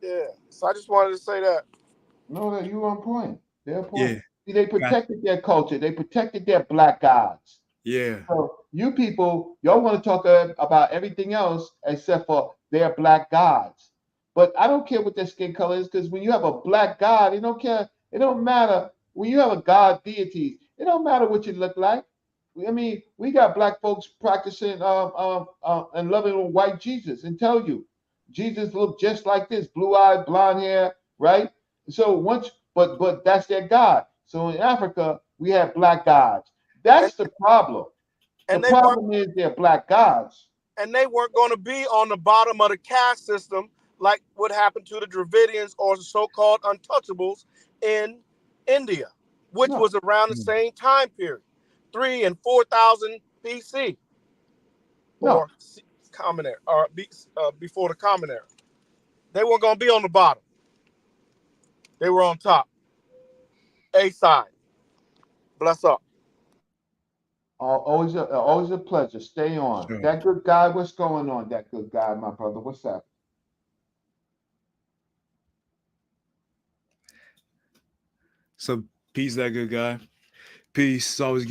Yeah. So I just wanted to say that. No, you're on point. They're on point. Yeah. See, they protected their culture. They protected their black gods. Yeah. So you people, y'all want to talk about everything else except for their black gods. But I don't care what their skin color is, because when you have a black god, it don't care. It don't matter. When you have a god deity, it don't matter what you look like. I mean, we got black folks practicing and loving white Jesus and tell you Jesus looked just like this, blue-eyed, blonde hair, right? So but that's their god. So in Africa, we have black gods. That's the problem. The problem is they're black gods. And they weren't going to be on the bottom of the caste system like what happened to the Dravidians or the so-called untouchables in India, which was around the same time period, 3,000 and 4,000 BC, or Common Era, or before the Common Era. They weren't going to be on the bottom. They were on top. A side. Bless up. Always a pleasure. Stay on. Sure. That good guy, what's going on? That good guy, my brother. What's up? So peace, that good guy. Peace. It's always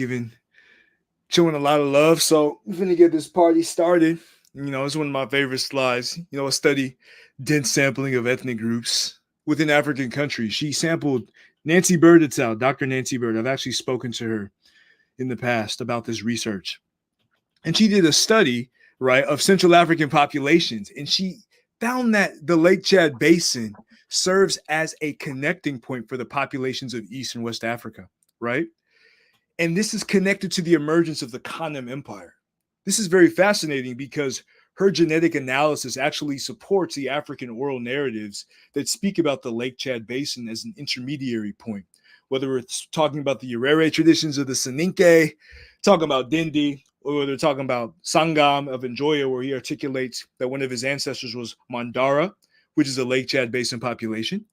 showing a lot of love. So we're gonna get this party started. You know, it's one of my favorite slides. You know, a study dense sampling of ethnic groups within African countries. She sampled Nancy Bird et al., Dr. Nancy Bird. I've actually spoken to her in the past about this research. And she did a study, right, of Central African populations. And she found that the Lake Chad Basin serves as a connecting point for the populations of East and West Africa, right? And this is connected to the emergence of the Kanem Empire. This is very fascinating because her genetic analysis actually supports the African oral narratives that speak about the Lake Chad Basin as an intermediary point. Whether it's talking about the Urere traditions of the Soninke, talking about Dindi, or whether they're talking about Sangam of Njoya, where he articulates that one of his ancestors was Mandara, which is a Lake Chad Basin population.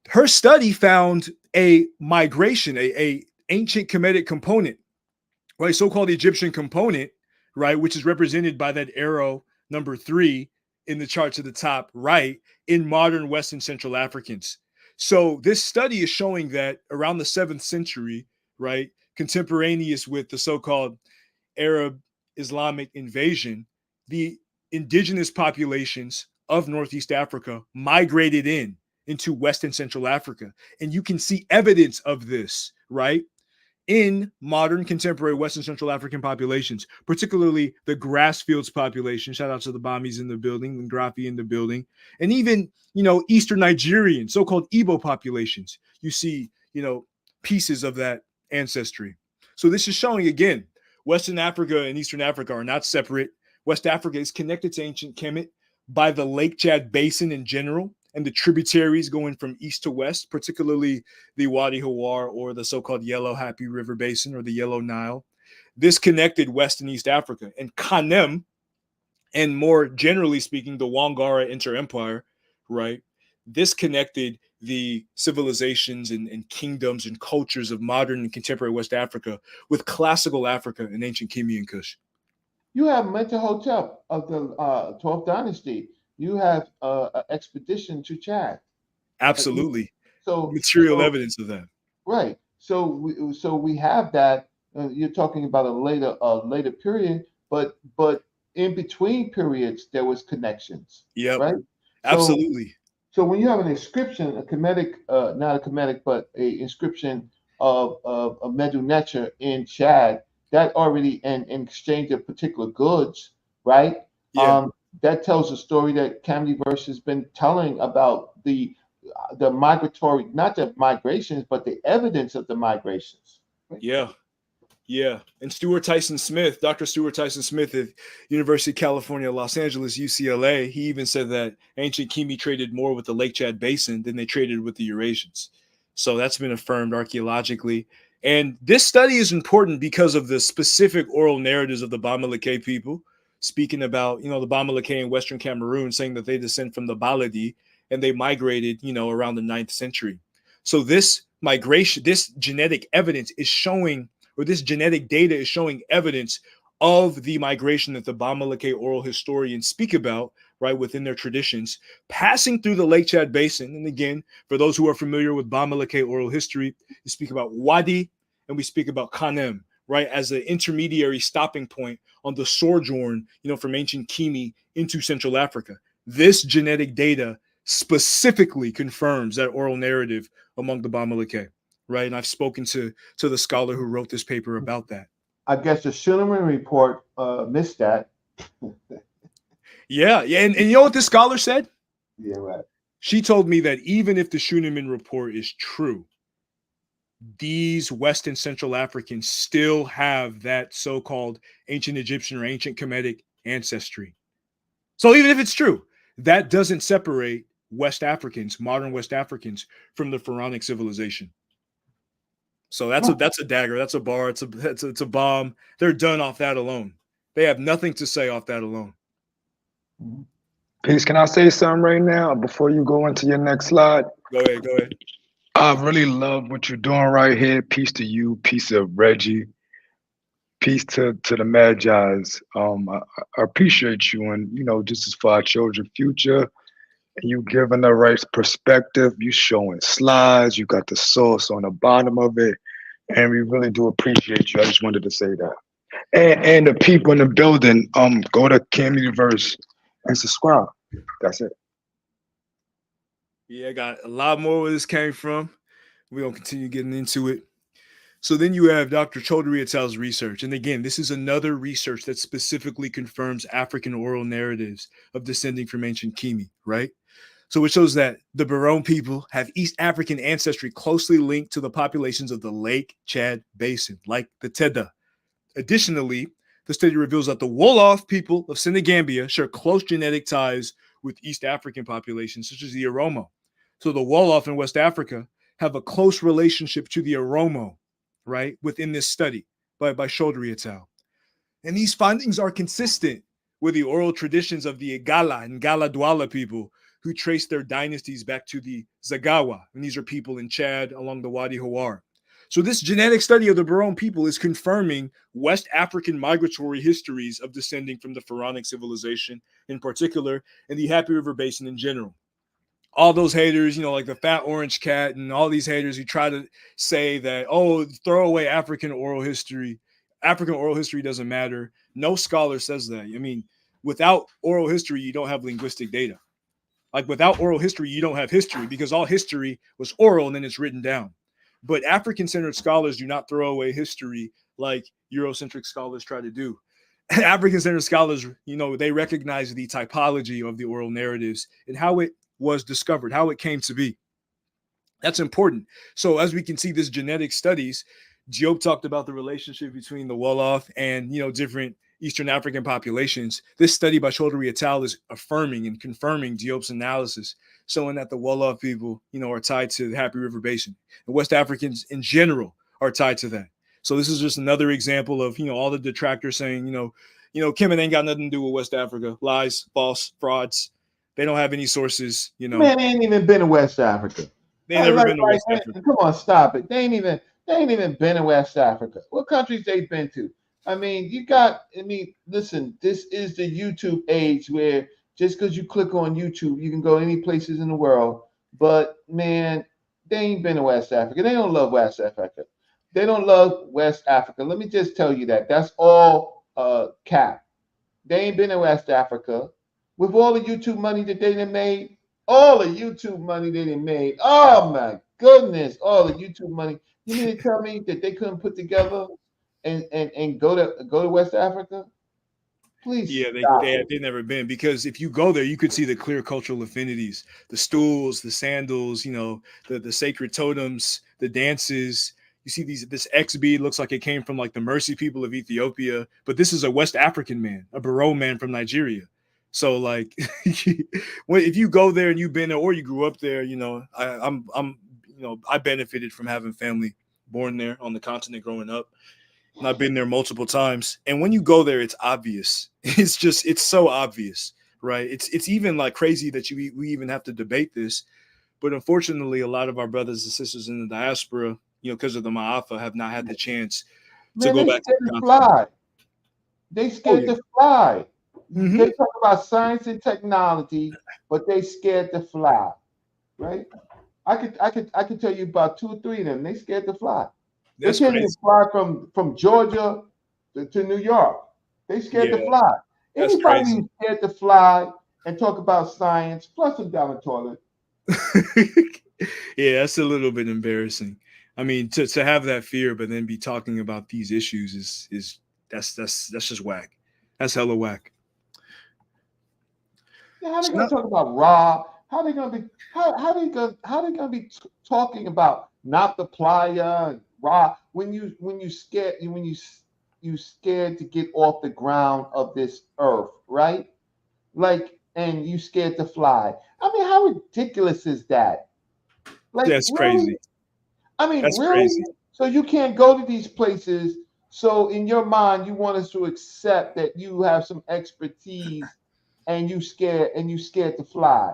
Her study found a migration, a ancient Kemetic component, right, so-called Egyptian component, right, which is represented by that arrow number 3 in the chart to the top right in modern West and Central Africans. So this study is showing that around the 7th century, right, contemporaneous with the so-called Arab Islamic invasion, the indigenous populations of Northeast Africa migrated into West and Central Africa. And you can see evidence of this, right, in modern contemporary West and Central African populations, particularly the Grassfields population. Shout out to the Bamis in the building, and Grafi in the building, and even, you know, Eastern Nigerian, so-called Igbo populations. You see, you know, pieces of that ancestry. So this is showing, again, Western Africa and Eastern Africa are not separate. West Africa is connected to ancient Kemet by the Lake Chad Basin in general, and the tributaries going from east to west, particularly the Wadi Hawar or the so-called Yellow Happy River Basin or the Yellow Nile. This connected West and East Africa. And Kanem, and more generally speaking, the Wangara Inter-Empire, right? This connected the civilizations and kingdoms and cultures of modern and contemporary West Africa with classical Africa and ancient Kimi and Kush. You have Mentuhotep of the 12th dynasty. You have an expedition to Chad. Absolutely. So material evidence of that. Right. So we have that. You're talking about a later period, but in between periods there was connections. Yep. Right. Absolutely. So when you have an inscription, a Kemetic, not a Kemetic, but a inscription of Medu Neter in Chad, that already and exchange of particular goods, right? Yeah. That tells a story that Kamdi Verse has been telling about the migratory, not the migrations, but the evidence of the migrations. Right? Yeah. Yeah. And Stuart Tyson Smith, Dr. Stuart Tyson Smith at University of California, Los Angeles, UCLA, he even said that ancient Kimi traded more with the Lake Chad Basin than they traded with the Eurasians. So that's been affirmed archaeologically. And this study is important because of the specific oral narratives of the Bamileke people, speaking about, the Bamileke in Western Cameroon, saying that they descend from the Baladi and they migrated, around the 9th century. So this migration, this genetic evidence is showing, or this genetic data is showing evidence of the migration that the Bamileke oral historians speak about, right, within their traditions, passing through the Lake Chad Basin. And again, for those who are familiar with Bamileke oral history, we speak about Wadi and we speak about Kanem, right, as an intermediary stopping point on the sojourn, from ancient Kimi into Central Africa. This genetic data specifically confirms that oral narrative among the Bamileke, right? And I've spoken to the scholar who wrote this paper about that. I guess the Schuneman report missed that. Yeah. And you know what this scholar said? Yeah, right. She told me that even if the Schuneman report is true, these West and Central Africans still have that so-called ancient Egyptian or ancient Kemetic ancestry. So even if it's true, that doesn't separate West Africans, modern West Africans, from the pharaonic civilization. So that's a dagger, that's a bar, it's a bomb. They're done off that alone. They have nothing to say off that alone. Peace. Can I say something right now before you go into your next slide? Go ahead. I really love what you're doing right here. Peace to you. Peace to Reggie. Peace to the Magi's. I appreciate you, and this is for our children's future. And you giving the right perspective. You showing slides. You got the source on the bottom of it, and we really do appreciate you. I just wanted to say that. And the people in the building, go to Camiverse and subscribe. That's it. Yeah, I got a lot more where this came from. We're going to continue getting into it. So then you have Dr. Chaudhry et al.'s research. And again, this is another research that specifically confirms African oral narratives of descending from ancient Kimi, right? So it shows that the Barone people have East African ancestry closely linked to the populations of the Lake Chad Basin, like the Teda. Additionally, the study reveals that the Wolof people of Senegambia share close genetic ties with East African populations, such as the Oromo. So the Wolof in West Africa have a close relationship to the Oromo, right, within this study by Chaudhry et al. And these findings are consistent with the oral traditions of the Igala and Gala Douala people who trace their dynasties back to the Zagawa. And these are people in Chad along the Wadi Hawar. So this genetic study of the Barone people is confirming West African migratory histories of descending from the pharaonic civilization in particular, and the Happy River Basin in general. All those haters, like the Fat Orange Cat and all these haters who try to say that, throw away African oral history. African oral history doesn't matter. No scholar says that. I mean, without oral history, you don't have linguistic data. Like without oral history, you don't have history because all history was oral and then it's written down. But African-centered scholars do not throw away history like Eurocentric scholars try to do. African-centered scholars, they recognize the typology of the oral narratives and how it was discovered, how it came to be. That's important. So as we can see, this genetic studies, Diop talked about the relationship between the Wolof and, different Eastern African populations. This study by Chaudhry et al. Is affirming and confirming Diop's analysis, showing that the Wolof people, are tied to the Happy River Basin. And West Africans in general are tied to that. So this is just another example of, all the detractors saying, Kemet ain't got nothing to do with West Africa. Lies, false, frauds. They don't have any sources, Man, they ain't even been to West Africa. They never been to West Africa. Come on, stop it. They ain't even been to West Africa. What countries they been to? Listen, this is the YouTube age where just because you click on YouTube, you can go any places in the world. But man, they ain't been to West Africa. They don't love West Africa. They don't love West Africa. Let me just tell you that. That's all cap. They ain't been to West Africa. With all the YouTube money that they done made, all the YouTube money they done made. Oh my goodness, all the YouTube money. You mean to tell me that they couldn't put together and go to West Africa? Please Yeah, stop it. they've never been, because if you go there, you could see the clear cultural affinities, the stools, the sandals, you know, the sacred totems, the dances. You see this X bead looks like it came from like the Mercy people of Ethiopia, but this is a West African man, a Barrow man from Nigeria. So like, if you go there and you've been there or you grew up there, you know, I'm you know, I benefited from having family born there on the continent growing up. And I've been there multiple times. And when you go there, it's obvious. It's so obvious, right? It's even like crazy that we even have to debate this. But unfortunately, a lot of our brothers and sisters in the diaspora, you know, because of the Ma'afa, have not had the chance to Man, go they back to scared the to continent. fly. They scared to fly. Mhm. They talk about science and technology, but they scared to fly. Right? I could tell you about 2 or 3 of them. They scared to fly. They That's can't even crazy. fly from Georgia to New York. They scared to Yeah, fly. that's Anybody crazy. who's scared to fly and talk about science, flush them down the toilet. Yeah, that's a little bit embarrassing. I mean, to have that fear, but then be talking about these issues is that's just whack. That's hella whack. Yeah, how they So gonna now, talk about Ra? How they gonna be how they gonna be talking about not the playa and Ra when you scared you scared to get off the ground of this earth, right? Like, and you scared to fly. I mean, how ridiculous is that? Like, that's really? crazy. I mean, That's really? crazy. So you can't go to these places. So in your mind, you want us to accept that you have some expertise and you scared to fly.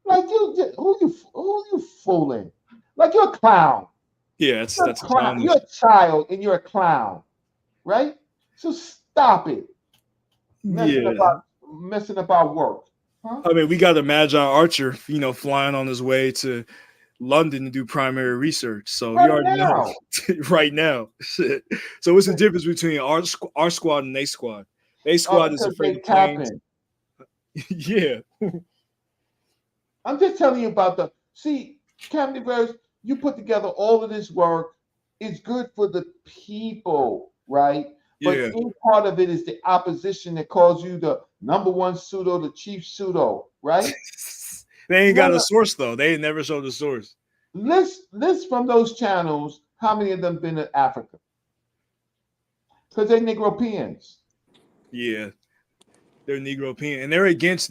Like who you fooling? Like you're a clown. Yeah, You're a that's clown. clownish. You're a child and you're a clown, right? So stop it. Messing Yeah. about messing about work. Huh? I mean, we got a Magi Archer, you know, flying on his way to London to do primary research. So you Right already know now. right now. Shit. So what's the difference between our squad and A squad? A squad is Because afraid they of planes. tapping. Yeah. I'm just telling you about the see, Camdenverse, you put together all of this work. It's good for the people, right? But Yeah. in part of it is the opposition that calls you the number one pseudo, the chief pseudo, right? They ain't No, got a no. source though. They ain't never showed the source. List from those channels, how many of them been in Africa? Because they're Negropeans. Yeah. They're Negropean, and they're against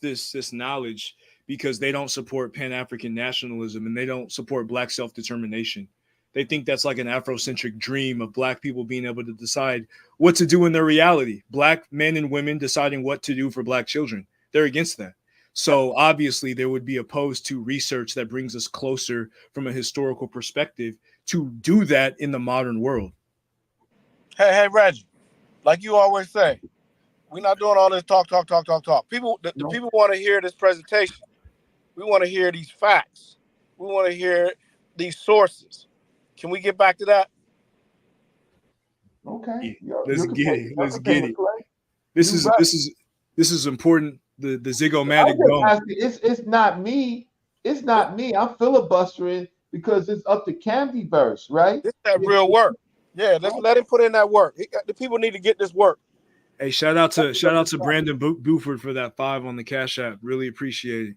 this knowledge because they don't support Pan-African nationalism and they don't support Black self-determination. They think that's like an Afrocentric dream of Black people being able to decide what to do in their reality. Black men and women deciding what to do for Black children. They're against that. So obviously, they would be opposed to research that brings us closer from a historical perspective to do that in the modern world. Hey, Reggie, like you always say, we're not doing all this talk. People, the No. people want to hear this presentation. We want to hear these facts. We want to hear these sources. Can we get back to that? Okay. Yeah, You let's can get play. it. You Let's can get it. play. This You is right. this is this is important. The I Zygomatic just bone. asking, it's not me. It's not me. I'm filibustering because it's up to Candyverse, right? This is that real work. Yeah, let's let him put in that work. The people need to get this work. Hey, shout out to Brandon Buford for that 5 on the Cash App. Really appreciate it.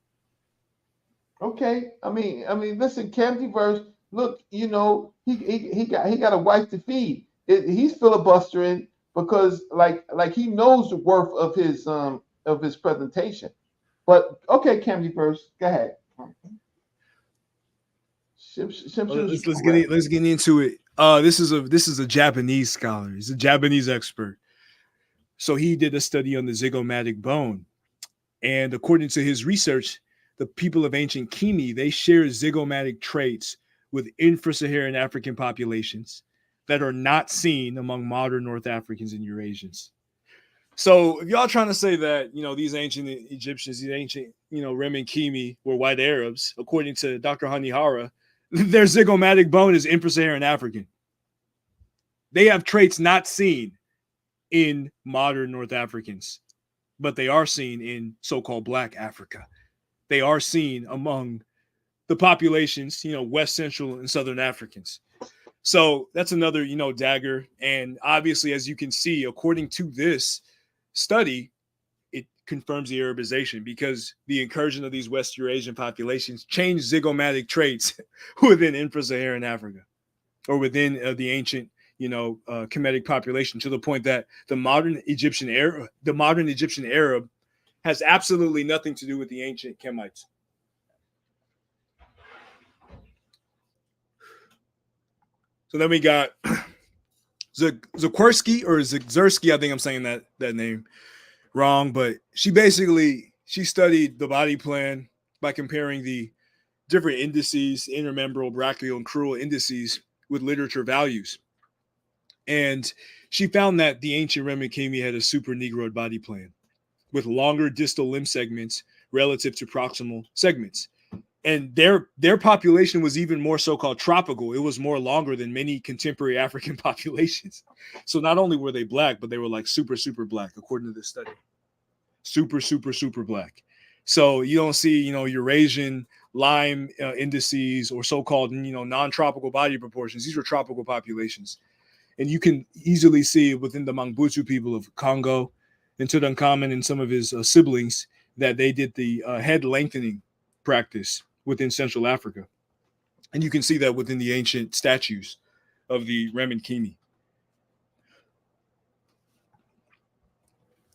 Okay. Listen, Candyverse. Look, he got a wife to feed. He's filibustering because like he knows the worth of his presentation. But okay, Candyverse, go ahead. Let's get into it. This is a Japanese scholar. He's a Japanese expert. So he did a study on the zygomatic bone, and according to his research, the people of ancient Kemet, they share zygomatic traits with infra-Saharan African populations that are not seen among modern North Africans and Eurasians. So if y'all trying to say that, you know, these ancient Egyptians, these ancient, you know, Rem and Kimi were white Arabs, according to Dr. Hanihara, their zygomatic bone is infra-Saharan African. They have traits not seen in modern North Africans, but they are seen in so-called Black Africa. they are seen among the populations, West Central and Southern Africans. So that's another, dagger. And obviously, as you can see, according to this study, it confirms the Arabization, because the incursion of these West Eurasian populations changed zygomatic traits within infra-Saharan Africa, or within the ancient, Kemetic population, to the point that the modern Egyptian Arab has absolutely nothing to do with the ancient Kemites. So then we got Zakwarski or Zagzurski. I think I'm saying that name wrong, but she studied the body plan by comparing the different indices, intermembral, brachial, and crural indices, with literature values. And she found that the ancient Remikemi had a super Negroid body plan with longer distal limb segments relative to proximal segments. And their population was even more so-called tropical. It was more longer than many contemporary African populations. So not only were they black, but they were like super, super black, according to this study. Super, super, super black. So you don't see, Eurasian Lyme indices or so-called, non-tropical body proportions. These were tropical populations. And you can easily see within the Mangbutu people of Congo and Tutankhamun and some of his siblings that they did the head lengthening practice within Central Africa. And you can see that within the ancient statues of the Remikemi.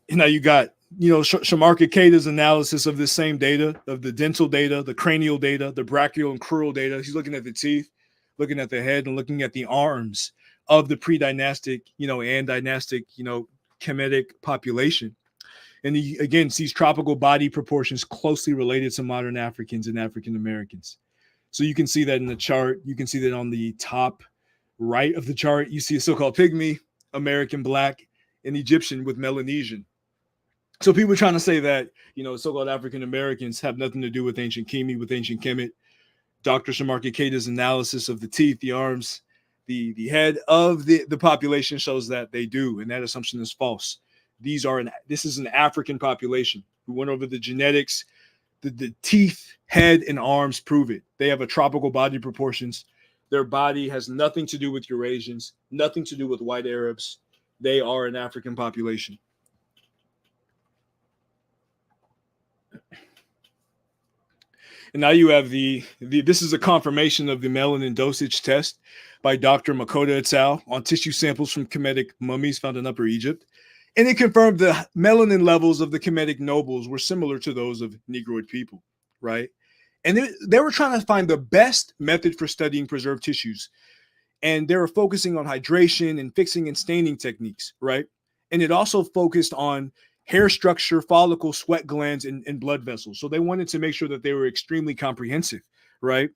And now you got, Shamarka Keita's analysis of this same data, of the dental data, the cranial data, the brachial and crural data. He's looking at the teeth, looking at the head, and looking at the arms of the pre-dynastic, and dynastic, Kemetic population. And he, again, sees tropical body proportions closely related to modern Africans and African Americans. So you can see that in the chart. You can see that on the top right of the chart. You see a so-called pygmy, American black, and Egyptian with Melanesian. So people are trying to say that, so-called African Americans have nothing to do with ancient Kemi, with ancient Kemet. Dr. Shamarka Keita's analysis of the teeth, the arms, the head of the population shows that they do, and that assumption is false. This is an African population. We went over the genetics. The teeth, head, and arms prove it. They have a tropical body proportions. Their body has nothing to do with Eurasians, nothing to do with white Arabs. They are an African population. And now you have this is a confirmation of the melanin dosage test by Dr. Mota et al. On tissue samples from Kemetic mummies found in Upper Egypt. And it confirmed the melanin levels of the Kemetic nobles were similar to those of Negroid people, right? And they were trying to find the best method for studying preserved tissues. And they were focusing on hydration and fixing and staining techniques, right? And it also focused on hair structure, follicle, sweat glands, and blood vessels. So they wanted to make sure that they were extremely comprehensive, right?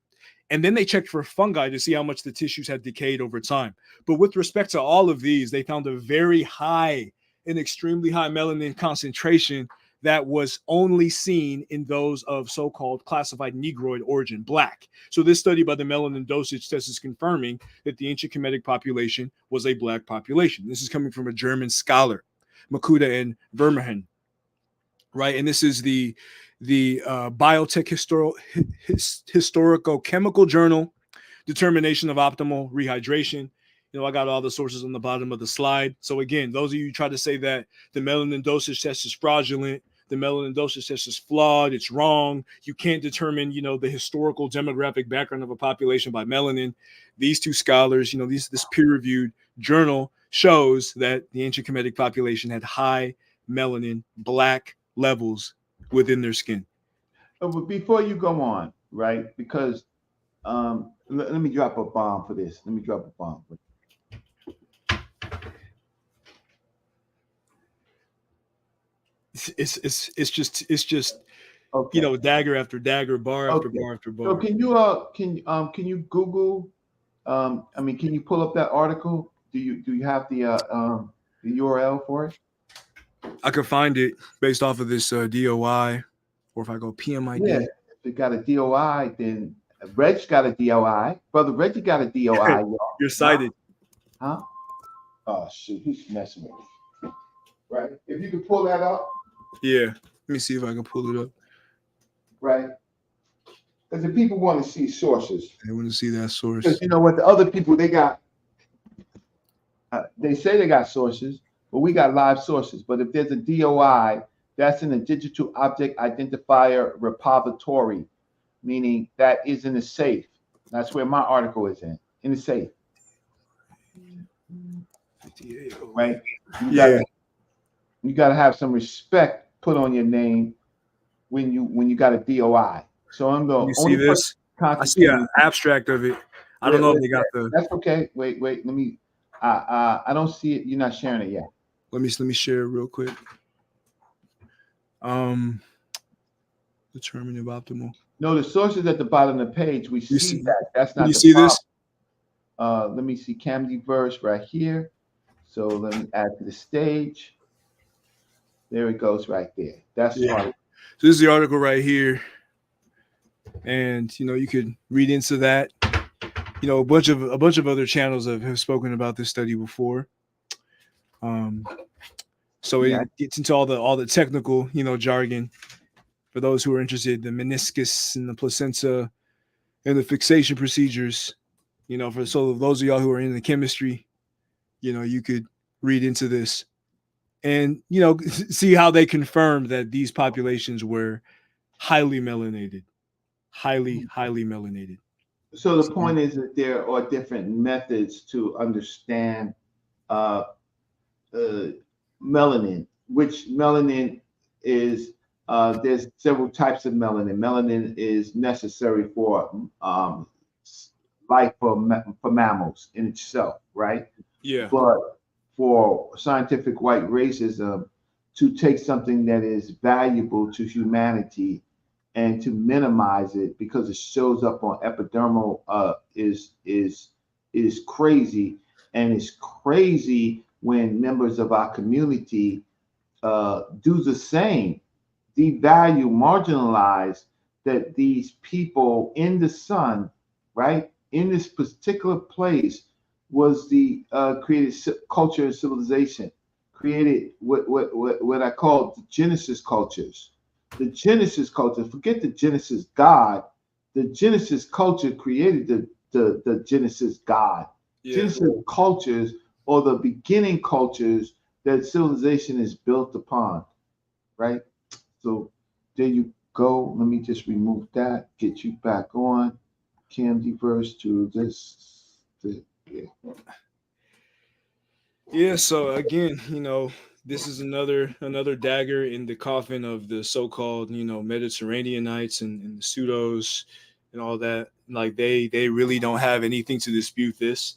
And then they checked for fungi to see how much the tissues had decayed over time. But with respect to all of these, they found a very high, an extremely high melanin concentration that was only seen in those of so-called classified Negroid origin, black. So this study by the melanin dosage test is confirming that the ancient Kemetic population was a black population. This is coming from a German scholar, Makuda and Vermehen, right? And this is the Biotech Historico-Chemical Journal, Determination of Optimal Rehydration. I got all the sources on the bottom of the slide. So again, those of you who try to say that the melanin dosage test is fraudulent, the melanin dosage test is flawed, it's wrong, you can't determine, the historical demographic background of a population by melanin. These two scholars, this peer-reviewed journal shows that the ancient Kemetic population had high melanin, black levels within their skin. But before you go on, right? Because let me drop a bomb for this. Let me drop a bomb for this. It's just Okay. dagger after dagger, bar after bar after bar. So can you Google? Can you pull up that article? Do you have the URL for it? I could find it based off of this DOI, or if I go PMID. Yeah, if you got a DOI, then Reg got a DOI. Brother Reggie got a DOI. Y'all. You're cited. Huh? Oh shoot, he's messing with me. Right? If you can pull that up. Yeah. Let me see if I can pull it up. right? Because the people want to see sources. They want to see that source. Because you know what, the other people they got, they say they got sources, but we got live sources. But if there's a DOI, that's in a digital object identifier repository, meaning that is in the safe. That's where my article is in the safe. Right? You gotta have some respect put on your name when you got a DOI. So I'm the You only see this? I see an abstract of it. I don't know if they got the. That's okay. Wait. Let me. I don't see it. You're not sharing it yet. Let me share it real quick. Determinative optimal. No, the sources at the bottom of the page. We see that. That's not. You see this? Let me see Camdy verse right here. So let me add to the stage. There it goes right there. That's the article. So this is the article right here. And you could read into that. A bunch of other channels have spoken about this study before. So it gets into all the technical, jargon for those who are interested, the meniscus and the placenta and the fixation procedures. So those of y'all who are in the chemistry, you could read into this and see how they confirmed that these populations were highly melanated. Highly melanated. So the point is that there are different methods to understand melanin. Which melanin is? There's several types of melanin. Melanin is necessary for life for mammals in itself, right? Yeah. But for scientific white racism to take something that is valuable to humanity and to minimize it because it shows up on epidermal is crazy. And it's crazy when members of our community do the same, devalue, marginalize that these people in the sun, right, in this particular place was the created culture and civilization, created what I call the Genesis cultures. The Genesis culture, forget the Genesis God. The Genesis culture created the Genesis God. Yeah. Genesis cultures or the beginning cultures that civilization is built upon, right? So there you go. Let me just remove that, get you back on. Camdy verse to this. Yeah, so again, this is another dagger in the coffin of the so-called, Mediterraneanites and the pseudos and all that. Like they really don't have anything to dispute this.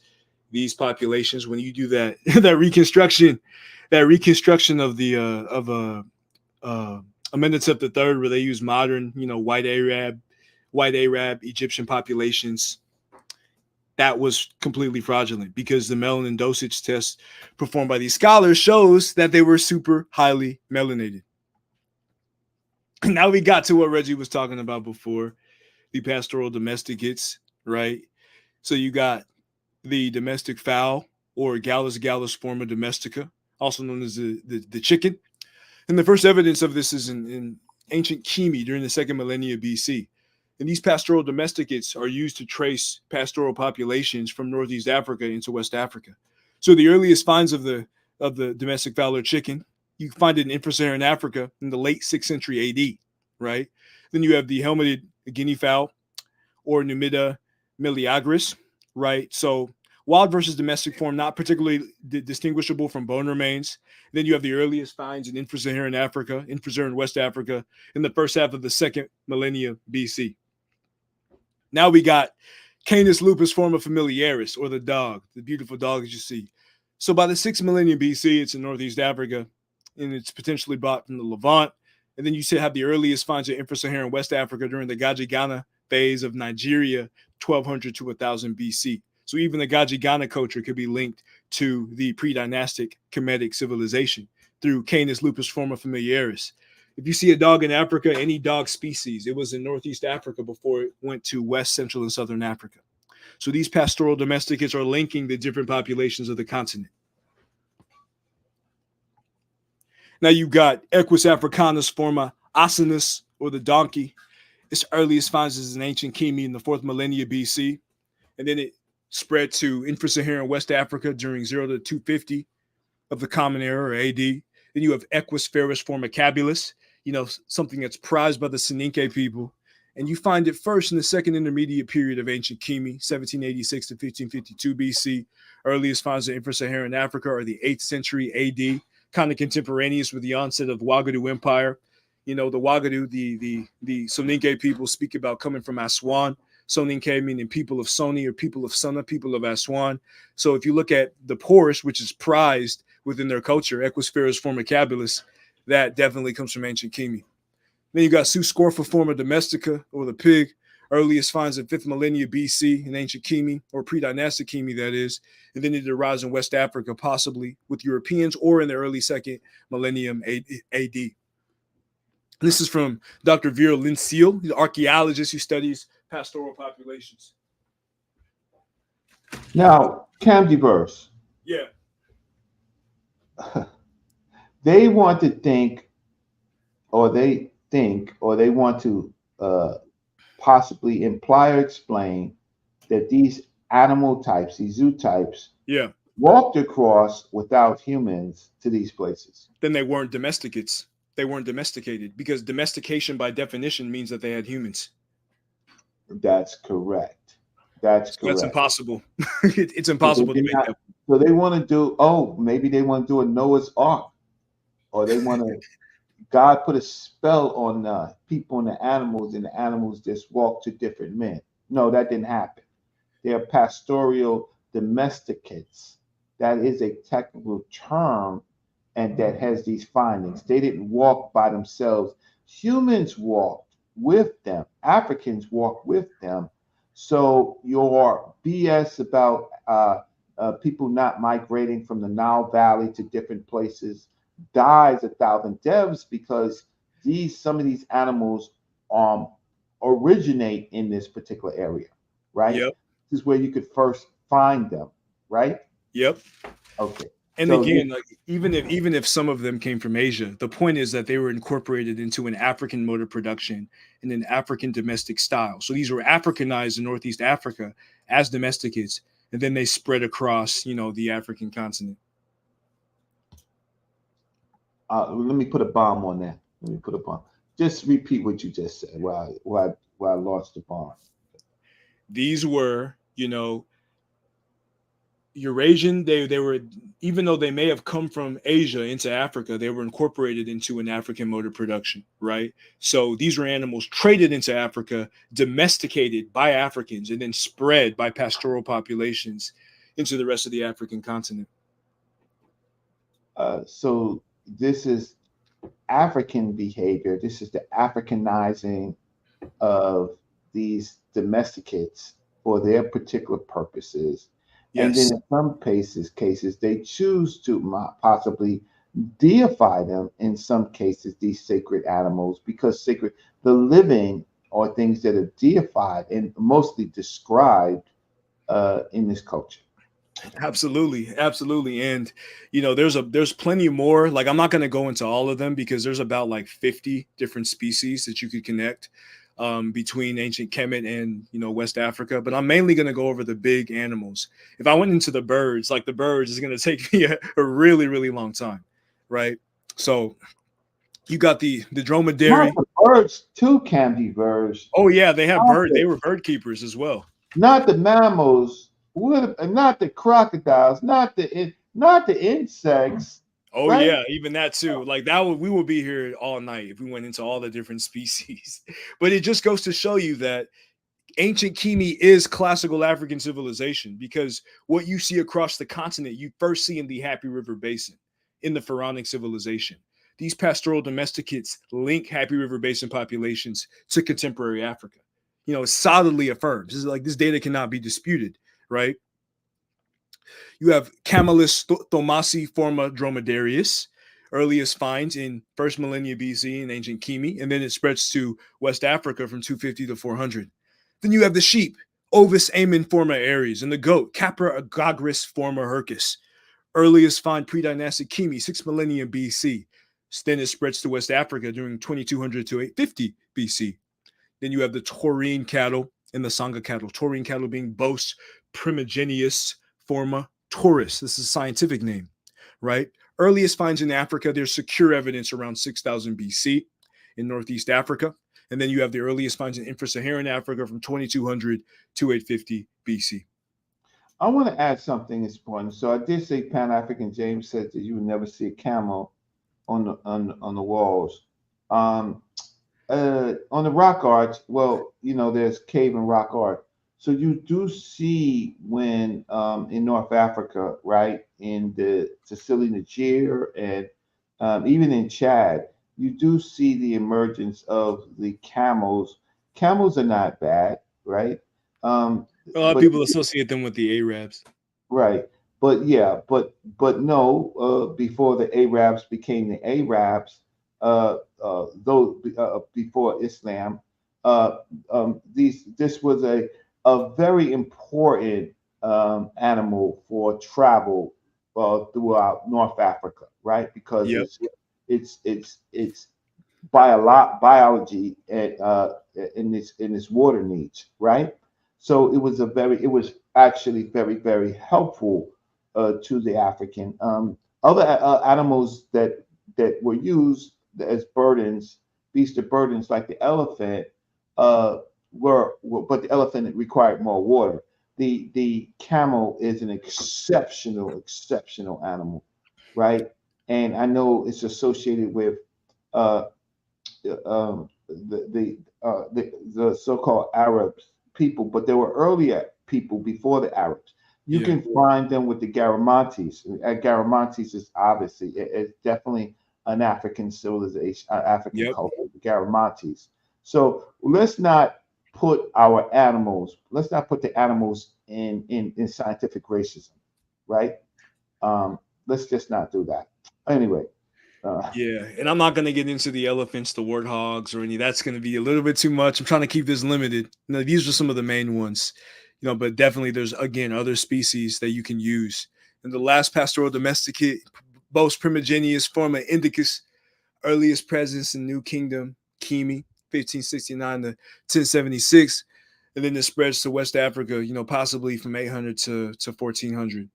These populations, when you do that reconstruction of the Amenhotep III, where they use modern, white Arab Egyptian populations, that was completely fraudulent because the melanin dosage test performed by these scholars shows that they were super highly melanated. Now we got to what Reggie was talking about before, the pastoral domesticates, right? So you got the domestic fowl, or Gallus forma domestica, also known as the chicken. And the first evidence of this is in ancient Kemet during the 2nd millennia BC. And these pastoral domesticates are used to trace pastoral populations from Northeast Africa into West Africa. So the earliest finds of the domestic fowl or chicken, you find it in infra-Saharan Africa in the late 6th century AD, right? Then you have the helmeted guinea fowl, or Numida meleagris, right? So wild versus domestic form, not particularly distinguishable from bone remains. Then you have the earliest finds in infra-Saharan Africa, infra-Saharan West Africa, in the first half of the 2nd millennia BC. Now we got Canis lupus forma familiaris, or the dog, the beautiful dog that you see. So by the 6th millennium BC, it's in Northeast Africa, and it's potentially brought from the Levant. And then you have the earliest finds in infra-Saharan West Africa during the Gajigana phase of Nigeria, 1200 to 1000 BC. So even the Gajigana culture could be linked to the pre-dynastic Kemetic civilization through Canis lupus forma familiaris. If you see a dog in Africa, any dog species, it was in Northeast Africa before it went to West, Central, and Southern Africa. So these pastoral domesticates are linking the different populations of the continent. Now you've got Equus africanus forma asinus, or the donkey. Its earliest finds is in ancient Kemet in the 4th millennia BC, and then it spread to infra-Saharan West Africa during 0 to 250 of the Common Era, or AD. Then you have Equus formicabilis, something that's prized by the Soninke people. And you find it first in the second intermediate period of ancient Kemet, 1786 to 1552 BC. Earliest finds in infra-Saharan Africa are the 8th century AD, kind of contemporaneous with the onset of the Ouagadougou Empire. The Ouagadougou, the Soninke people speak about coming from Aswan. Soninke meaning people of Soni or people of Sana, people of Aswan. So if you look at the porous, which is prized within their culture, Equus formicabilis, that definitely comes from ancient Kemet. Then you got Suscorpha forma domestica, or the pig, earliest finds in 5th millennia BC in ancient Kemet, or pre-dynastic Kemet, that is. And then it arrives in West Africa, possibly with Europeans, or in the early 2nd millennium AD. This is from Dr. Vera Lincil, the archaeologist who studies pastoral populations. Now, Camdiverse. Yeah. They want to think, or they want to possibly imply or explain that these animal types, these zoo types, walked across without humans to these places. Then they weren't domesticates. They weren't domesticated, because domestication by definition means that they had humans. That's correct. That's impossible. It's impossible to make that. So they want to do, maybe they want to do a Noah's Ark, or they want to, God put a spell on people and the animals just walk to different men. No, that didn't happen. They are pastoral domesticates. That is a technical term, and that has these findings. They didn't walk by themselves. Humans walked with them. Africans walked with them. So your BS about people not migrating from the Nile Valley to different places dies 1,000 deaths, because some of these animals originate in this particular area, right? Yep. This is where you could first find them, right? Yep. Okay. And so again, even if some of them came from Asia, the point is that they were incorporated into an African mode of production in an African domestic style. So these were Africanized in Northeast Africa as domesticates, and then they spread across, the African continent. Let me put a bomb on that. Just repeat what you just said while I lost the bomb. These were, Eurasian. They were, even though they may have come from Asia into Africa, they were incorporated into an African mode of production, right? So these were animals traded into Africa, domesticated by Africans, and then spread by pastoral populations into the rest of the African continent. So this is African behavior. This is the Africanizing of these domesticates for their particular purposes. Yes. And then in some cases, they choose to possibly deify them, in some cases, these sacred animals, because the living are things that are deified and mostly described in this culture. Absolutely. And there's plenty more. Like, I'm not going to go into all of them, because there's about like 50 different species that you could connect between ancient Kemet and West Africa. But I'm mainly going to go over the big animals. If I went into the birds, is going to take me a really, really long time, right? So you got the dromedary. Not the birds too, Candy birds. Oh yeah, they have birds. They were bird keepers as well. Not the mammals. Not the crocodiles, not the insects. Oh right? Yeah, even that too. Like that we would be here all night if we went into all the different species. But it just goes to show you that ancient Kemet is classical African civilization, because what you see across the continent, you first see in the Happy River Basin, in the Pharaonic civilization. These pastoral domesticates link Happy River Basin populations to contemporary Africa. It's solidly affirmed. This data cannot be disputed. Right? You have Camelus thomasi forma dromedarius, earliest finds in 1st millennia BC in ancient Kemet, and then it spreads to West Africa from 250 to 400. Then you have the sheep, Ovis amen forma aries, and the goat, Capra agagris forma hercus, earliest find pre-dynastic Kemet, 6th millennium BC. Then it spreads to West Africa during 2200 to 850 BC. Then you have the Taurine cattle and the Sangha cattle. Taurine cattle being Bos primigenius forma taurus. This is a scientific name, right? Earliest finds in Africa, there's secure evidence around 6000 BC in Northeast Africa. And then you have the earliest finds in infra-Saharan Africa from 2200 to 850 BC. I want to add something that's important. So I did say Pan-African. James said that you would never see a camel on the walls. On the rock art, well, there's cave and rock art. So you do see when in North Africa, right, in the Sicily, Niger, and even in Chad, you do see the emergence of the camels. Camels are not bad, right? A lot of people associate them with the Arabs. Right. But yeah, but no, before the Arabs became the Arabs, before Islam, this was a very important animal for travel throughout North Africa, right? Because it's biology in this water needs, right? So it was actually very, very helpful to the African. Other animals that were used as burdens, beasts of burdens, like the elephant, but the elephant required more water. The camel is an exceptional animal, right? And I know it's associated with the so-called Arabs people, but there were earlier people before the Arabs. You can find them with the Garamantes. Garamantes is obviously, it's definitely an African civilization, African culture, the Garamantes. So let's not put the animals in scientific racism, right? Let's just not do that. Anyway. And I'm not going to get into the elephants, the warthogs, or any. That's going to be a little bit too much. I'm trying to keep this limited. These are some of the main ones, but definitely there's, again, other species that you can use. And the last pastoral domesticate, Bos primigenius forma indicus, earliest presence in New Kingdom, Kimi, 1569 to 1076. And then it spreads to West Africa, possibly from 800 to 1400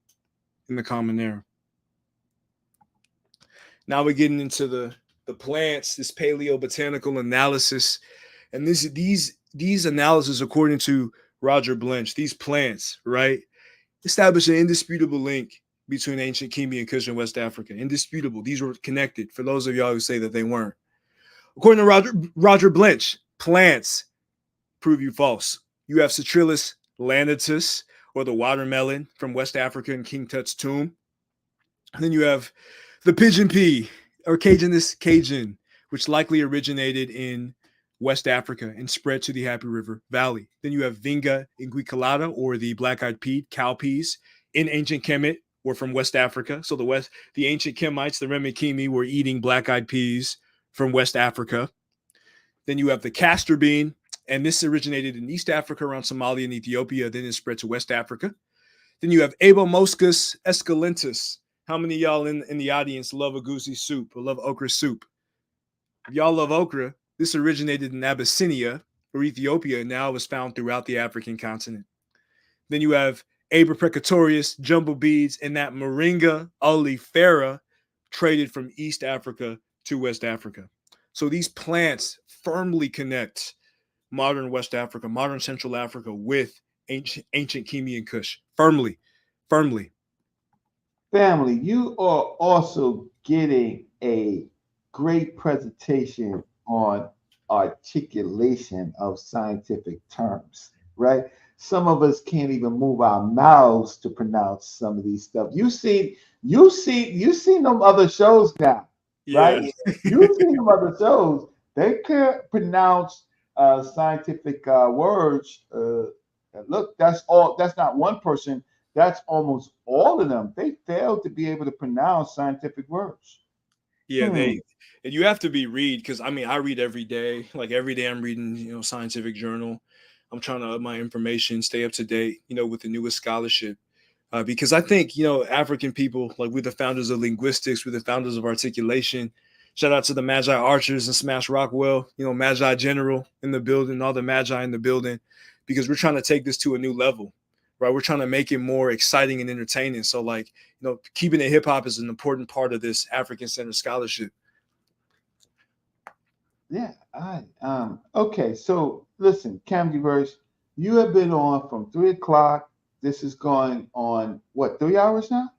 in the Common Era. Now we're getting into the plants, this paleobotanical analysis. And these analyses, according to Roger Blench, these plants, right, establish an indisputable link between ancient Kimi and Kush in West Africa. Indisputable. These were connected, for those of y'all who say that they weren't. According to Roger Blench, plants prove you false. You have Citrullus lanitus, or the watermelon from West Africa in King Tut's tomb. And then you have the pigeon pea, or Cajunus cajun, which likely originated in West Africa and spread to the Happy River Valley. Then you have Vinga inguiculata, or the black-eyed pea, cowpeas, in ancient Kemet, or from West Africa. So the ancient Kemites, the Remekimi, were eating black-eyed peas from West Africa. Then you have the castor bean, and this originated in East Africa around Somalia and Ethiopia. Then it spread to West Africa. Then you have Abomoscus esculentus. How many of y'all in the audience love agusi soup or love okra soup? If y'all love okra, this originated in Abyssinia or Ethiopia and now is found throughout the African continent. Then you have Aber precatorius, jumbo beads, and that Moringa oleifera traded from East Africa to West Africa. So these plants firmly connect modern West Africa, modern Central Africa with ancient Kimi and Kush. Firmly. Family, you are also getting a great presentation on articulation of scientific terms, right? Some of us can't even move our mouths to pronounce some of these stuff. You seen them other shows now, right? You've seen them other shows. They can't pronounce scientific words. Look, that's not one person. That's almost all of them. They fail to be able to pronounce scientific words. And you have to read, because I read every day. Like every day I'm reading, scientific journal. I'm trying to up my information, stay up to date, with the newest scholarship. Because I think, African people, like we're the founders of linguistics, we're the founders of articulation. Shout out to the Magi Archers and Smash Rockwell, Magi General in the building, all the Magi in the building, because we're trying to take this to a new level, right? We're trying to make it more exciting and entertaining. So keeping it hip hop is an important part of this African-centered scholarship. Yeah. Okay. So listen, Camdiverse, you have been on from 3 o'clock. This is going on what, 3 hours now?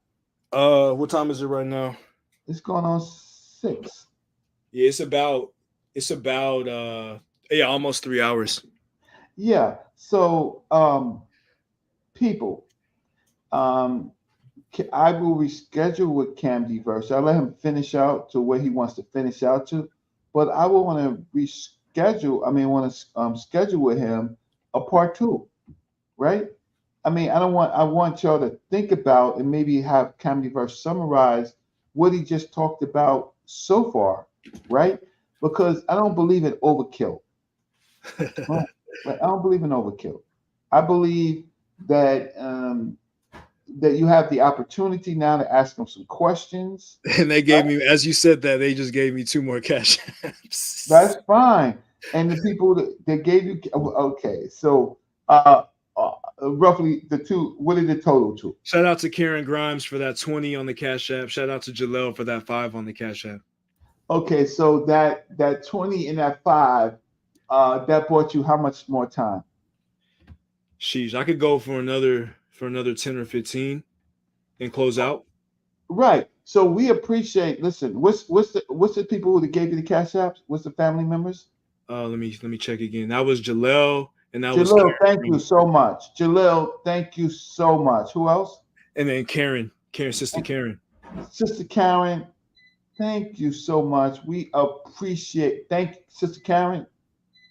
What time is it right now? It's going on 6. Yeah, it's about almost 3 hours. Yeah. So people, I will reschedule with Camdiverse. I'll let him finish out to where he wants to finish out to, but I will want to reschedule. I mean, want to schedule with him a part 2, right? I mean, I want y'all to think about and maybe have Camdiverse summarize what he just talked about so far, right? Because I don't believe in overkill. I don't believe in overkill. I believe that that you have the opportunity now to ask them some questions. And they gave me, as you said that, they just gave me 2 more cash apps. That's fine. And the people that gave you, okay, so roughly the 2, what did it total to? Shout out to Karen Grimes for that 20 on the Cash App. Shout out to Jalel for that 5 on the Cash App. Okay, so that 20 and that 5, that bought you how much more time? Sheesh, I could go for another 10 or 15 and close out. Right. So we appreciate. Listen, what's the people who gave you the Cash Apps? What's the family members? Let me check again. That was Jalel, and that was Jalil. Karen. Thank you so much, Jalil. Thank you so much. Who else? And then Karen, Sister Karen. Sister Karen. Thank you so much. We appreciate. Thank you, Sister Karen.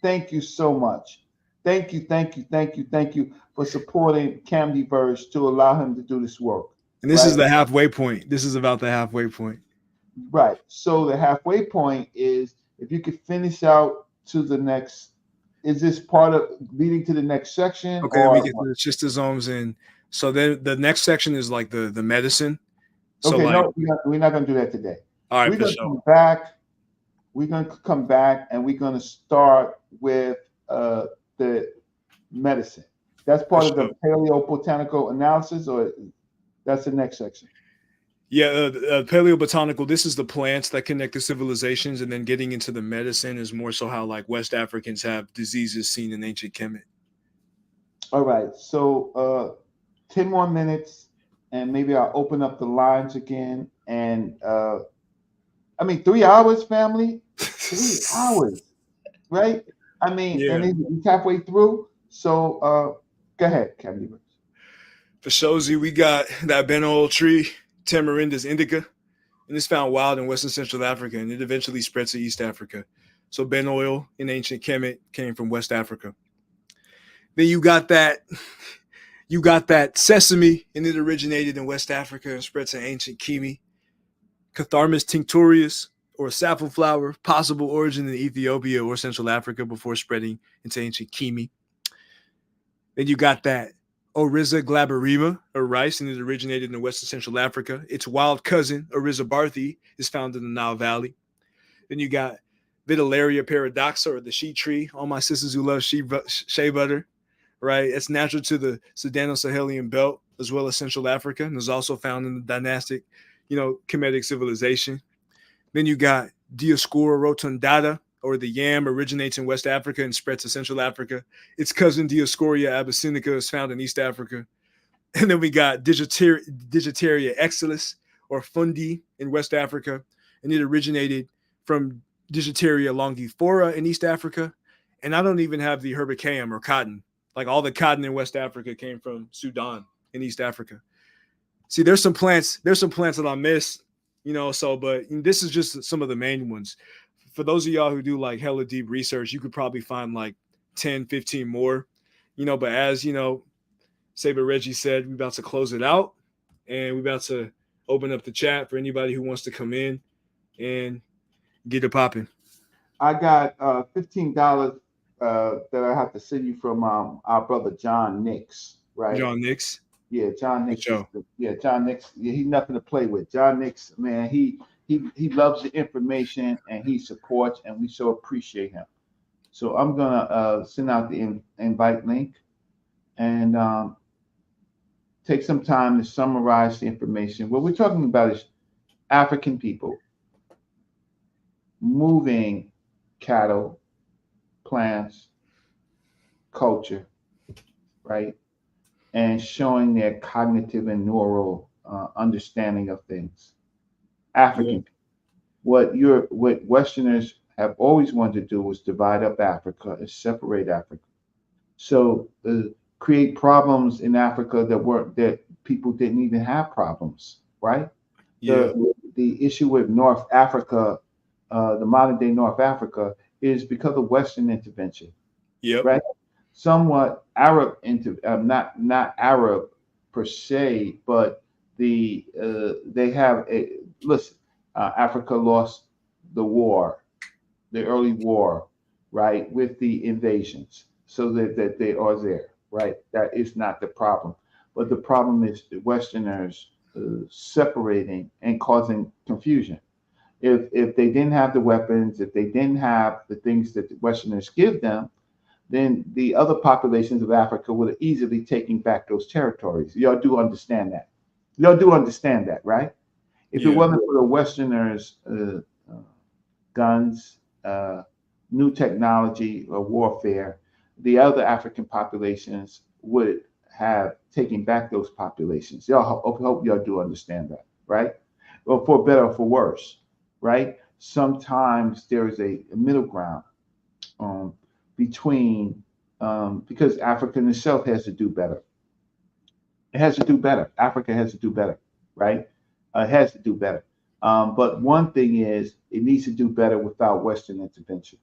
Thank you so much. Thank you for supporting Camdiverse to allow him to do this work. And this is the halfway point. This is about the halfway point. Right. So the halfway point is if you could finish out to the next. Is this part of leading to the next section? Okay, we get to the schistosomes, and so then the next section is like the medicine. So okay, no, we're not going to do that today. All right, we're going to come back. We're going to come back, and we're going to start with the medicine. That's part of the Paleobotanical analysis, or that's the next section? Yeah, Paleobotanical, this is the plants that connect the civilizations, and then getting into the medicine is more so how like West Africans have diseases seen in ancient Kemet. All right, so 10 more minutes, and maybe I'll open up the lines again. And 3 hours, family, 3 hours, right? I mean, yeah. And it's halfway through. So go ahead, Camdiverse. For Shozi, we got that Ben oil tree, Tamarindus indica, and it's found wild in Western Central Africa, and it eventually spread to East Africa. So Ben oil in ancient Kemet came from West Africa. Then you got that sesame, and it originated in West Africa and spread to ancient Kimi. Catharmus tinctorius, or safflower, possible origin in Ethiopia or Central Africa before spreading into ancient Kimi. Then you got that Oryza glaberrima, or rice, and it originated in Western Central Africa. Its wild cousin, Oryza barthi, is found in the Nile Valley. Then you got Vitellaria paradoxa, or the shea tree. All my sisters who love shea butter, right? It's natural to the Sudano-Sahelian belt, as well as Central Africa, and is also found in the dynastic, Kemetic civilization. Then you got Dioscora rotundata, or the yam, originates in West Africa and spread to Central Africa. Its cousin Dioscorea abyssinica is found in East Africa. And then we got Digitaria exilis, or fundi, in West Africa, and it originated from Digitaria longiflora in East Africa. And I don't even have the herbaceum, or cotton. Like all the cotton in West Africa came from Sudan in East Africa. See, there's some plants that I missed, but this is just some of the main ones. For those of y'all who do like hella deep research, you could probably find like 10, 15 more, but as Saber Reggie said, we're about to close it out, and we're about to open up the chat for anybody who wants to come in and get it popping. I got $15 that I have to send you from our brother John Nix, right? John Nix? Yeah, John Nix. John Nix. Yeah, he's nothing to play with. John Nix, man, he he loves the information and he supports, and we so appreciate him. So I'm gonna send out the invite link and take some time to summarize the information. What we're talking about is African people moving cattle, plants, culture, right? And showing their cognitive and neural understanding of things. African people. What Westerners have always wanted to do was divide up Africa and separate Africa. So create problems in Africa that people didn't even have problems, right? Yeah. The issue with North Africa, the modern day North Africa, is because of Western intervention. Yep. Right? Somewhat Arab not Arab per se, but they have a listen. Africa lost the war, the early war, right, with the invasions, so that they are there, right? That is not the problem, but the problem is the Westerners separating and causing confusion. If they didn't have the weapons, if they didn't have the things that the Westerners give them, then the other populations of Africa would have easily taken back those territories. Y'all do understand that. Y'all do understand that, right? If it wasn't for the Westerners' guns, new technology, or warfare, the other African populations would have taken back those populations. Y'all hope y'all do understand that, right? Well, for better or for worse, right? Sometimes there is a middle ground between because Africa in itself has to do better. It has to do better. Africa has to do better, right? It has to do better. But one thing is, it needs to do better without Western intervention.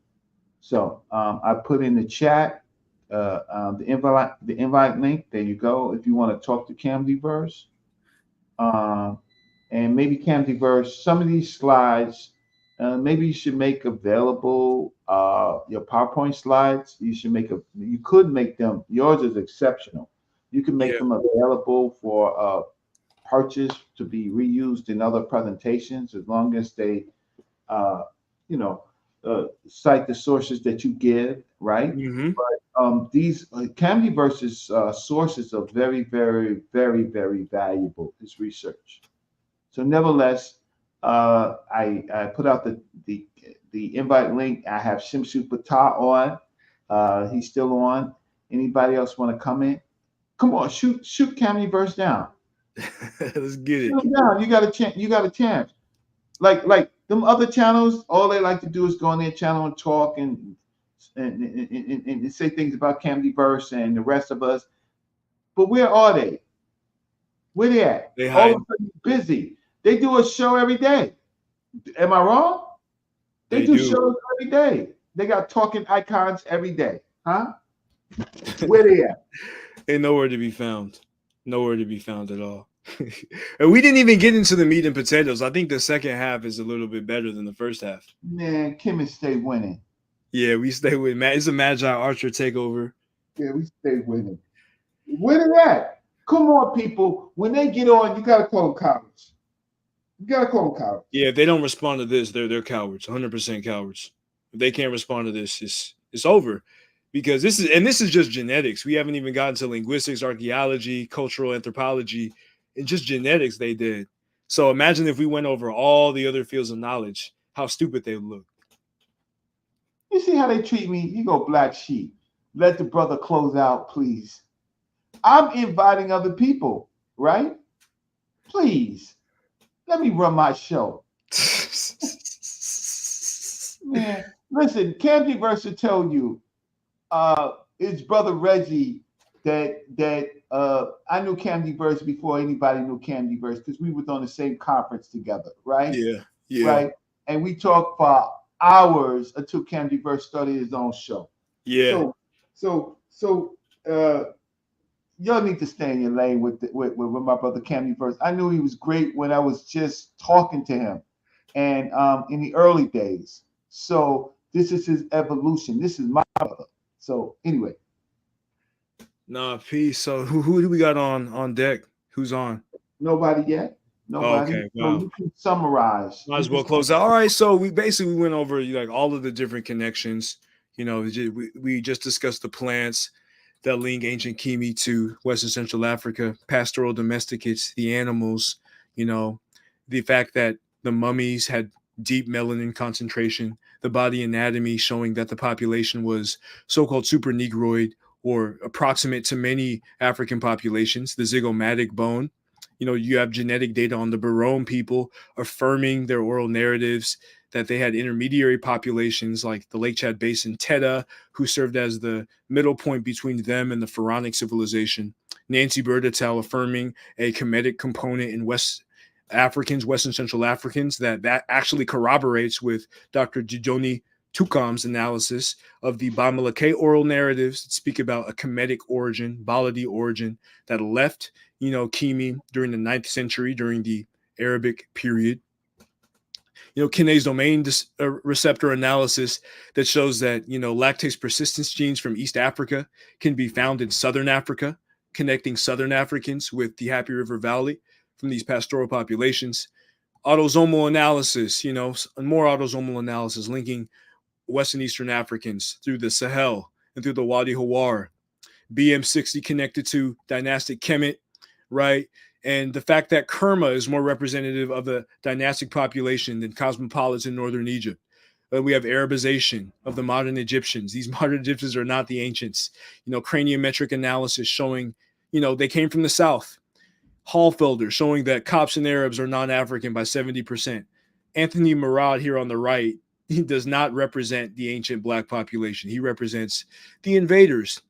So I put in the chat the invite link. There you go. If you want to talk to Camdiverse, and maybe Camdiverse, some of these slides, maybe you should make available your PowerPoint slides. You could make them. Yours is exceptional. You can make them available for purchase to be reused in other presentations, as long as they, cite the sources that you give, right? Mm-hmm. But these Camdiverse's sources are very, very, very, very valuable. This research. So, nevertheless, I put out the invite link. I have Shimsu Pata on. He's still on. Anybody else want to come in? Come on, shoot Camdiverse down. Let's get it. Shoot him down. You got a chance. You got a chance. Like them other channels, all they like to do is go on their channel and talk and say things about Camdiverse and the rest of us. But where are they? Where they at? They all of a sudden busy. They do a show every day. Am I wrong? They do shows every day. They got talking icons every day. Huh? Where they at? Ain't nowhere to be found. Nowhere to be found at all. And we didn't even get into the meat and potatoes. I think the second half is a little bit better than the first half. Man, Kemet stay winning. Yeah, we stay with Matt. It's a Magi Archer takeover. Yeah, we stay winning. Where they at? Come on, people. When they get on, you gotta call them cowards. You gotta call them cowards. Yeah, if they don't respond to this, they're cowards. 100% cowards. If they can't respond to this, it's over. Because this is just genetics. We haven't even gotten to linguistics, archaeology, cultural anthropology, and just genetics they did. So imagine if we went over all the other fields of knowledge, how stupid they would look. You see how they treat me? You go black sheep. Let the brother close out, please. I'm inviting other people, right? Please. Let me run my show. Man, listen, Camdiverse will tell you, it's brother Reggie that I knew Camdiverse before anybody knew Camdiverse, because we was on the same conference together, right? Yeah. Right. And we talked for hours until Camdiverse started his own show. Yeah. So y'all need to stay in your lane with my brother Camdiverse. I knew he was great when I was just talking to him, and in the early days. So this is his evolution. This is my brother. So anyway. Nah, peace. So who do we got on deck? Who's on? Nobody yet. Nobody. Okay, So wow. you can summarize. Might as well close out. All right, so we basically went over like all of the different connections. We just discussed the plants that link ancient Kemet to Western Central Africa, pastoral domesticates, the animals, the fact that the mummies had deep melanin concentration, the body anatomy showing that the population was so-called super negroid or approximate to many African populations, the zygomatic bone. You have genetic data on the Barone people affirming their oral narratives that they had intermediary populations like the Lake Chad Basin Teta, who served as the middle point between them and the Pharaonic civilization. Nancy Berdatel affirming a Kemetic component in West Africans, Western Central Africans, that actually corroborates with Dr. Didoni Tukam's analysis of the Bamileke oral narratives that speak about a Kemetic origin, Baladi origin, that left, Kimi during the 9th century, during the Arabic period. Kinase domain receptor analysis that shows that, lactase persistence genes from East Africa can be found in Southern Africa, connecting Southern Africans with the Happy River Valley from these pastoral populations. Autosomal analysis, more autosomal analysis linking Western Eastern Africans through the Sahel and through the Wadi Hawar. BM60 connected to dynastic Kemet, right? And the fact that Kerma is more representative of the dynastic population than cosmopolitan northern Egypt. We have Arabization of the modern Egyptians. These modern Egyptians are not the ancients. Craniometric analysis showing, they came from the south. Hallfelder showing that Copts and Arabs are non-African by 70%. Anthony Murad here on the right, he does not represent the ancient black population. He represents the invaders.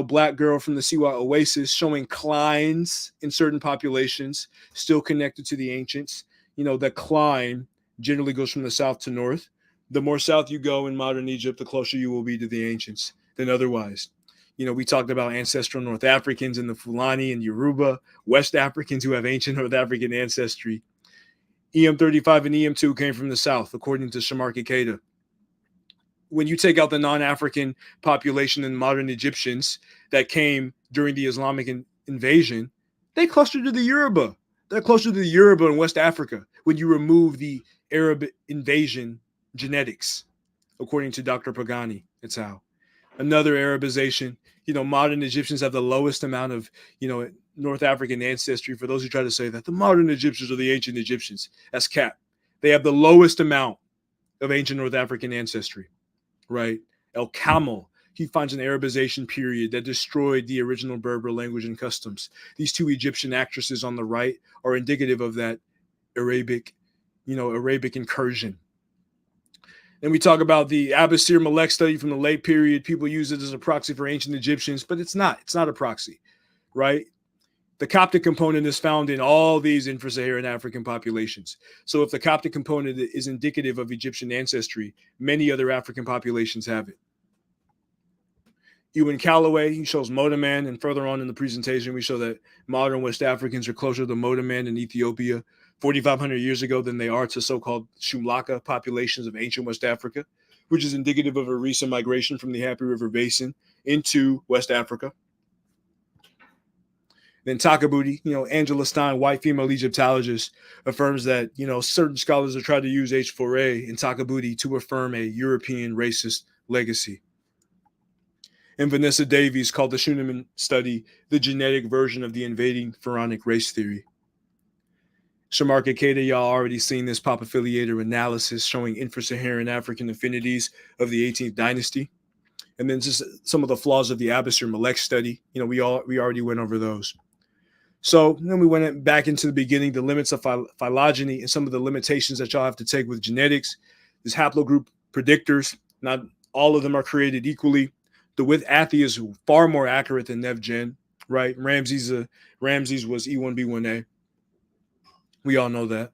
Black girl from the Siwa Oasis showing clines in certain populations still connected to the ancients. The cline generally goes from the south to north. The more south you go in modern Egypt, the closer you will be to the ancients than otherwise. We talked about ancestral North Africans in the Fulani and Yoruba, West Africans who have ancient North African ancestry. EM35 and EM2 came from the south, according to Shamarki Keita. When you take out the non-African population and modern Egyptians that came during the Islamic invasion, they clustered to the Yoruba. They're closer to the Yoruba in West Africa when you remove the Arab invasion genetics, according to Dr. Pagani. It's how. Another Arabization. Modern Egyptians have the lowest amount of, North African ancestry. For those who try to say that the modern Egyptians are the ancient Egyptians, that's cap. They have the lowest amount of ancient North African ancestry. Right? El Camel, he finds an Arabization period that destroyed the original Berber language and customs. These two Egyptian actresses on the right are indicative of that Arabic incursion. Then we talk about the Abusir Malek study from the late period. People use it as a proxy for ancient Egyptians, but it's not. It's not a proxy, right? The Coptic component is found in all these infra-Saharan African populations. So if the Coptic component is indicative of Egyptian ancestry, many other African populations have it. Ewan Calloway, he shows Mota man, and further on in the presentation, we show that modern West Africans are closer to Mota man in Ethiopia 4,500 years ago than they are to so-called Shumlaka populations of ancient West Africa, which is indicative of a recent migration from the Happy River Basin into West Africa. Then Takabuti, Angela Stein, white female Egyptologist, affirms that, certain scholars have tried to use H4A and Takabuti to affirm a European racist legacy. And Vanessa Davies called the Schunemann study the genetic version of the invading pharaonic race theory. Shamarki Keita, y'all already seen this pop affiliator analysis showing infra-Saharan African affinities of the 18th dynasty. And then just some of the flaws of the Abusir Malek study. We already went over those. So then we went back into the beginning, the limits of phylogeny and some of the limitations that y'all have to take with genetics. There's haplogroup predictors. Not all of them are created equally. The width Athi is far more accurate than NevGen, right? Ramses was E1B1A. We all know that.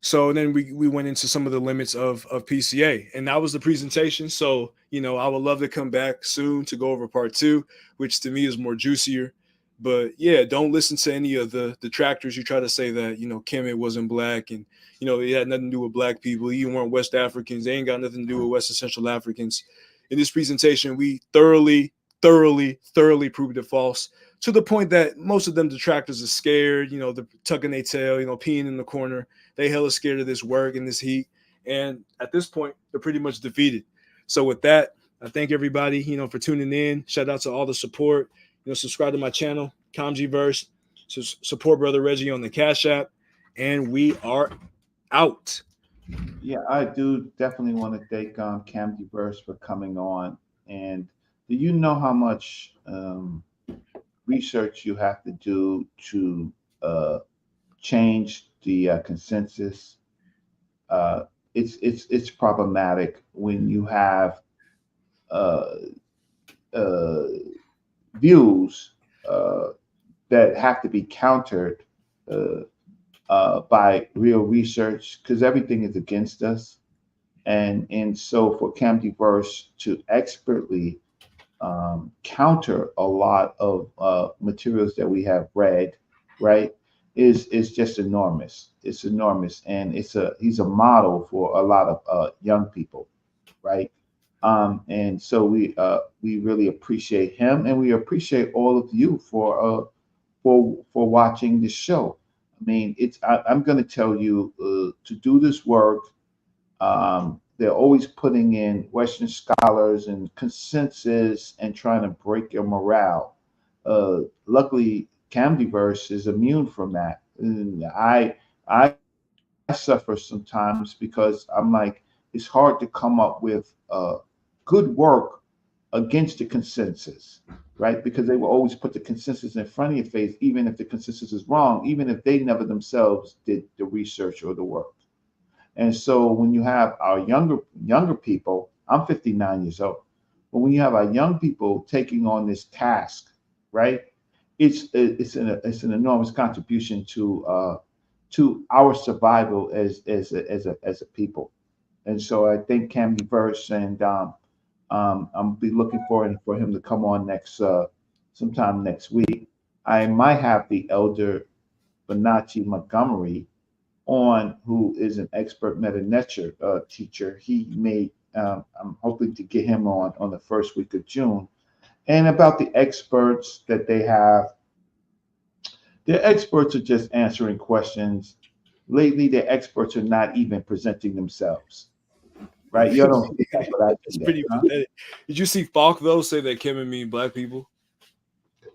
So then we went into some of the limits of PCA, and that was the presentation. So, I would love to come back soon to go over part 2, which to me is more juicier. But yeah, don't listen to any of the detractors who try to say that, Kemet wasn't black and, it had nothing to do with black people. You weren't West Africans. They ain't got nothing to do with West Central Africans. In this presentation, we thoroughly proved it false. to the point that most of them detractors are scared, you know, they're tucking their tail, you know, peeing in the corner. They hella scared of this work and this heat. And at this point, they're pretty much defeated. So with that, I thank everybody, you know, for tuning in. Shout out to all the support. You know, subscribe to my channel, Comgyverse. So support Brother Reggie on the Cash App. And we are out. Yeah, I do definitely want to thank Comgyverse for coming on. And do you know how much research you have to do to change the consensus? It's problematic when you have views that have to be countered by real research, because everything is against us. And so for Comgyverse to expertly counter a lot of materials that we have read, right, is just enormous. It's enormous, and he's a model for a lot of young people, right? And so we really appreciate him, and we appreciate all of you for watching this show. I mean, I'm going to tell you to do this work. They're always putting in Western scholars and consensus and trying to break your morale. Luckily, Comgyverse is immune from that. And I suffer sometimes because I'm like, it's hard to come up with good work against the consensus, right? Because they will always put the consensus in front of your face, even if the consensus is wrong, even if they never themselves did the research or the work. And so when you have our younger people, I'm 59 years old, but when you have our young people taking on this task, right? It's an enormous contribution to our survival as a people. And so I think Comgyverse, and I'll be looking for him to come on sometime next week. I might have the elder Benachi Montgomery on, who is an expert meta nature teacher. I'm hoping to get him on the first week of June, and about the experts that they have. Their experts are just answering questions. Lately, their experts are not even presenting themselves. Right? You don't see that, but I It's see pretty that. pathetic. Did you see Falk though say that Kemet mean black people?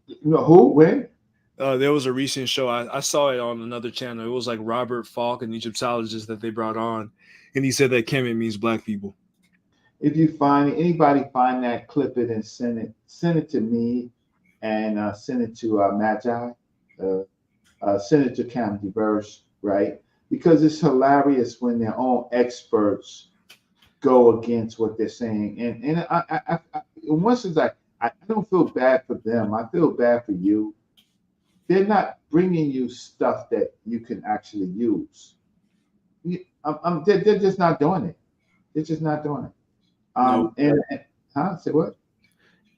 You know who? When? There was a recent show. I saw it on another channel. It was like Robert Falk, an Egyptologist that they brought on, and he said that Kemet means black people. If you anybody find that, clip it and send it to me, and send it to Magi, send it to Comgyverse, right? Because it's hilarious when their own experts go against what they're saying. And I once it's like, I don't feel bad for them. I feel bad for you. They're not bringing you stuff that you can actually use. They're just not doing it. They're just not doing it. Say what?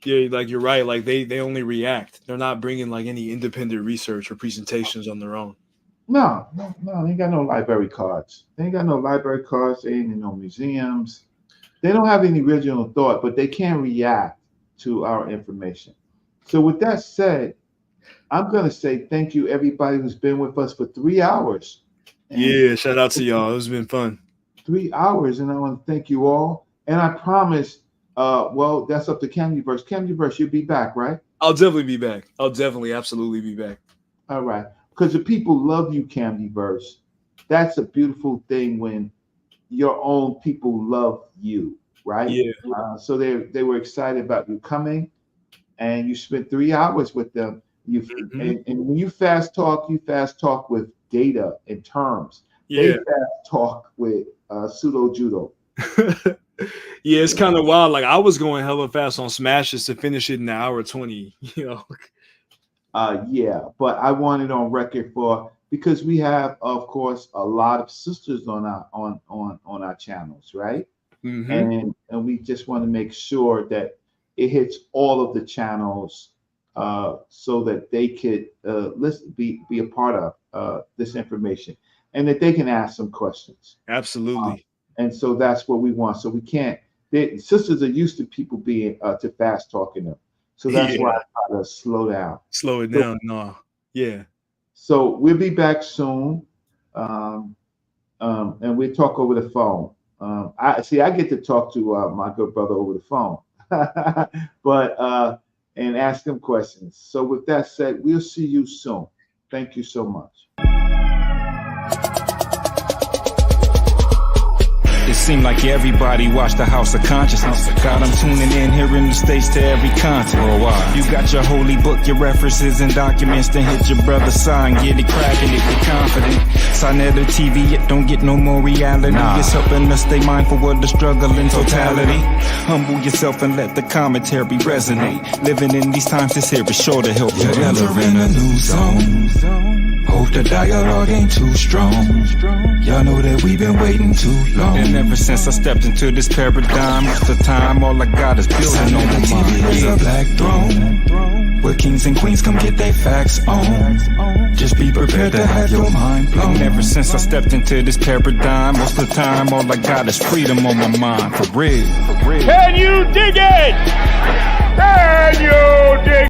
Yeah, like you're right. Like they only react. They're not bringing like any independent research or presentations on their own. No. They ain't got no library cards. They ain't got no library cards. They ain't in no museums. They don't have any original thought, but they can react to our information. So with that said, I'm going to say thank you, everybody who's been with us for 3 hours. Yeah, shout out to y'all. It's been fun. 3 hours, and I want to thank you all. And I promise, well, that's up to Comgyverse. Comgyverse, you'll be back, right? I'll definitely be back. I'll definitely, absolutely be back. All right. Because the people love you, Comgyverse. That's a beautiful thing when your own people love you, right? Yeah. So they were excited about you coming, and you spent 3 hours with them. And when you fast talk with data and terms. Yeah. They fast talk with pseudo judo. Yeah, it's kind of wild. Like I was going hella fast on Smashes to finish it in an hour 20. You know. Yeah, but I want it on record because we have, of course, a lot of sisters on our channels, right? And we just want to make sure that it hits all of the channels so that they could be a part of this information, and that they can ask some questions. Absolutely. And so that's what we want. So we can't. Sisters are used to people being to fast talking them. So that's why I try to slow down. Slow it down, no. Yeah. So we'll be back soon. And we'll talk over the phone. I get to talk to my good brother over the phone, but and ask him questions. So with that said, we'll see you soon. Thank you so much. It seemed like everybody watched the House of Consciousness. God, I'm tuning in here in the States to every continent. You got your holy book, your references and documents, then hit your brother's sign, get it cracking if you're confident. Sign at the TV, it don't get no more reality. It's helping us stay mindful of the struggle in totality. Humble yourself and let the commentary resonate. Living in these times, is here is sure to help you entering a new zone. Hope the dialogue ain't too strong. Y'all know that we've been waiting too long. And ever since I stepped into this paradigm, at the time, all I got is building on my TV is a black throne, where kings and queens come get their facts on. Just be prepared to have your mind blown. And ever since I stepped into this paradigm, most of the time, all I got is freedom on my mind, for real. Can you dig it?